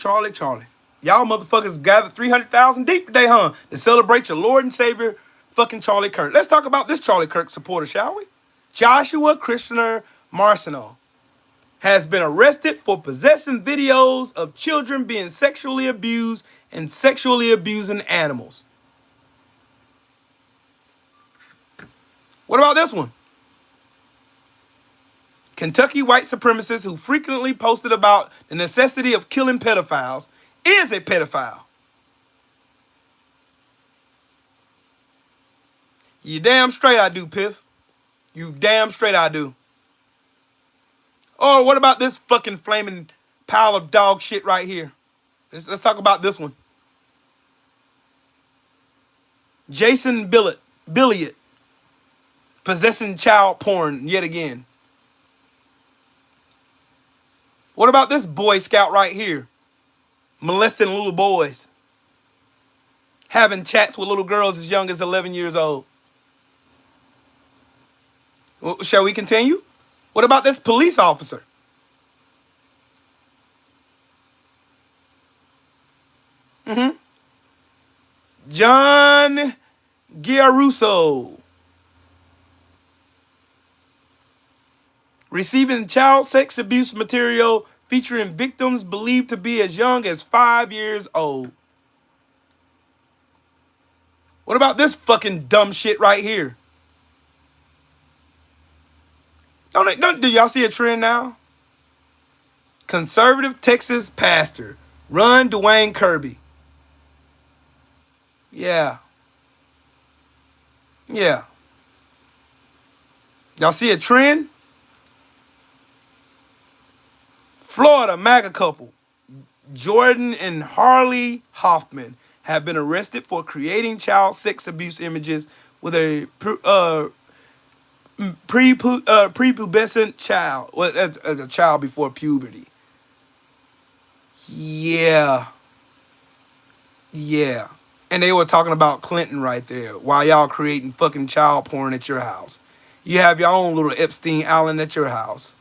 Y'all motherfuckers gathered 300,000 deep today, huh? To celebrate your Lord and Savior, fucking Charlie Kirk. Let's talk about this Charlie Kirk supporter, shall we? Joshua Christopher Marciano has been arrested for possessing videos of children being sexually abused and sexually abusing animals. What about this one? Kentucky white supremacist who frequently posted about the necessity of killing pedophiles is a pedophile. You damn straight I do, Piff. You damn straight I do. Or what about this fucking flaming pile of dog shit right here? Let's talk about this one. Jason Billiot possessing child porn yet again. What about this Boy Scout right here? Molesting little boys. Having chats with little girls as young as 11 years old. Well, shall we continue? What about this police officer? John Giarusso. Receiving child sex abuse material featuring victims believed to be as young as 5 years old. What about this fucking dumb shit right here? Do y'all see a trend now? Conservative Texas pastor, Ron Dwayne Kirby. Yeah. Y'all see a trend? Florida MAGA couple, Jordan and Harley Hoffman, have been arrested for creating child sex abuse images with a prepubescent child, as a child before puberty. Yeah. And they were talking about Clinton right there while y'all creating fucking child porn at your house. You have your own little Epstein Island at your house.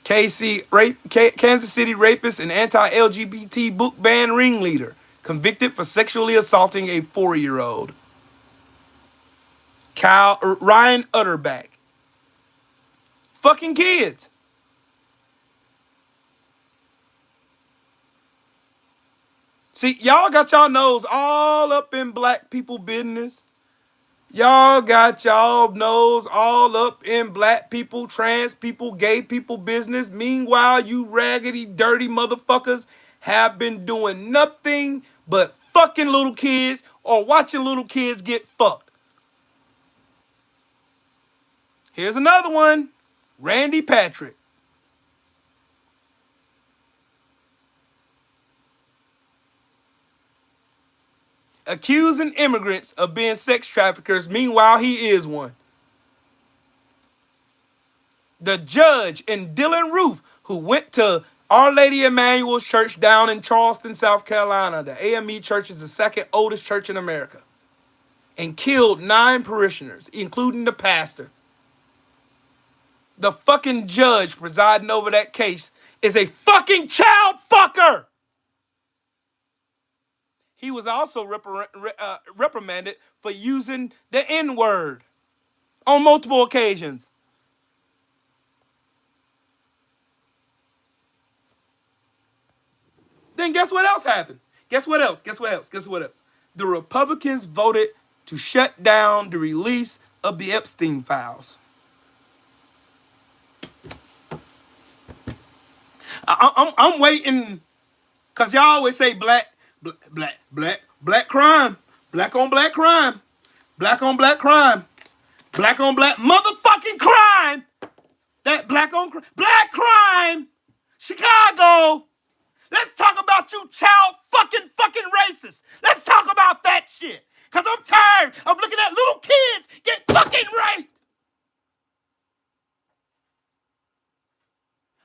Kansas City rapist and anti-LGBT book ban ringleader convicted for sexually assaulting a 4-year-old. Ryan Utterback. Fucking kids. See, y'all got y'all nose all up in black people business. Y'all got y'all nose all up in black people, trans people, gay people business. Meanwhile, you raggedy, dirty motherfuckers have been doing nothing but fucking little kids or watching little kids get fucked. Here's another one. Randy Patrick. Accusing immigrants of being sex traffickers. Meanwhile, he is one. The judge in Dylan Roof, who went to Our Lady Emmanuel's Church down in Charleston, South Carolina. The AME Church is the second oldest church in America. And killed 9 parishioners, including the pastor. The fucking judge presiding over that case is a fucking child fucker. He was also reprimanded for using the N-word on multiple occasions. Then guess what else happened? Guess what else? The Republicans voted to shut down the release of the Epstein files. I'm waiting, cause y'all always say black crime, black on black crime, black on black crime, black on black motherfucking crime. That black on black crime, Chicago. Let's talk about you child fucking racists. Let's talk about that shit. Cause I'm tired of looking at little kids get fucking raped.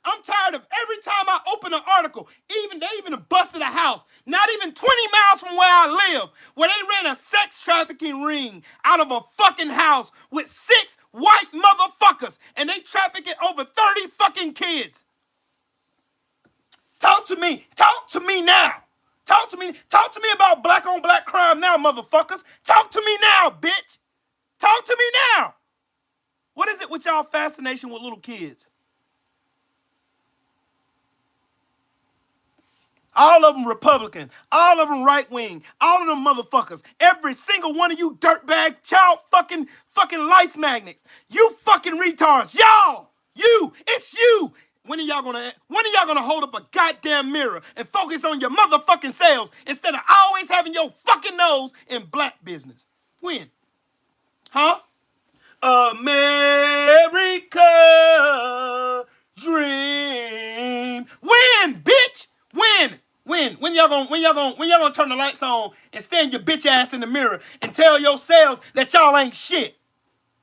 I'm tired of every time I open an article, they even busted a house, not even 20 miles from where I live, where they ran a sex trafficking ring out of a fucking house with 6 white motherfuckers, and they trafficked over 30 fucking kids. Talk to me now. Talk to me about black on black crime now, motherfuckers. Talk to me now, bitch. Talk to me now. What is it with y'all fascination with little kids? All of them Republican, all of them right wing, all of them motherfuckers. Every single one of you dirtbag child fucking lice magnets. You fucking retards. Y'all, it's you. When are y'all gonna hold up a goddamn mirror and focus on your motherfucking selves instead of always having your fucking nose in black business? When? Huh? America dream. When, bitch? When? When y'all gonna turn the lights on and stand your bitch ass in the mirror and tell yourselves that y'all ain't shit?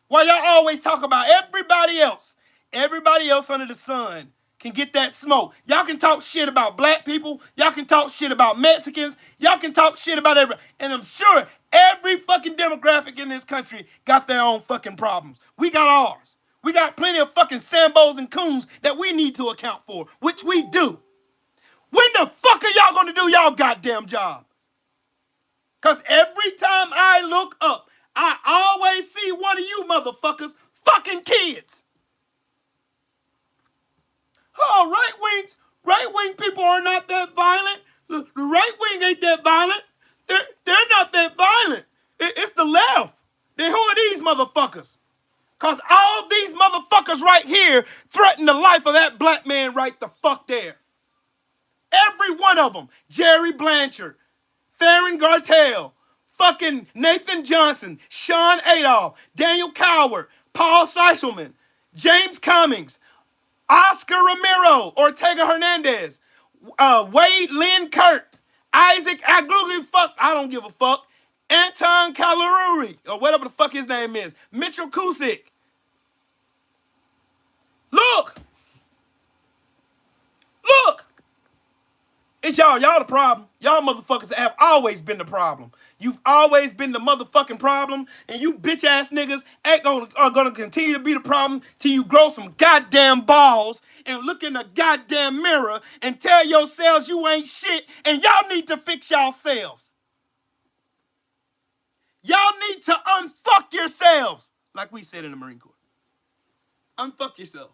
Why y'all always talk about everybody else? Everybody else under the sun can get that smoke. Y'all can talk shit about black people. Y'all can talk shit about Mexicans. Y'all can talk shit about everybody. And I'm sure every fucking demographic in this country got their own fucking problems. We got ours. We got plenty of fucking Sambos and coons that we need to account for, which we do. When the fuck are y'all gonna do y'all goddamn job? Cause every time I look up, I always see one of you motherfuckers fucking kids. Oh, right wing people are not that violent. The right wing ain't that violent. They're not that violent. It's the left. Then who are these motherfuckers? Cause all these motherfuckers right here threaten the life of that black man right the fuck there. Every one of them. Jerry Blanchard, Theron Gartell, fucking Nathan Johnson, Sean Adolph, Daniel Coward, Paul Seishelman, James Cummings, Oscar Romero, Ortega Hernandez, Wade Lynn Kurt, Isaac Aglugli, I don't give a fuck, Anton Calaruri, or whatever the fuck his name is, Mitchell Kusick. Look. It's y'all the problem. Y'all motherfuckers have always been the problem. You've always been the motherfucking problem, and you bitch ass niggas are gonna continue to be the problem till you grow some goddamn balls and look in the goddamn mirror and tell yourselves you ain't shit, and y'all need to fix yourselves. Y'all need to unfuck yourselves, like we said in the Marine Corps. Unfuck yourself.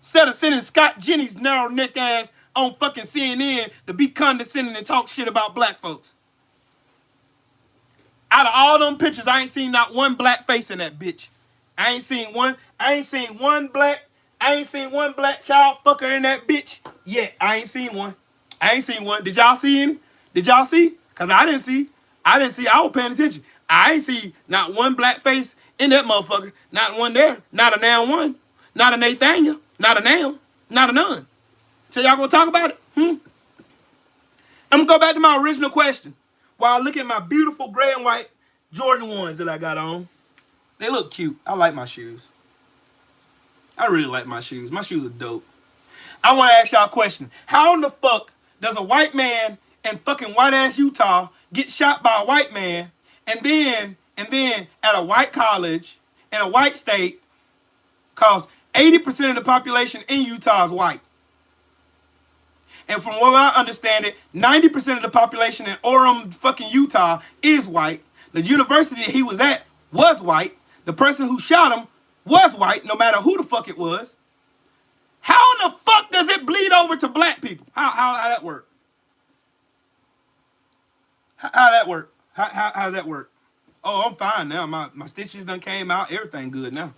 Instead of sending Scott Jennings' narrow neck ass on fucking CNN to be condescending and talk shit about black folks. Out of all them pictures, I ain't seen not one black face in that bitch. I ain't seen one black child fucker in that bitch yet. I ain't seen one. Did y'all see any? Did y'all see? Cause I didn't see. I was paying attention. I ain't see not one black face in that motherfucker. Not one there. Not a now one. Not a Nathaniel. Not a now. Not a none. So y'all gonna talk about it? I'm gonna go back to my original question. While I look at my beautiful gray and white Jordan 1s that I got on. They look cute. I like my shoes. I really like my shoes. My shoes are dope. I want to ask y'all a question. How in the fuck does a white man in fucking white ass Utah get shot by a white man and then at a white college in a white state, cause 80% of the population in Utah is white? And from what I understand it, 90% of the population in Orem fucking Utah is white. The university he was at was white. The person who shot him was white, no matter who the fuck it was. How in the fuck does it bleed over to black people? How that work? How that work? How that work? Oh, I'm fine now. My stitches done came out. Everything good now.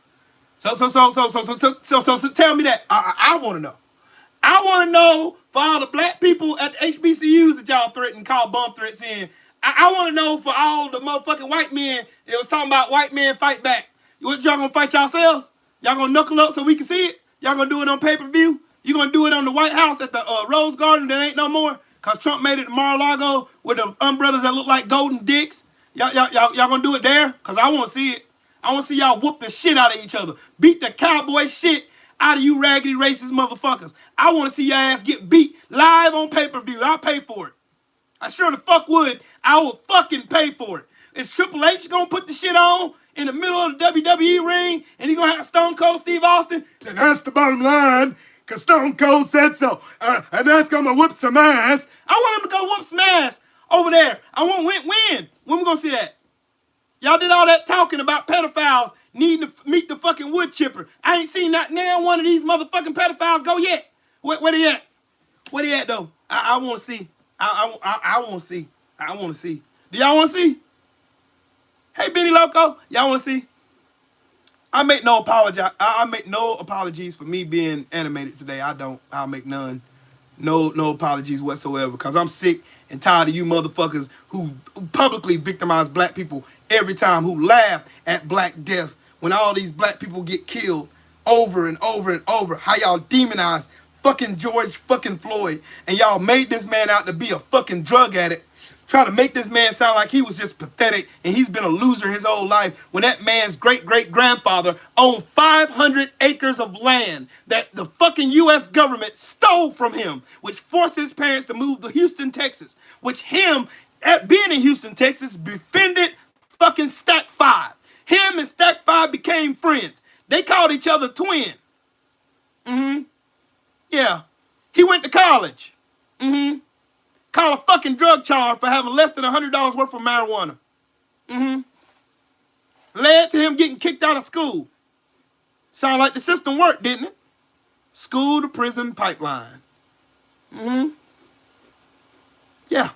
So tell me that. I want to know. I want to know for all the black people at the HBCUs that y'all threaten, call bum threats in. I want to know for all the motherfucking white men that was talking about white men fight back. What, y'all gonna fight yourselves? Y'all gonna knuckle up so we can see it? Y'all gonna do it on pay-per-view? You gonna do it on the White House at the Rose Garden that ain't no more? Cause Trump made it to Mar-a-Lago with the umbrellas that look like golden dicks. Y'all gonna do it there? Cause I want to see it. I want to see y'all whoop the shit out of each other. Beat the cowboy shit out of you raggedy racist motherfuckers. I want to see your ass get beat live on pay-per-view. I'll pay for it. I sure the fuck would. I would fucking pay for it. Is Triple H gonna put the shit on in the middle of the WWE ring and he gonna have Stone Cold Steve Austin? And that's the bottom line, because Stone Cold said so. And that's gonna whoop some ass. I want him to go whoop some ass over there. I want win. When we gonna see that? Y'all did all that talking about pedophiles needing to meet the fucking wood chipper. I ain't seen not now one of these motherfucking pedophiles go yet. Where they at? Where they at though? I want to see. I want to see. I want to see. Do y'all want to see? Hey, Benny Loco, y'all want to see? I make no apologies for me being animated today. I don't. I'll make none. No apologies whatsoever, because I'm sick and tired of you motherfuckers who publicly victimize black people every time, who laugh at black death when all these black people get killed over and over and over. How y'all demonize fucking George fucking Floyd, and y'all made this man out to be a fucking drug addict. Try to make this man sound like he was just pathetic and he's been a loser his whole life, when that man's great-great-grandfather owned 500 acres of land that the fucking U.S. government stole from him, which forced his parents to move to Houston, Texas, which him, at being in Houston, Texas, befriended fucking Stack 5. Him and Stack 5 became friends. They called each other twin. Yeah. He went to college. Caught a fucking drug charge for having less than $100 worth of marijuana. Led to him getting kicked out of school. Sound like the system worked, didn't it? School to prison pipeline. Yeah.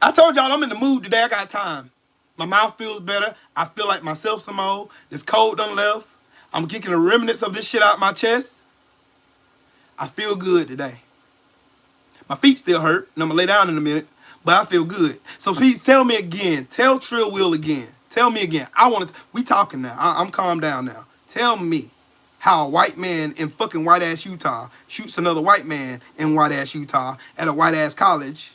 I told y'all I'm in the mood today. I got time. My mouth feels better. I feel like myself some more. This cold done left. I'm kicking the remnants of this shit out my chest. I feel good today. My feet still hurt, and I'm gonna lay down in a minute, but I feel good. So please tell me again. Tell Trill Will again. Tell me again. We talking now. I'm calmed down now. Tell me how a white man in fucking white-ass Utah shoots another white man in white-ass Utah at a white-ass college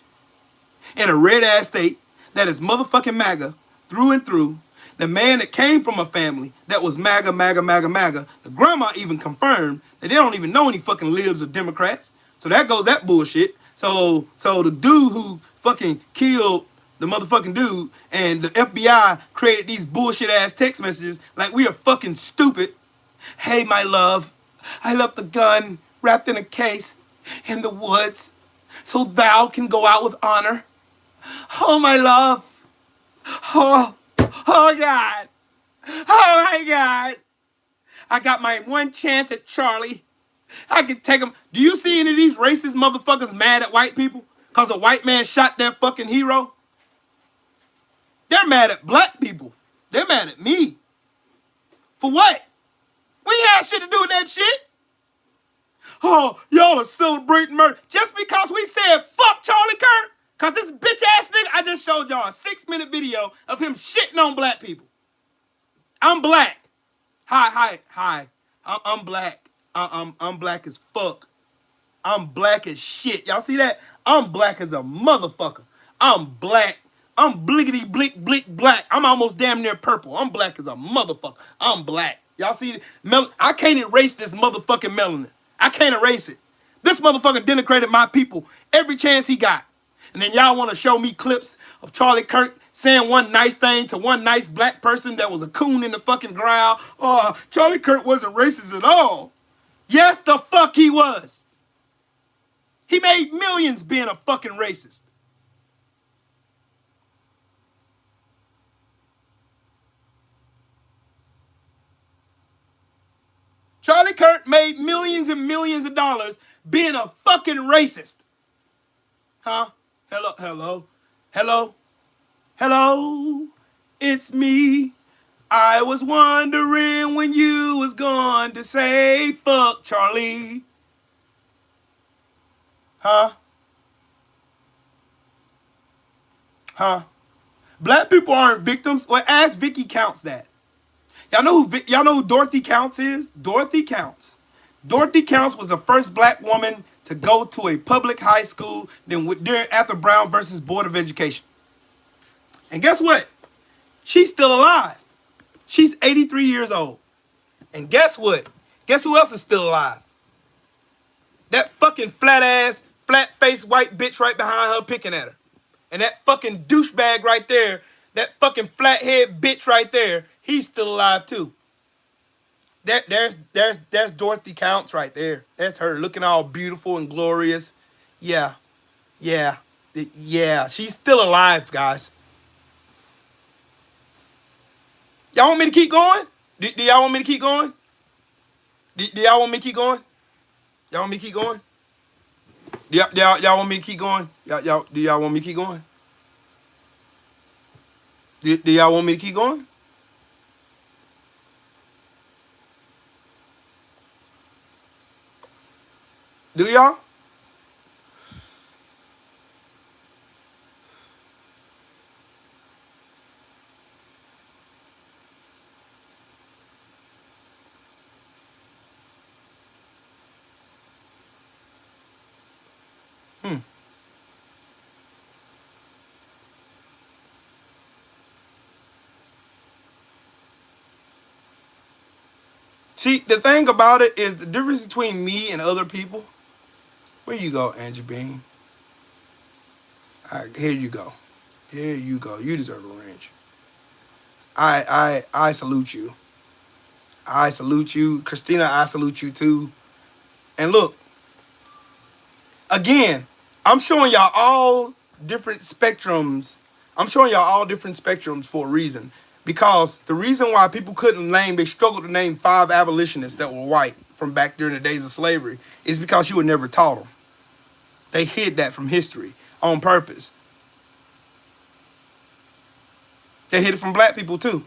in a red-ass state that is motherfucking MAGA through and through. The man that came from a family that was MAGA, MAGA, MAGA, MAGA. The grandma even confirmed that they don't even know any fucking libs or Democrats. So that goes that bullshit. So the dude who fucking killed the motherfucking dude and the FBI created these bullshit ass text messages like we are fucking stupid. Hey, my love, I left the gun wrapped in a case in the woods so thou can go out with honor. Oh, my love. Oh, God. Oh, my God. I got my one chance at Charlie. I can take him. Do you see any of these racist motherfuckers mad at white people because a white man shot their fucking hero? They're mad at black people. They're mad at me. For what? We ain't had shit to do with that shit. Oh, y'all are celebrating murder just because we said fuck Charlie Kirk? Because this bitch ass nigga, I just showed y'all a 6-minute video of him shitting on black people. I'm black. Hi. I'm black. I'm black as fuck. I'm black as shit. Y'all see that? I'm black as a motherfucker. I'm black. I'm blickety blick black. I'm almost damn near purple. I'm black as a motherfucker. I'm black. Y'all see it? I can't erase this motherfucking melanin. I can't erase it. This motherfucker denigrated my people every chance he got. And then y'all want to show me clips of Charlie Kirk saying one nice thing to one nice black person that was a coon in the fucking ground. Oh, Charlie Kirk wasn't racist at all. Yes, the fuck he was. He made millions being a fucking racist. Charlie Kirk made millions and millions of dollars being a fucking racist. Huh? Hello? It's me, I was wondering when you was going to say fuck Charlie. Huh? Huh? Black people aren't victims. Well, ask Vicky Counts that. Y'all know who Dorothy Counts is? Dorothy Counts. Dorothy Counts was the first black woman to go to a public high school after Brown versus Board of Education. And guess what? She's still alive. She's 83 years old. And guess what? Guess who else is still alive? That fucking flat-faced white bitch right behind her picking at her. And that fucking douchebag right there, that fucking flathead bitch right there, he's still alive too. There's Dorothy Counts right there. That's her looking all beautiful and glorious. Yeah. She's still alive, guys. Y'all want me to keep going? Do y'all want me to keep going? Do y'all want me to keep going? Y'all want me to keep going? Y'all want me to keep going? Do y'all want me to keep going? Do y'all want me to keep going? Do y'all? See, the thing about it is the difference between me and other people. Where you go, Angie Bean? Here you go. Here you go. You deserve a range. I salute you. I salute you. Christina, I salute you too. And look, again, I'm showing y'all all different spectrums. I'm showing y'all all different spectrums for a reason. Because the reason why people they struggled to name 5 abolitionists that were white from back during the days of slavery is because you were never taught them. They hid that from history on purpose. They hid it from black people too.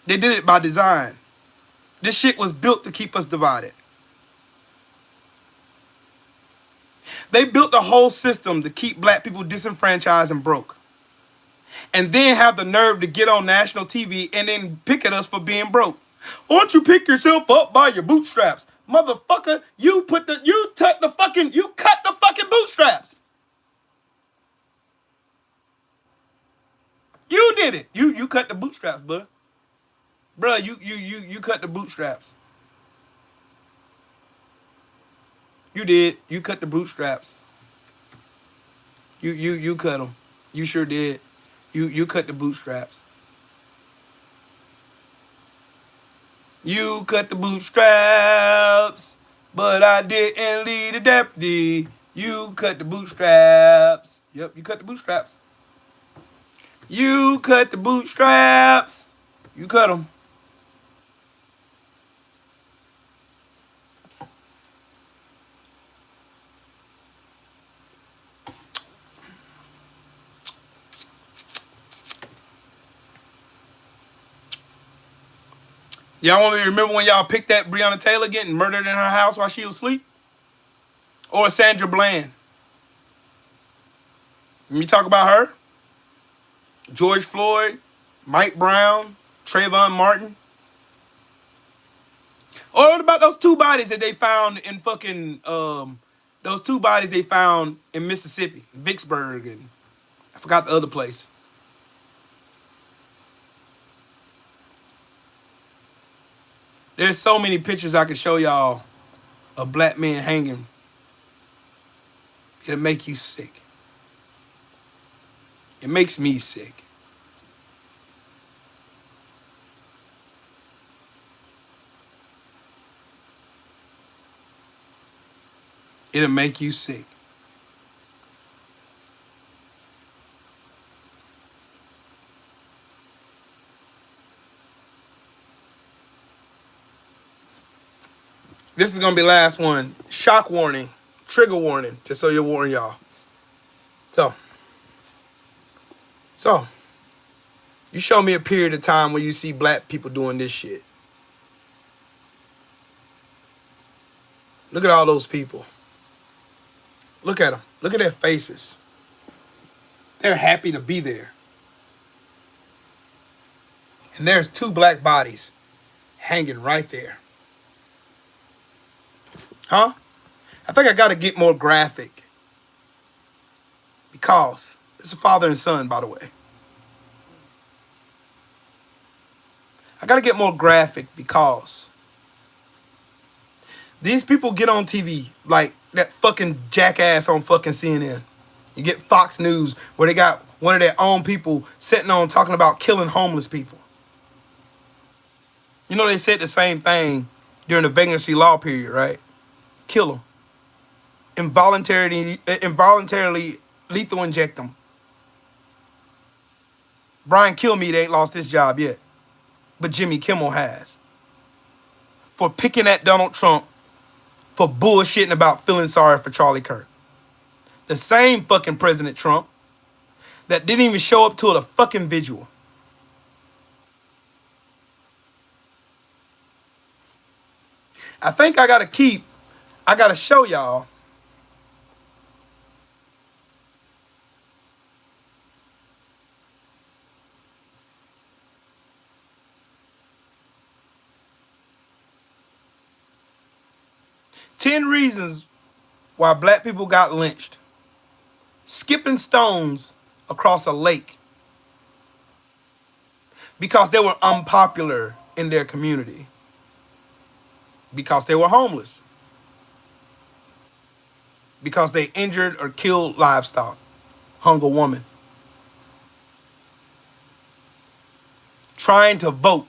They did it by design. This shit was built to keep us divided. They built a whole system to keep black people disenfranchised and broke. And then have the nerve to get on national TV and then pick at us for being broke. Why don't you pick yourself up by your bootstraps? Motherfucker, you cut the fucking bootstraps. You did it. You cut the bootstraps, bruh. Bruh, you cut the bootstraps. You did. You cut the bootstraps. You cut them. You sure did. You cut the bootstraps. You cut the bootstraps, but I didn't lead the deputy. You cut the bootstraps. Yep, you cut the bootstraps. You cut the bootstraps. You cut them. Y'all want me to remember when y'all picked that Breonna Taylor getting murdered in her house while she was asleep? Or Sandra Bland? Let me talk about her. George Floyd, Mike Brown, Trayvon Martin. Or what about those 2 bodies that they found in fucking, those 2 bodies they found in Mississippi, Vicksburg, and I forgot the other place. There's so many pictures I could show y'all of black men hanging. It'll make you sick. It makes me sick. It'll make you sick. This is gonna be the last one. Shock warning, trigger warning, just so you warn y'all. So, You show me a period of time where you see black people doing this shit. Look at all those people. Look at them. Look at their faces. They're happy to be there. And there's 2 black bodies hanging right there. Huh? I think I got to get more graphic. Because it's a father and son, by the way. I got to get more graphic because these people get on TV like that fucking jackass on fucking CNN. You get Fox News where they got one of their own people sitting on talking about killing homeless people. You know, they said the same thing during the vagrancy law period, right? Kill them. Involuntarily lethal inject them. Brian Kilmeade ain't lost his job yet, but Jimmy Kimmel has. For picking at Donald Trump for bullshitting about feeling sorry for Charlie Kirk. The same fucking President Trump that didn't even show up to the fucking vigil. I think I gotta show y'all ten reasons why black people got lynched. Skipping stones across a lake because they were unpopular in their community. Because they were homeless. Because they injured or killed livestock. Hung a woman. Trying to vote.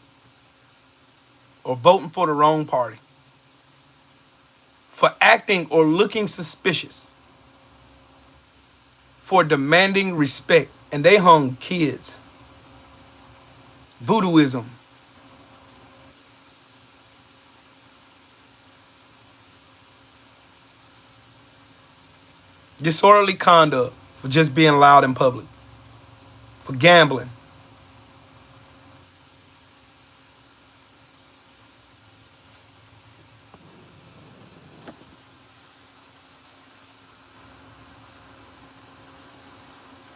Or voting for the wrong party. For acting or looking suspicious. For demanding respect. And they hung kids. Voodooism. Disorderly conduct for just being loud in public. For gambling.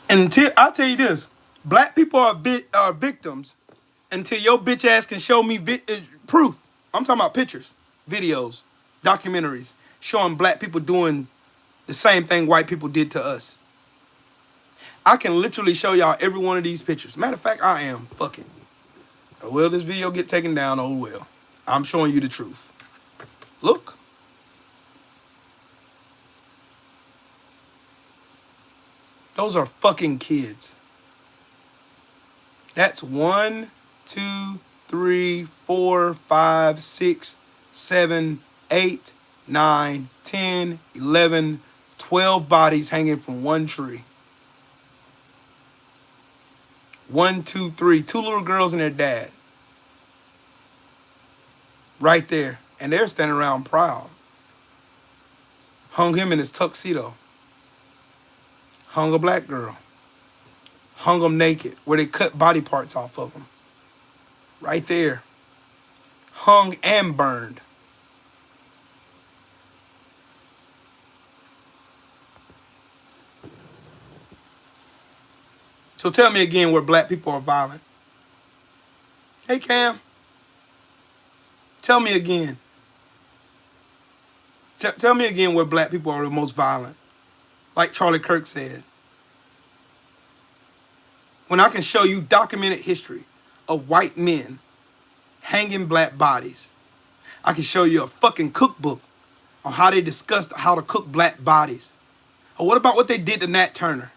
And I'll tell you this. Black people are victims until your bitch ass can show me proof. I'm talking about pictures, videos, documentaries, showing black people doing the same thing white people did to us. I can literally show y'all every one of these pictures. Matter of fact, I am. Fuck it. Will this video get taken down? Oh, well. I'm showing you the truth. Look. Those are fucking kids. That's 1, 2, 3, 4, 5, 6, 7, 8, 9, 10, 11, 12 bodies hanging from one tree. 1, 2, 3. 2 little girls and their dad. Right there. And they're standing around proud. Hung him in his tuxedo. Hung a black girl. Hung them naked where they cut body parts off of them. Right there. Hung and burned. So tell me again where black people are violent. Hey, Cam. Tell me again. Tell me again where black people are the most violent. Like Charlie Kirk said. When I can show you documented history of white men hanging black bodies. I can show you a fucking cookbook on how they discussed how to cook black bodies. Or what about what they did to Nat Turner?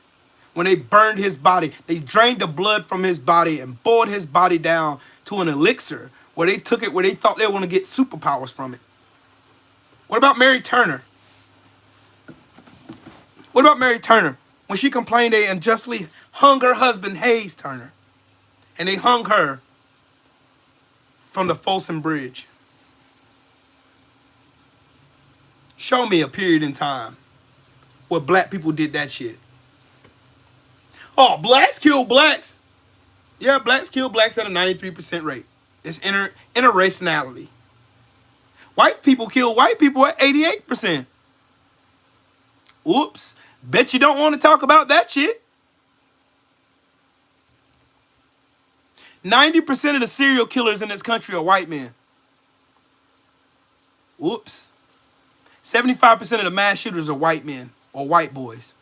When they burned his body, they drained the blood from his body and boiled his body down to an elixir where they took it where they thought they were going to get superpowers from it. What about Mary Turner? What about Mary Turner? When she complained they unjustly hung her husband, Hayes Turner. And they hung her from the Folsom Bridge. Show me a period in time where black people did that shit. Oh, blacks kill blacks. Yeah, blacks kill blacks at a 93% rate. It's interraciality. White people kill white people at 88%. Oops. Bet you don't want to talk about that shit. 90% of the serial killers in this country are white men. Whoops. 75% of the mass shooters are white men or white boys.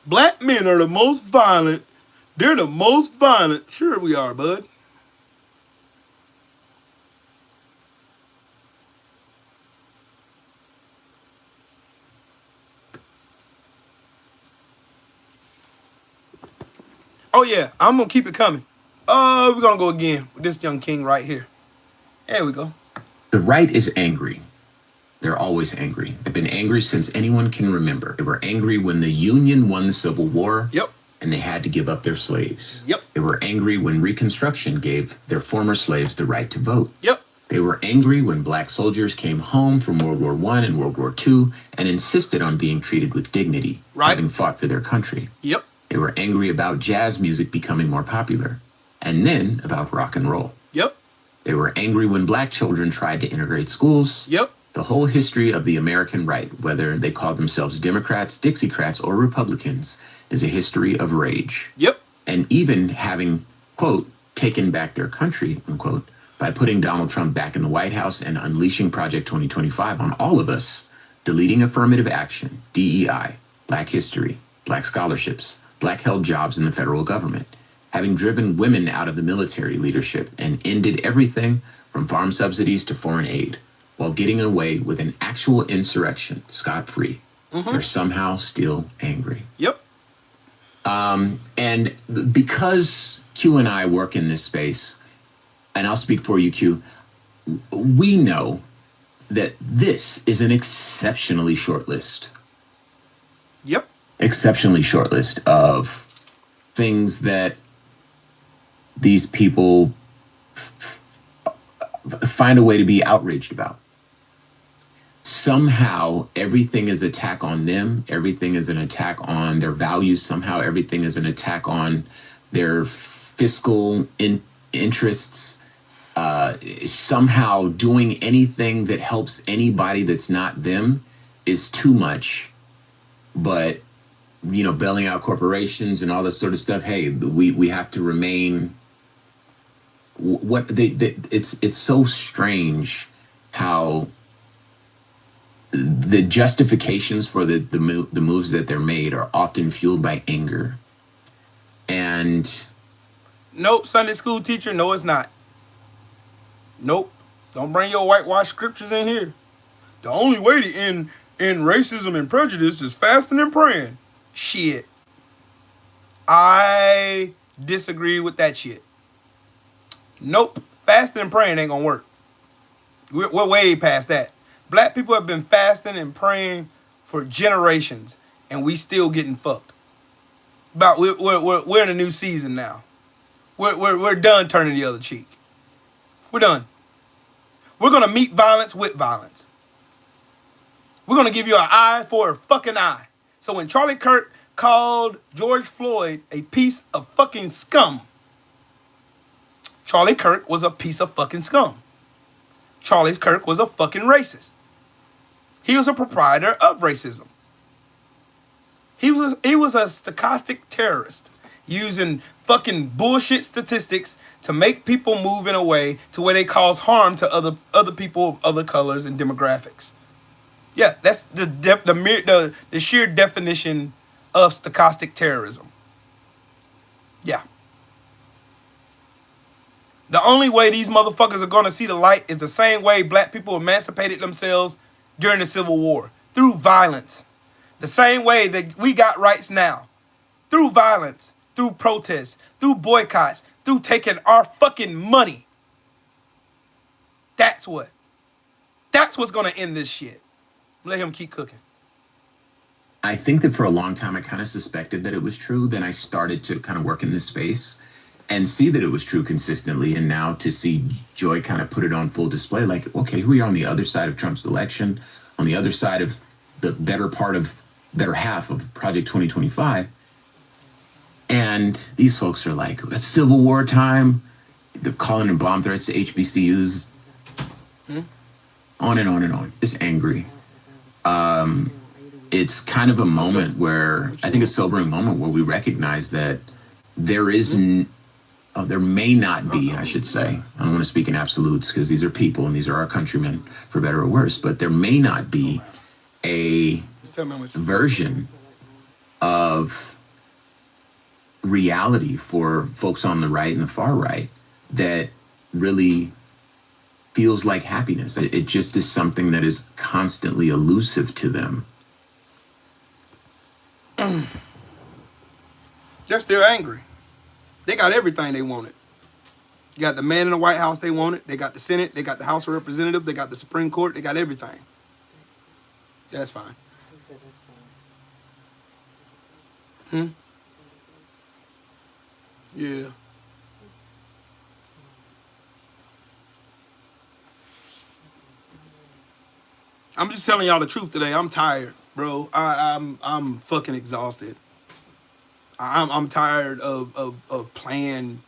Black men are the most violent. They're the most violent. Sure we are, bud. Oh yeah, I'm gonna keep it coming. We're gonna go again with this young king right here. There we go. The right is angry. They're always angry. They've been angry since anyone can remember. They were angry when the Union won the Civil War. Yep. And they had to give up their slaves. Yep. They were angry when Reconstruction gave their former slaves the right to vote. Yep. They were angry when black soldiers came home from World War I and World War II and insisted on being treated with dignity, having fought for their country. Yep. They were angry about jazz music becoming more popular, and then about rock and roll. Yep. They were angry when black children tried to integrate schools. Yep. The whole history of the American right, whether they called themselves Democrats, Dixiecrats, or Republicans, is a history of rage. Yep. And even having, quote, taken back their country, unquote, by putting Donald Trump back in the White House and unleashing Project 2025 on all of us, deleting affirmative action, DEI, black history, black scholarships, black-held jobs in the federal government, having driven women out of the military leadership and ended everything from farm subsidies to foreign aid, while getting away with an actual insurrection, scot-free. They're somehow still angry. Yep. And because Q and I work in this space, and I'll speak for you, Q, we know that this is an exceptionally short list. Yep. Exceptionally short list of things that these people find a way to be outraged about. Somehow everything is attack on them. Everything is an attack on their values. Somehow everything is an attack on their fiscal interests. Somehow doing anything that helps anybody that's not them is too much. But, you know, bailing out corporations and all this sort of stuff. Hey, we have to remain. It's so strange how the justifications for the moves that they're made are often fueled by anger. And nope, Sunday school teacher, no, it's not. Nope, don't bring your whitewash scriptures in here. The only way to end racism and prejudice is fasting and praying. Shit. I disagree with that shit. Nope, fasting and praying ain't gonna work. We're way past that. Black people have been fasting and praying for generations, and we still getting fucked. But we're in a new season now. We're done turning the other cheek. We're done. We're gonna meet violence with violence. We're gonna give you an eye for a fucking eye. So when Charlie Kirk called George Floyd a piece of fucking scum, Charlie Kirk was a piece of fucking scum. Charlie Kirk was a fucking racist. He was a proprietor of racism. He was a stochastic terrorist using fucking bullshit statistics to make people move in a way to where they cause harm to other people of other colors and demographics. Yeah, that's the sheer definition of stochastic terrorism. Yeah. The only way these motherfuckers are gonna see the light is the same way black people emancipated themselves during the Civil War, through violence. The same way that we got rights now, through violence, through protests, through boycotts, through taking our fucking money. That's what's gonna end this shit. Let him keep cooking. I think that for a long time, I kind of suspected that it was true. Then I started to kind of work in this space. and see that it was true consistently. And now to see Joy kind of put it on full display, like, okay, who are you on the other side of Trump's election, on the other side of the better half of Project 2025. And these folks are like, it's Civil War time. They're calling in bomb threats to HBCUs. On and on and on. It's angry. It's kind of a moment where, I think a sobering moment where we recognize that there is, there may not be, I should say, I don't want to speak in absolutes because these are people and these are our countrymen, for better or worse, but there may not be a version of reality for folks on the right and the far right that really feels like happiness. It just is something that is constantly elusive to them. They're still angry. They got everything they wanted. You got the man in the White House they wanted. They got the Senate. They got the House of Representatives. They got the Supreme Court. They got everything. Yeah, that's fine. Yeah. I'm just telling y'all the truth today. I'm tired, bro. I'm fucking exhausted. I'm tired of playing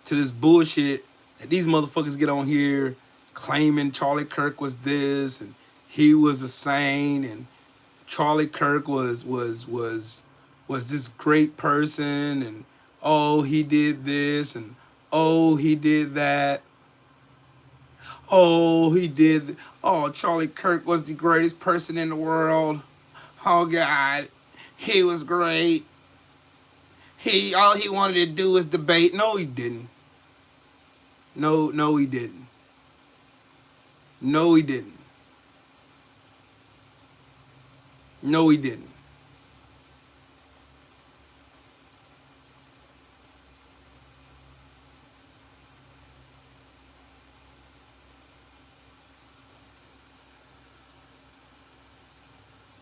to this bullshit that these motherfuckers get on here claiming Charlie Kirk was this and he was a saint and Charlie Kirk was this great person and oh he did this and oh he did that. Oh, Charlie Kirk was the greatest person in the world. Oh God, he was great. All he wanted to do was debate. No, he didn't. No, he didn't. No, he didn't. No, he didn't.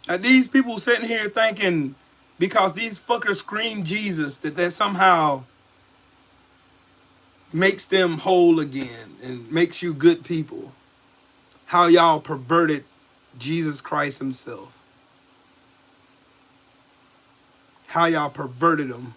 Now, these people sitting here thinking because these fuckers scream Jesus that somehow makes them whole again and makes you good people. How y'all perverted Jesus Christ himself. How y'all perverted him.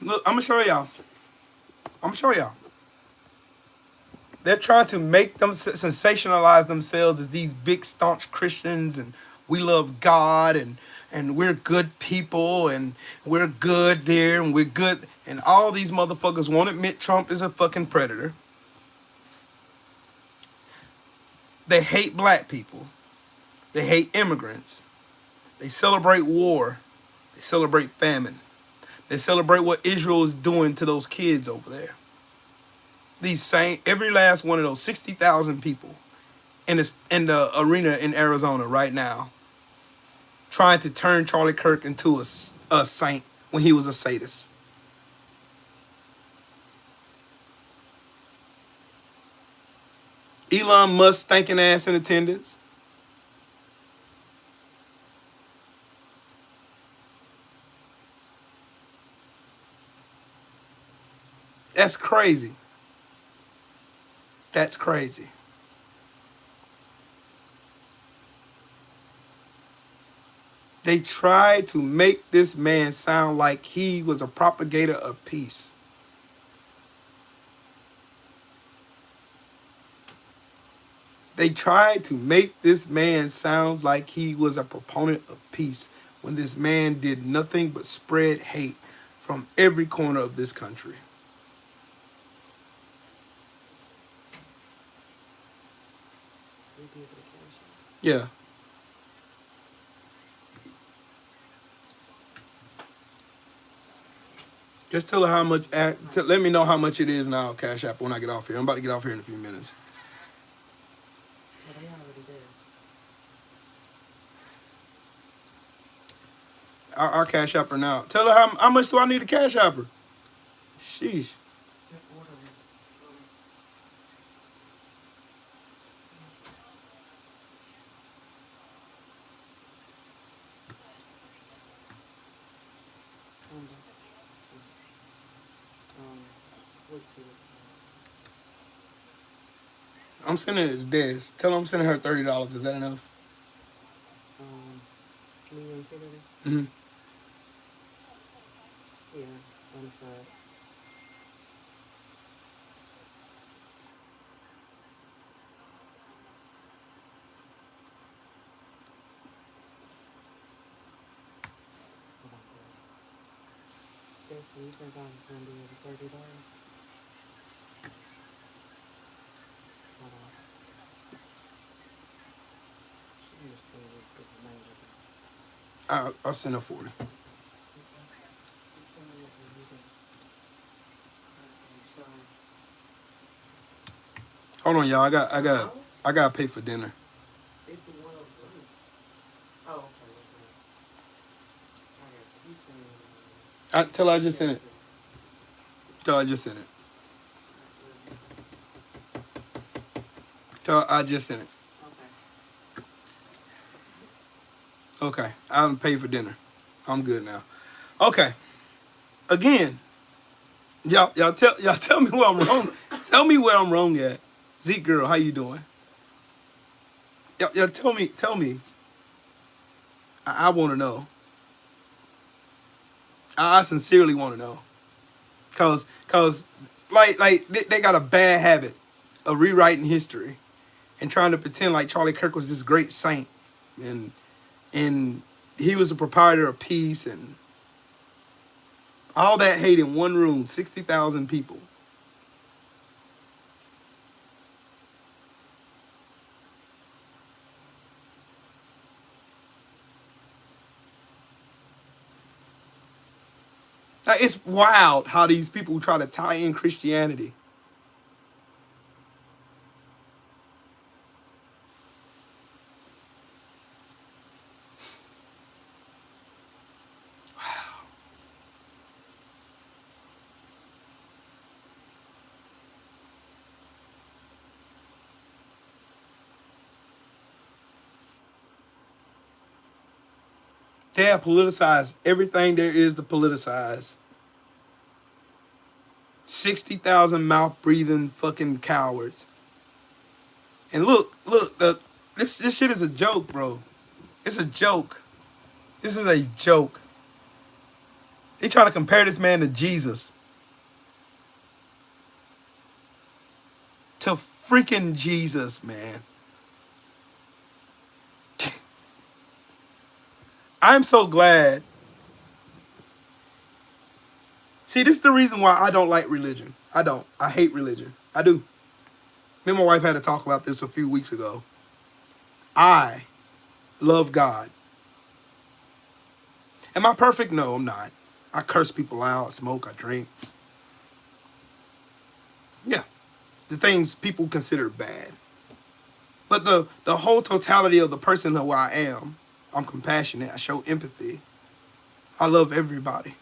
Look, I'm gonna show y'all. They're trying to make them sensationalize themselves as these big staunch Christians and we love God and we're good people and we're good there and we're good. And all these motherfuckers won't admit Trump is a fucking predator. They hate black people. They hate immigrants. They celebrate war. They celebrate famine. They celebrate what Israel is doing to those kids over there. Every last one of those 60,000 people in the arena in Arizona right now, trying to turn Charlie Kirk into a saint when he was a sadist. Elon Musk stinking ass in attendance. That's crazy. That's crazy. They tried to make this man sound like he was a propagator of peace. They tried to make this man sound like he was a proponent of peace when this man did nothing but spread hate from every corner of this country. Yeah. Just tell her how much. Let me know how much it is now, Cash App, when I get off here. I'm about to get off here in a few minutes. But I already did. Our Cash App her now. Tell her how much do I need to Cash App her? Sheesh. I'm sending it to Des. Tell her I'm sending her $30. Is that enough? Mm-hmm. Yeah, on the side. Yes, do you think I was going to do it for $30? Hold on. She just said it for the $90. I'll send her 40. Hold on, y'all. I gotta pay for dinner. Oh, okay. Tell her I just sent it. Tell her I just sent it. Tell her I just sent it. Okay. I haven't paid for dinner. I'm good now. Okay. Again. Y'all tell me where I'm wrong. Tell me where I'm wrong at. Zeke girl, how you doing? Y'all tell me. I want to know. I sincerely want to know. Cause like they got a bad habit of rewriting history and trying to pretend like Charlie Kirk was this great saint and he was a proprietor of peace and all that hate in one room, 60,000 people. It's wild how these people try to tie in Christianity. Wow. They have politicized everything there is to politicize. 60,000 mouth-breathing fucking cowards. And look, this shit is a joke, bro. It's a joke. This is a joke. They trying to compare this man to Jesus. To freaking Jesus, man. I'm so glad. See, this is the reason why I don't like religion. I don't. I hate religion. I do. Me and my wife had to talk about this a few weeks ago. I love God. Am I perfect? No, I'm not. I curse people out, I smoke, I drink. Yeah. The things people consider bad. But the whole totality of the person who I am, I'm compassionate, I show empathy. I love everybody.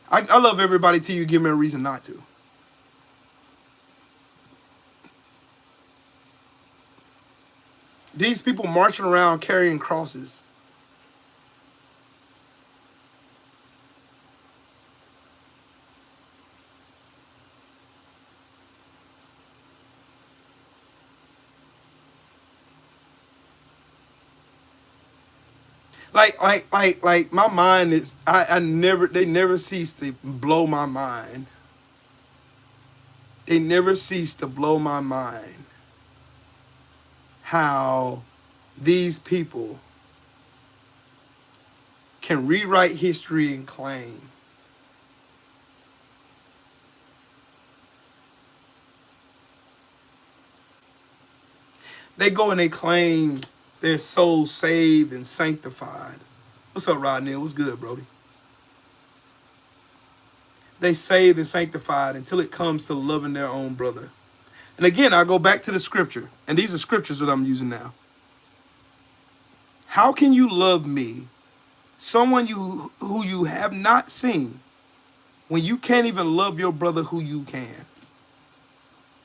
I love everybody till you give me a reason not to. These people marching around carrying crosses. Like my mind is they never cease to blow my mind. They never cease to blow my mind how these people can rewrite history and claim they go and they claim their soul saved and sanctified. What's up, Rodney? What's good, Brody? they saved and sanctified until it comes to loving their own brother. And again, I go back to the scripture, and these are scriptures that I'm using now. How can you love me, someone who you have not seen, when you can't even love your brother who you can?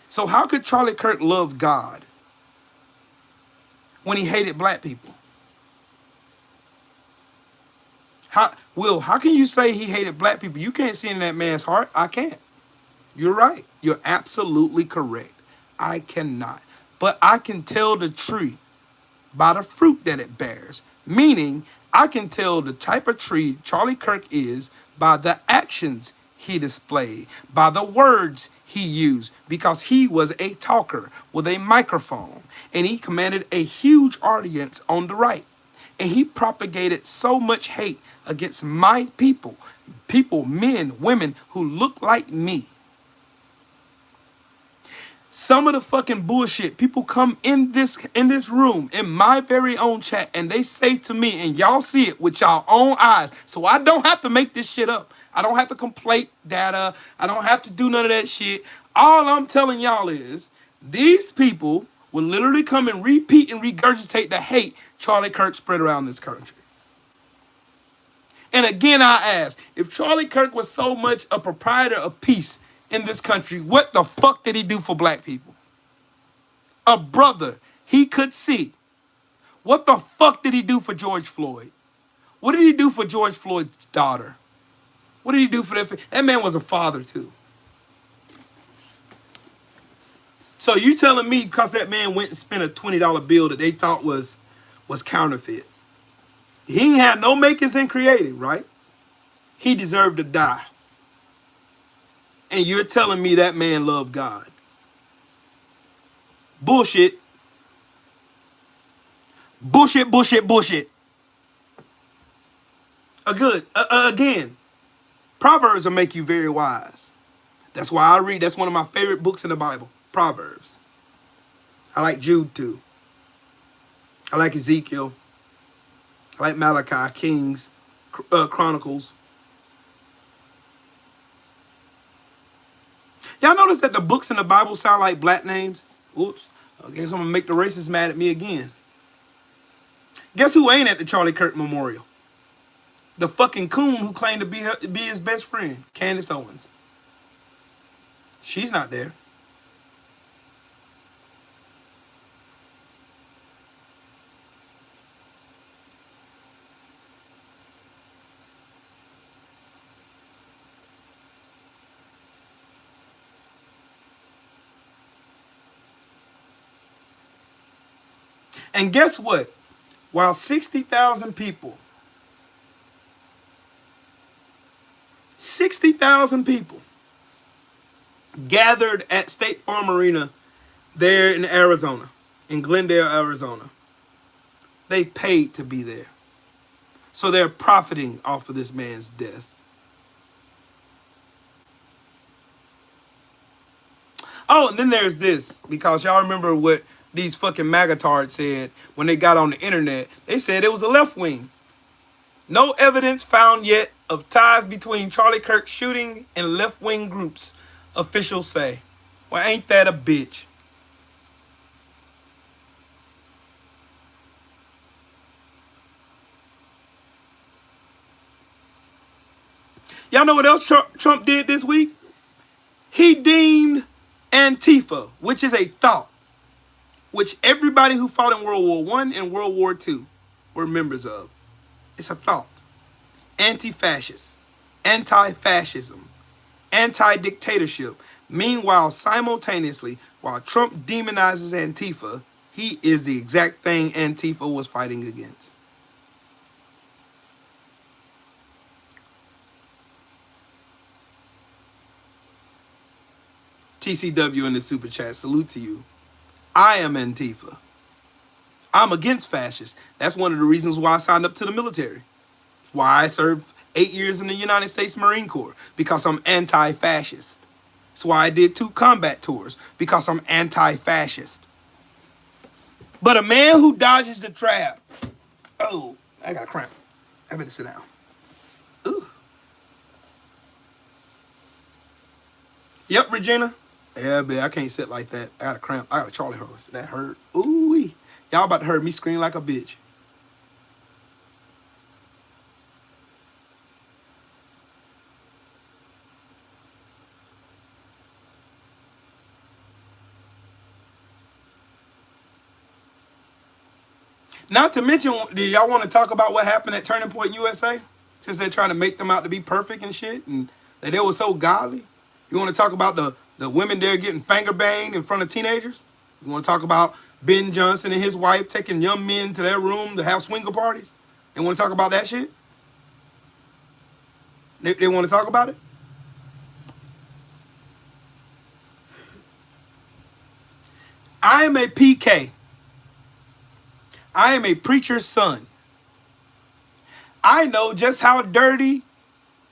So how could Charlie Kirk love God when he hated black people? How can you say he hated black people? You can't see in that man's heart. I can't. You're right. You're absolutely correct. I cannot. But I can tell the tree by the fruit that it bears. Meaning, I can tell the type of tree Charlie Kirk is by the actions he displayed, by the words he used, because he was a talker with a microphone, and he commanded a huge audience on the right. And he propagated so much hate against my people, men, women who look like me. Some of the fucking bullshit, people come in this room, in my very own chat, and they say to me, and y'all see it with y'all own eyes, so I don't have to make this shit up. I don't have to conflate data. I don't have to do none of that shit. All I'm telling y'all is, these people will literally come and repeat and regurgitate the hate Charlie Kirk spread around this country. And again, I ask, if Charlie Kirk was so much a proprietor of peace in this country, what the fuck did he do for black people? A brother he could see. What the fuck did he do for George Floyd? What did he do for George Floyd's daughter? What did he do for that? That man was a father too. So you telling me because that man went and spent a $20 bill that they thought was counterfeit, he ain't had no makings in creative, right? He deserved to die. And you're telling me that man loved God. Bullshit. Bullshit, bullshit, bullshit. Again, Proverbs will make you very wise. That's why I read, that's one of my favorite books in the Bible, Proverbs. I like Jude too. I like Ezekiel. I like Malachi, Kings, Chronicles. Y'all notice that the books in the Bible sound like black names? Oops. I guess I'm going to make the racists mad at me again. Guess who ain't at the Charlie Kirk Memorial? The fucking coon who claimed to be his best friend, Candace Owens. She's not there. And guess what? While 60,000 people gathered at State Farm Arena there in Arizona, in Glendale, Arizona, they paid to be there. So they're profiting off of this man's death. Oh, and then there's this, because y'all remember what these fucking magatards said when they got on the internet. They said it was a left wing. No evidence found yet of ties between Charlie Kirk's shooting and left-wing groups, officials say. Well, ain't that a bitch? Y'all know what else Trump did this week? He deemed Antifa, which is a thought, which everybody who fought in World War I and World War II were members of. It's a thought. Anti-fascist, anti-fascism, anti-dictatorship. Meanwhile, simultaneously, while Trump demonizes Antifa, he is the exact thing Antifa was fighting against. TCW in the super chat, salute to you. I am Antifa. I'm against fascists. That's one of the reasons why I signed up to the military. Why I served 8 years in the United States Marine Corps, because I'm anti-fascist. That's why I did 2 combat tours, because I'm anti-fascist. But a man who dodges the trap. Oh, I got a cramp. I better sit down. Ooh. Yep, Regina. Yeah, but I can't sit like that. I got a cramp. I got a Charlie horse. That hurt. Ooh-wee. Y'all about to hear me scream like a bitch. Not to mention, do y'all want to talk about what happened at Turning Point USA? Since they're trying to make them out to be perfect and shit, and that they were so godly. You want to talk about the women there getting finger banged in front of teenagers? You want to talk about Ben Johnson and his wife taking young men to their room to have swinger parties? They want to talk about that shit? They want to talk about it? I am a PK. I am a preacher's son. I know just how dirty,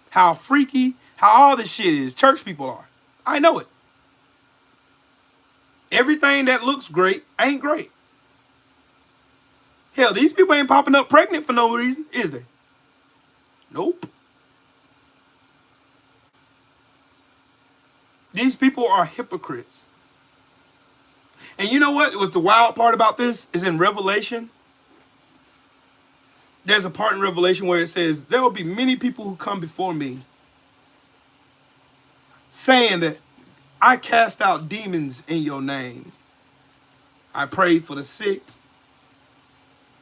how freaky, how all this shit is. Church people are. I know it. Everything that looks great ain't great. Hell, these people ain't popping up pregnant for no reason, is they? Nope. These people are hypocrites. And you know what the wild part about this is in Revelation? There's a part in Revelation where it says, there will be many people who come before me saying that I cast out demons in your name. I prayed for the sick.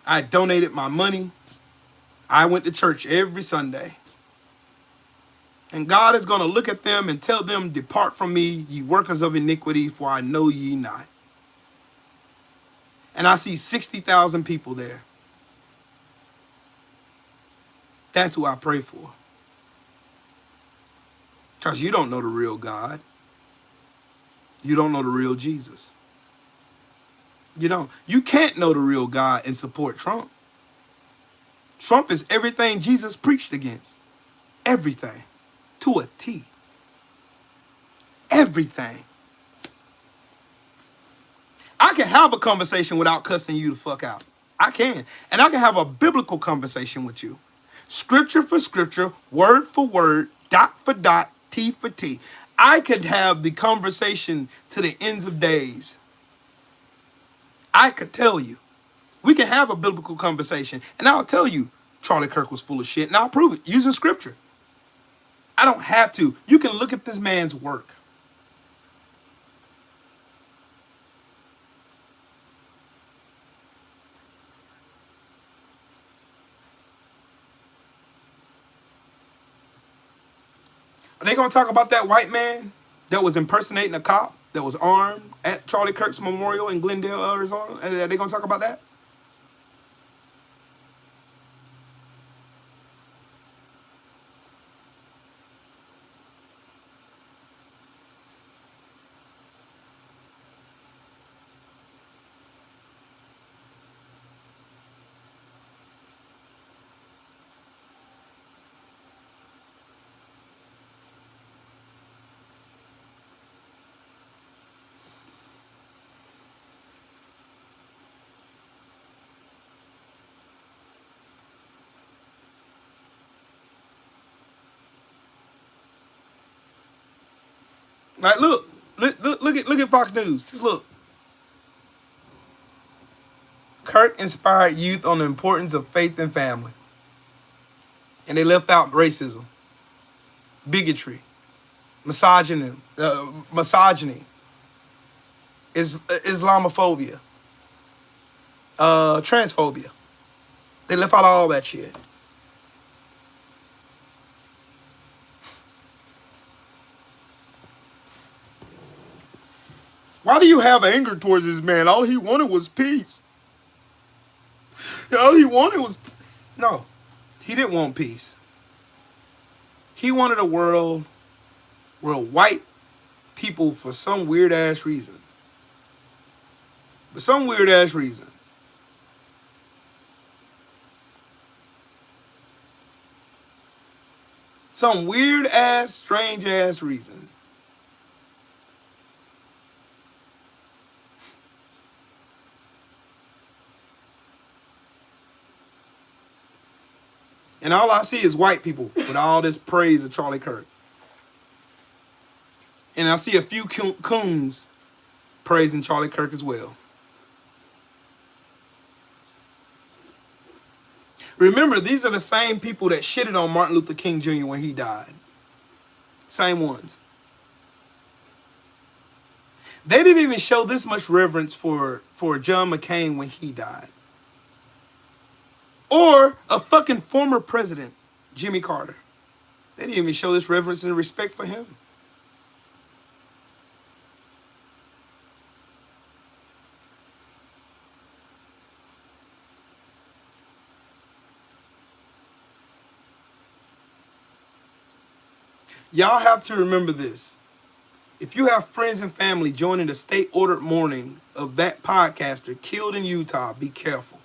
I donated my money. I went to church every Sunday. And God is going to look at them and tell them, depart from me, ye workers of iniquity, for I know ye not. And I see 60,000 people there. That's who I pray for. Because you don't know the real God. You don't know the real Jesus. You don't. You can't know the real God and support Trump. Trump is everything Jesus preached against. Everything. To a T. Everything. I can have a conversation without cussing you the fuck out. I can. And I can have a biblical conversation with you. Scripture for scripture, word for word, dot for dot, T for T. I could have the conversation to the ends of days. I could tell you. We can have a biblical conversation. And I'll tell you Charlie Kirk was full of shit. And I'll prove it using scripture. I don't have to. You can look at this man's work. Are they going to talk about that white man that was impersonating a cop that was armed at Charlie Kirk's memorial in Glendale, Arizona? Are they going to talk about that? Like, look at Fox News. Just look. Kirk inspired youth on the importance of faith and family. And they left out racism, bigotry, misogyny, Islamophobia, transphobia. They left out all that shit. Why do you have anger towards this man? All he wanted was peace. All he wanted was... No, he didn't want peace. He wanted a world where white people, for some weird-ass reason, some weird-ass, strange-ass reason, and all I see is white people with all this praise of Charlie Kirk. And I see a few coons praising Charlie Kirk as well. Remember, these are the same people that shitted on Martin Luther King Jr. when he died. Same ones. They didn't even show this much reverence for John McCain when he died. Or a fucking former president, Jimmy Carter. They didn't even show this reverence and respect for him. Y'all have to remember this. If you have friends and family joining the state-ordered mourning of that podcaster killed in Utah, be careful.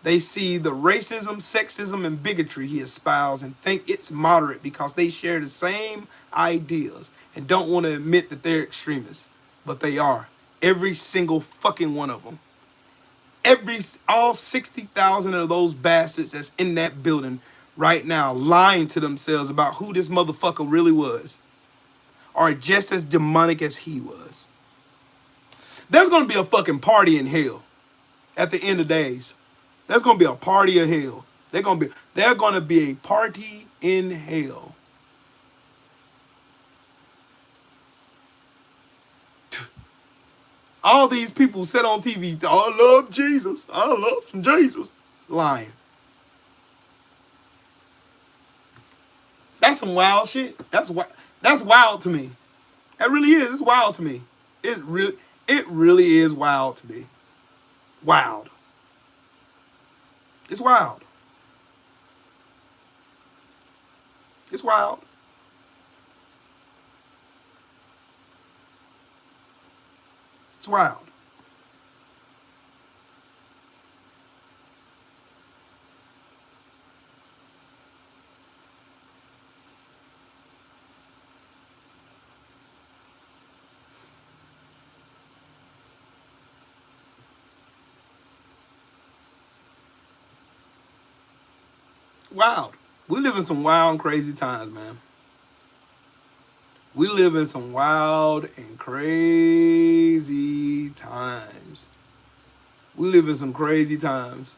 They see the racism, sexism, and bigotry he espoused and think it's moderate because they share the same ideas and don't want to admit that they're extremists. But they are. Every single fucking one of them. All 60,000 of those bastards that's in that building right now lying to themselves about who this motherfucker really was are just as demonic as he was. There's going to be a fucking party in hell at the end of days. There's going to be a party of hell. They're going to be a party in hell. All these people said on TV, I love Jesus. I love some Jesus. Lying. That's some wild shit. That's wild to me. That really is. It's wild to me. It really is wild to me. Wild. It's wild. It's wild. It's wild. Wild. We live in some wild and crazy times, man. We live in some wild and crazy times. We live in some crazy times.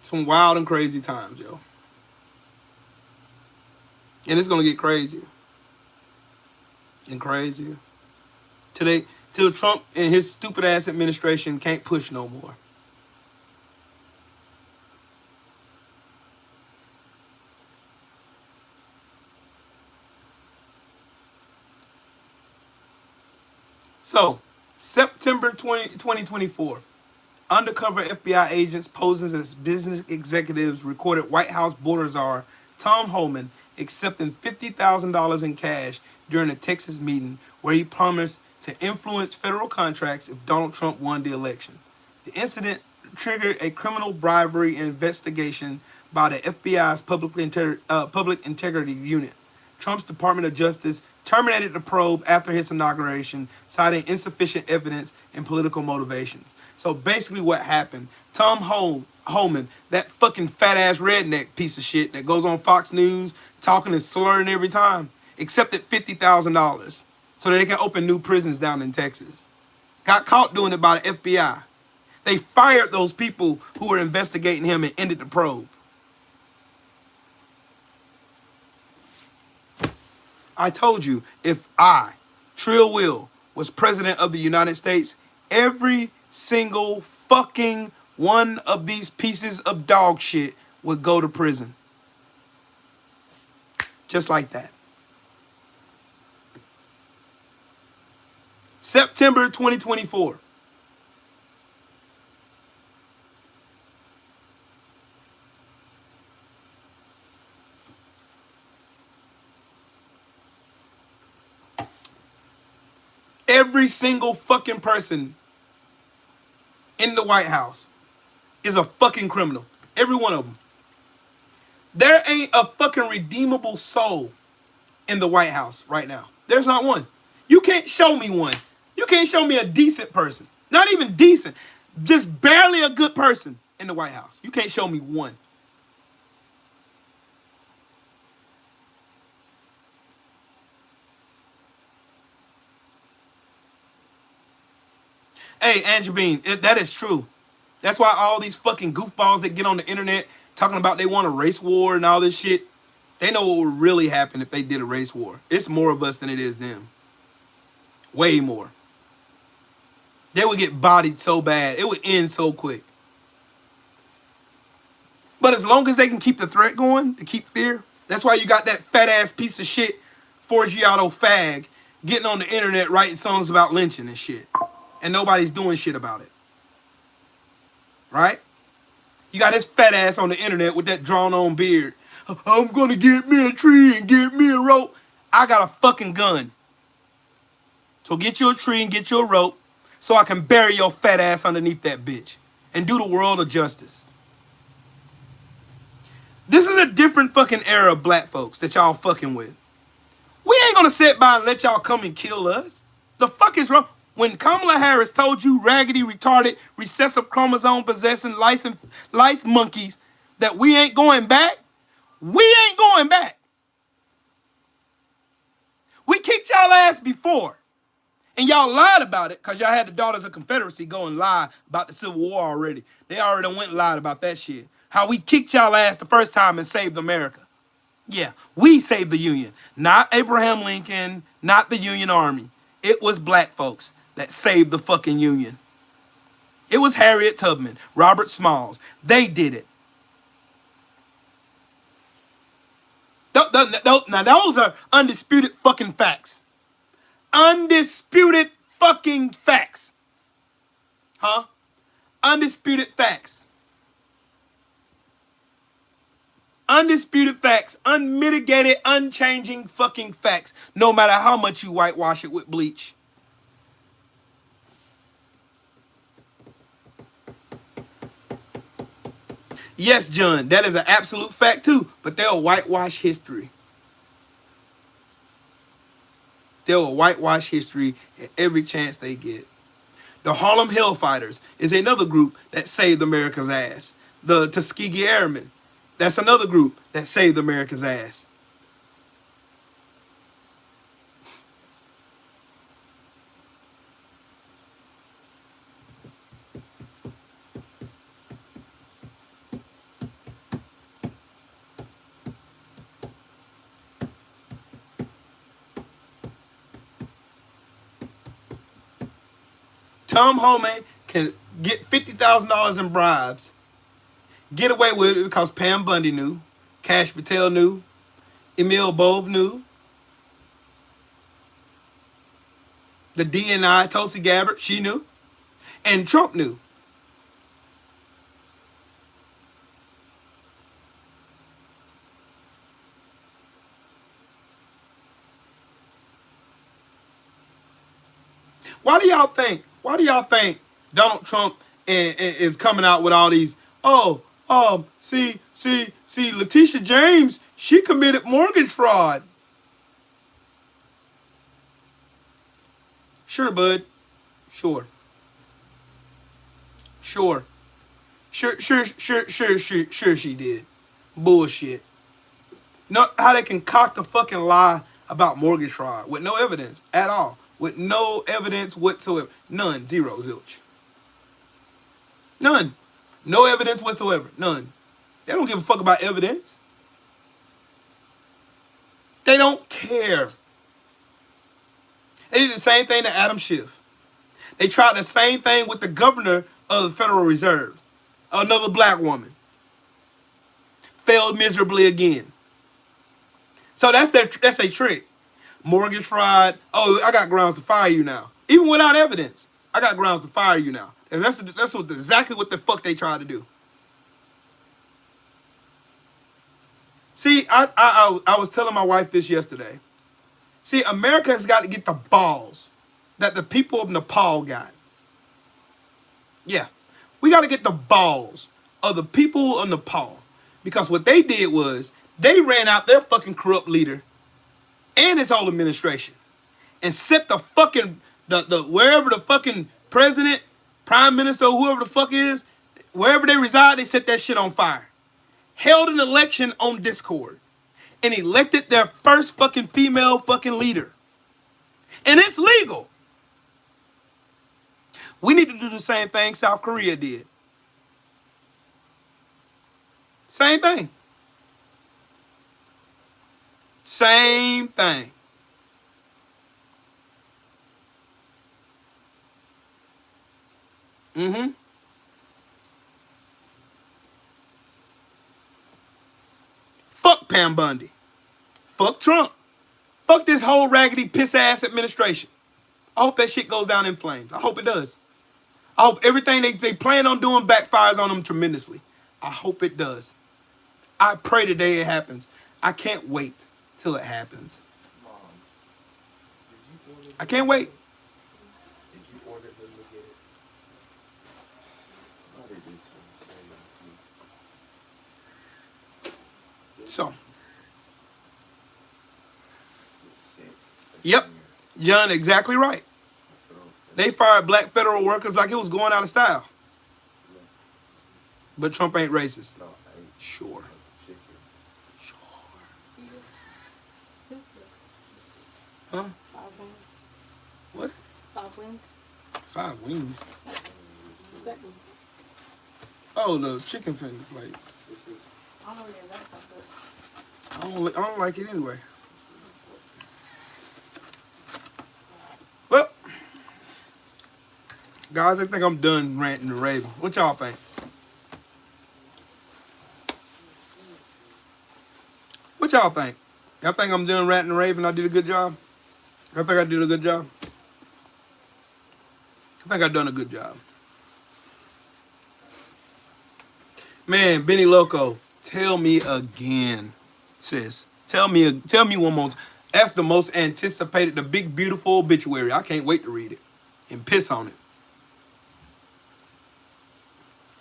Some wild and crazy times, yo. And it's going to get crazier. And crazier. Till Trump and his stupid ass administration can't push no more. So, September 2024, undercover FBI agents posing as business executives recorded White House border czar Tom Homan accepting $50,000 in cash during a Texas meeting where he promised to influence federal contracts if Donald Trump won the election. The incident triggered a criminal bribery investigation by the FBI's Public Integrity Unit. Trump's Department of Justice terminated the probe after his inauguration, citing insufficient evidence and political motivations. So basically what happened, Tom Homan, that fucking fat-ass redneck piece of shit that goes on Fox News talking and slurring every time, accepted $50,000 so that they can open new prisons down in Texas. Got caught doing it by the FBI. They fired those people who were investigating him and ended the probe. I told you, if I, Trill Will, was president of the United States, every single fucking one of these pieces of dog shit would go to prison. Just like that. September 2024. Every single fucking person in the White House is a fucking criminal. Every one of them. There ain't a fucking redeemable soul in the White House right now. There's not one. You can't show me one. You can't show me a decent person. Not even decent. Just barely a good person in the White House. You can't show me one. Hey, Angeline, that is true. That's why all these fucking goofballs that get on the internet talking about they want a race war and all this shit, they know what would really happen if they did a race war. It's more of us than it is them. Way more. They would get bodied so bad. It would end so quick. But as long as they can keep the threat going, to keep fear, that's why you got that fat ass piece of shit, Forgiato fag, getting on the internet writing songs about lynching and shit. And nobody's doing shit about it. Right? You got his fat ass on the internet with that drawn on beard. I'm gonna get me a tree and get me a rope. I got a fucking gun. So get you a tree and get you a rope so I can bury your fat ass underneath that bitch and do the world a justice. This is a different fucking era of black folks that y'all fucking with. We ain't gonna sit by and let y'all come and kill us. The fuck is wrong? When Kamala Harris told you raggedy, retarded, recessive chromosome possessing lice monkeys that we ain't going back, we ain't going back. We kicked y'all ass before. And y'all lied about it because y'all had the Daughters of Confederacy go and lie about the Civil War already. They already went and lied about that shit. How we kicked y'all ass the first time and saved America. Yeah, we saved the Union. Not Abraham Lincoln, not the Union Army. It was black folks that saved the fucking Union. It was Harriet Tubman, Robert Smalls. They did it. Now those are undisputed fucking facts. Undisputed fucking facts. Huh? Undisputed facts. Undisputed facts. Unmitigated, unchanging fucking facts. No matter how much you whitewash it with bleach. Yes, John, that is an absolute fact too, but they'll whitewash history. They'll whitewash history at every chance they get. The Harlem Hellfighters is another group that saved America's ass. The Tuskegee Airmen, that's another group that saved America's ass. Tom Homan can get $50,000 in bribes, get away with it because Pam Bundy knew, Cash Patel knew, Emil Bove knew, the DNI, Tulsi Gabbard, she knew, and Trump knew. Why do y'all think Donald Trump is coming out with all these, see, Letitia James, she committed mortgage fraud. Sure, bud. Sure she did. Bullshit. You know how they concoct a fucking lie about mortgage fraud with no evidence at all. With no evidence whatsoever. None. Zero. Zilch. None. No evidence whatsoever. None. They don't give a fuck about evidence. They don't care. They did the same thing to Adam Schiff. They tried the same thing with the governor of the Federal Reserve. Another black woman. Failed miserably again. So that's their trick. Mortgage fraud. Oh, I got grounds to fire you now. Even without evidence, I got grounds to fire you now. And that's exactly what the fuck they tried to do. See, I was telling my wife this yesterday. See, America has got to get the balls that the people of Nepal got. Yeah, we got to get the balls of the people of Nepal. Because what they did was, they ran out their fucking corrupt leader and his whole administration and set the fucking, the wherever the fucking president prime minister or whoever the fuck is, wherever they reside, they set that shit on fire. Held an election on Discord and elected their first fucking female fucking leader. And it's legal. We need to do the same thing South Korea did. Same thing. Same thing. Mm-hmm. Fuck Pam Bundy. Fuck Trump. Fuck this whole raggedy piss-ass administration. I hope that shit goes down in flames. I hope it does. I hope everything they plan on doing backfires on them tremendously. I hope it does. I pray the day it happens. I can't wait till it happens. I can't wait. So, yep, John, exactly right. They fired black federal workers like it was going out of style. But Trump ain't racist. Sure. Huh? 5 wings. What? 5 wings. 5 wings. What's that mean? Oh, the chicken finger plate. I don't know where that's from, but I don't like it anyway. Well, guys, I think I'm done ranting and raving. What y'all think? What y'all think? Y'all think I'm done ranting and raving? I did a good job? I think I did a good job. I think I done a good job. Man, Benny Loco, tell me again, sis. Tell me one more time. That's the most anticipated, the big, beautiful obituary. I can't wait to read it and piss on it.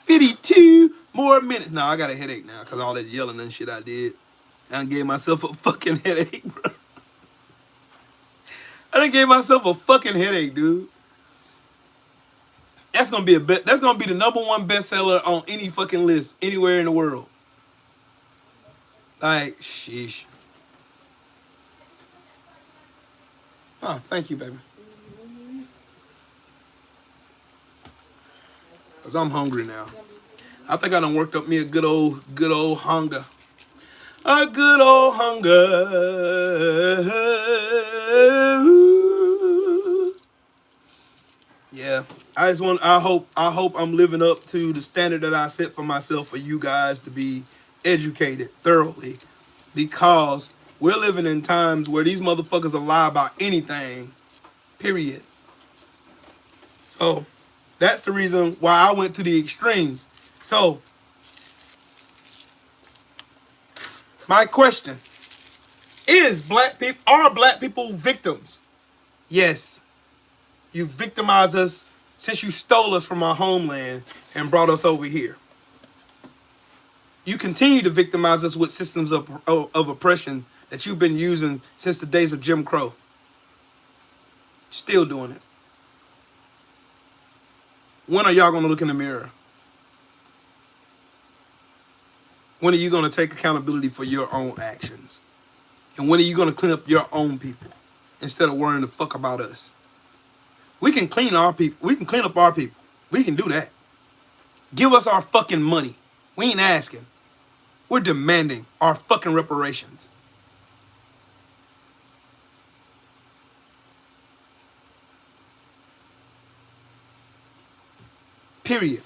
52 more minutes. No, I got a headache now because all that yelling and shit I did. I done gave myself a fucking headache, bro. I done gave myself a fucking headache, dude. That's gonna be that's gonna be the #1 bestseller on any fucking list anywhere in the world. Like, sheesh. Oh, thank you, baby. Cause I'm hungry now. I think I done worked up me a good old hunger. A good old hunger. Yeah, I hope I'm living up to the standard that I set for myself for you guys to be educated thoroughly, because we're living in times where these motherfuckers will lie about anything, period. Oh, that's the reason why I went to the extremes. So, my question is, are black people victims? Yes. You victimized us since you stole us from our homeland and brought us over here. You continue to victimize us with systems of oppression that you've been using since the days of Jim Crow. Still doing it. When are y'all going to look in the mirror? When are you going to take accountability for your own actions? And when are you going to clean up your own people instead of worrying the fuck about us? We can clean our people. We can clean up our people. We can do that. Give us our fucking money. We ain't asking. We're demanding our fucking reparations. Period.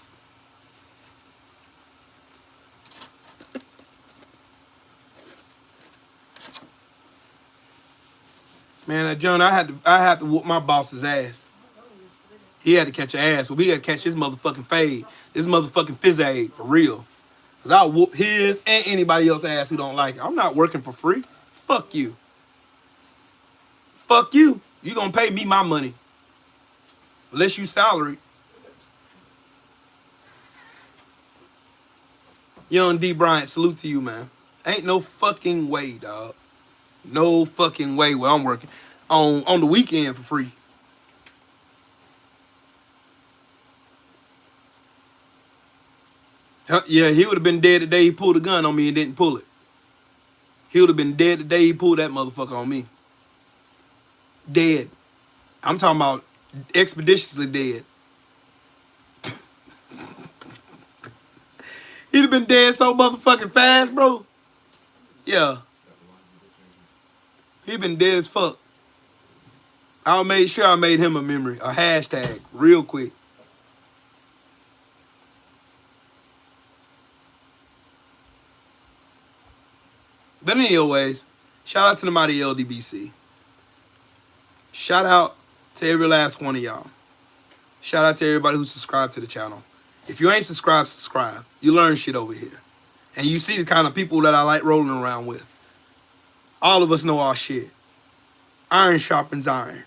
Man, John, I had to whoop my boss's ass. He had to catch your ass. We had to catch his motherfucking fade. This motherfucking fizz aid, for real. Because I'll whoop his and anybody else's ass who don't like it. I'm not working for free. Fuck you. Fuck you. You gonna pay me my money. Unless you salary. Young D. Bryant, salute to you, man. Ain't no fucking way, dog. No fucking way where I'm working on the weekend for free. Yeah, he would have been dead the day he pulled a gun on me and didn't pull it. He would have been dead the day he pulled that motherfucker on me. Dead. I'm talking about expeditiously dead. He'd have been dead so motherfucking fast, bro. Yeah. He'd been dead as fuck. I made sure I made him a memory, a hashtag, real quick. But anyways, shout out to the mighty LDBC. Shout out to every last one of y'all. Shout out to everybody who subscribed to the channel. If you ain't subscribed, subscribe. You learn shit over here. And you see the kind of people that I like rolling around with. All of us know our shit. Iron sharpens iron.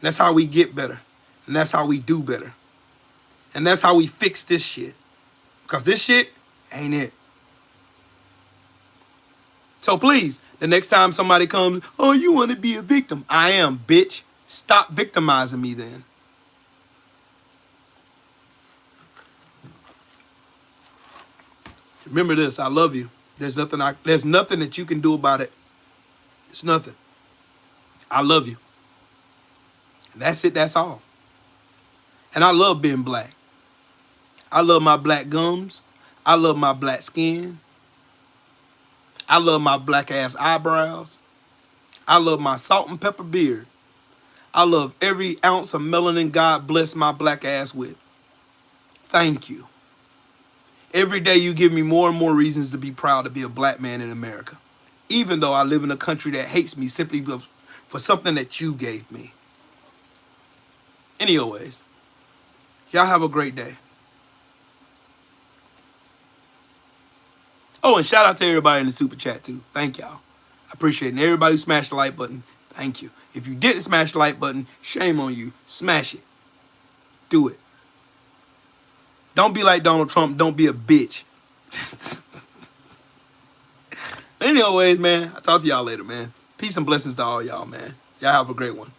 That's how we get better. And that's how we do better. And that's how we fix this shit. Because this shit ain't it. So please, the next time somebody comes, oh, you want to be a victim? I am, bitch. Stop victimizing me then. Remember this, I love you. There's nothing that you can do about it. It's nothing. I love you. And that's it, that's all. And I love being black. I love my black gums. I love my black skin. I love my black ass eyebrows. I love my salt and pepper beard. I love every ounce of melanin God bless my black ass with. Thank you. Every day you give me more and more reasons to be proud to be a black man in America. Even though I live in a country that hates me simply for something that you gave me. Anyways, y'all have a great day. Oh, and shout out to everybody in the super chat too. Thank y'all. I appreciate it. And everybody who smashed the like button, thank you. If you didn't smash the like button, shame on you. Smash it. Do it. Don't be like Donald Trump. Don't be a bitch. Anyways, man, I'll talk to y'all later, man. Peace and blessings to all y'all, man. Y'all have a great one.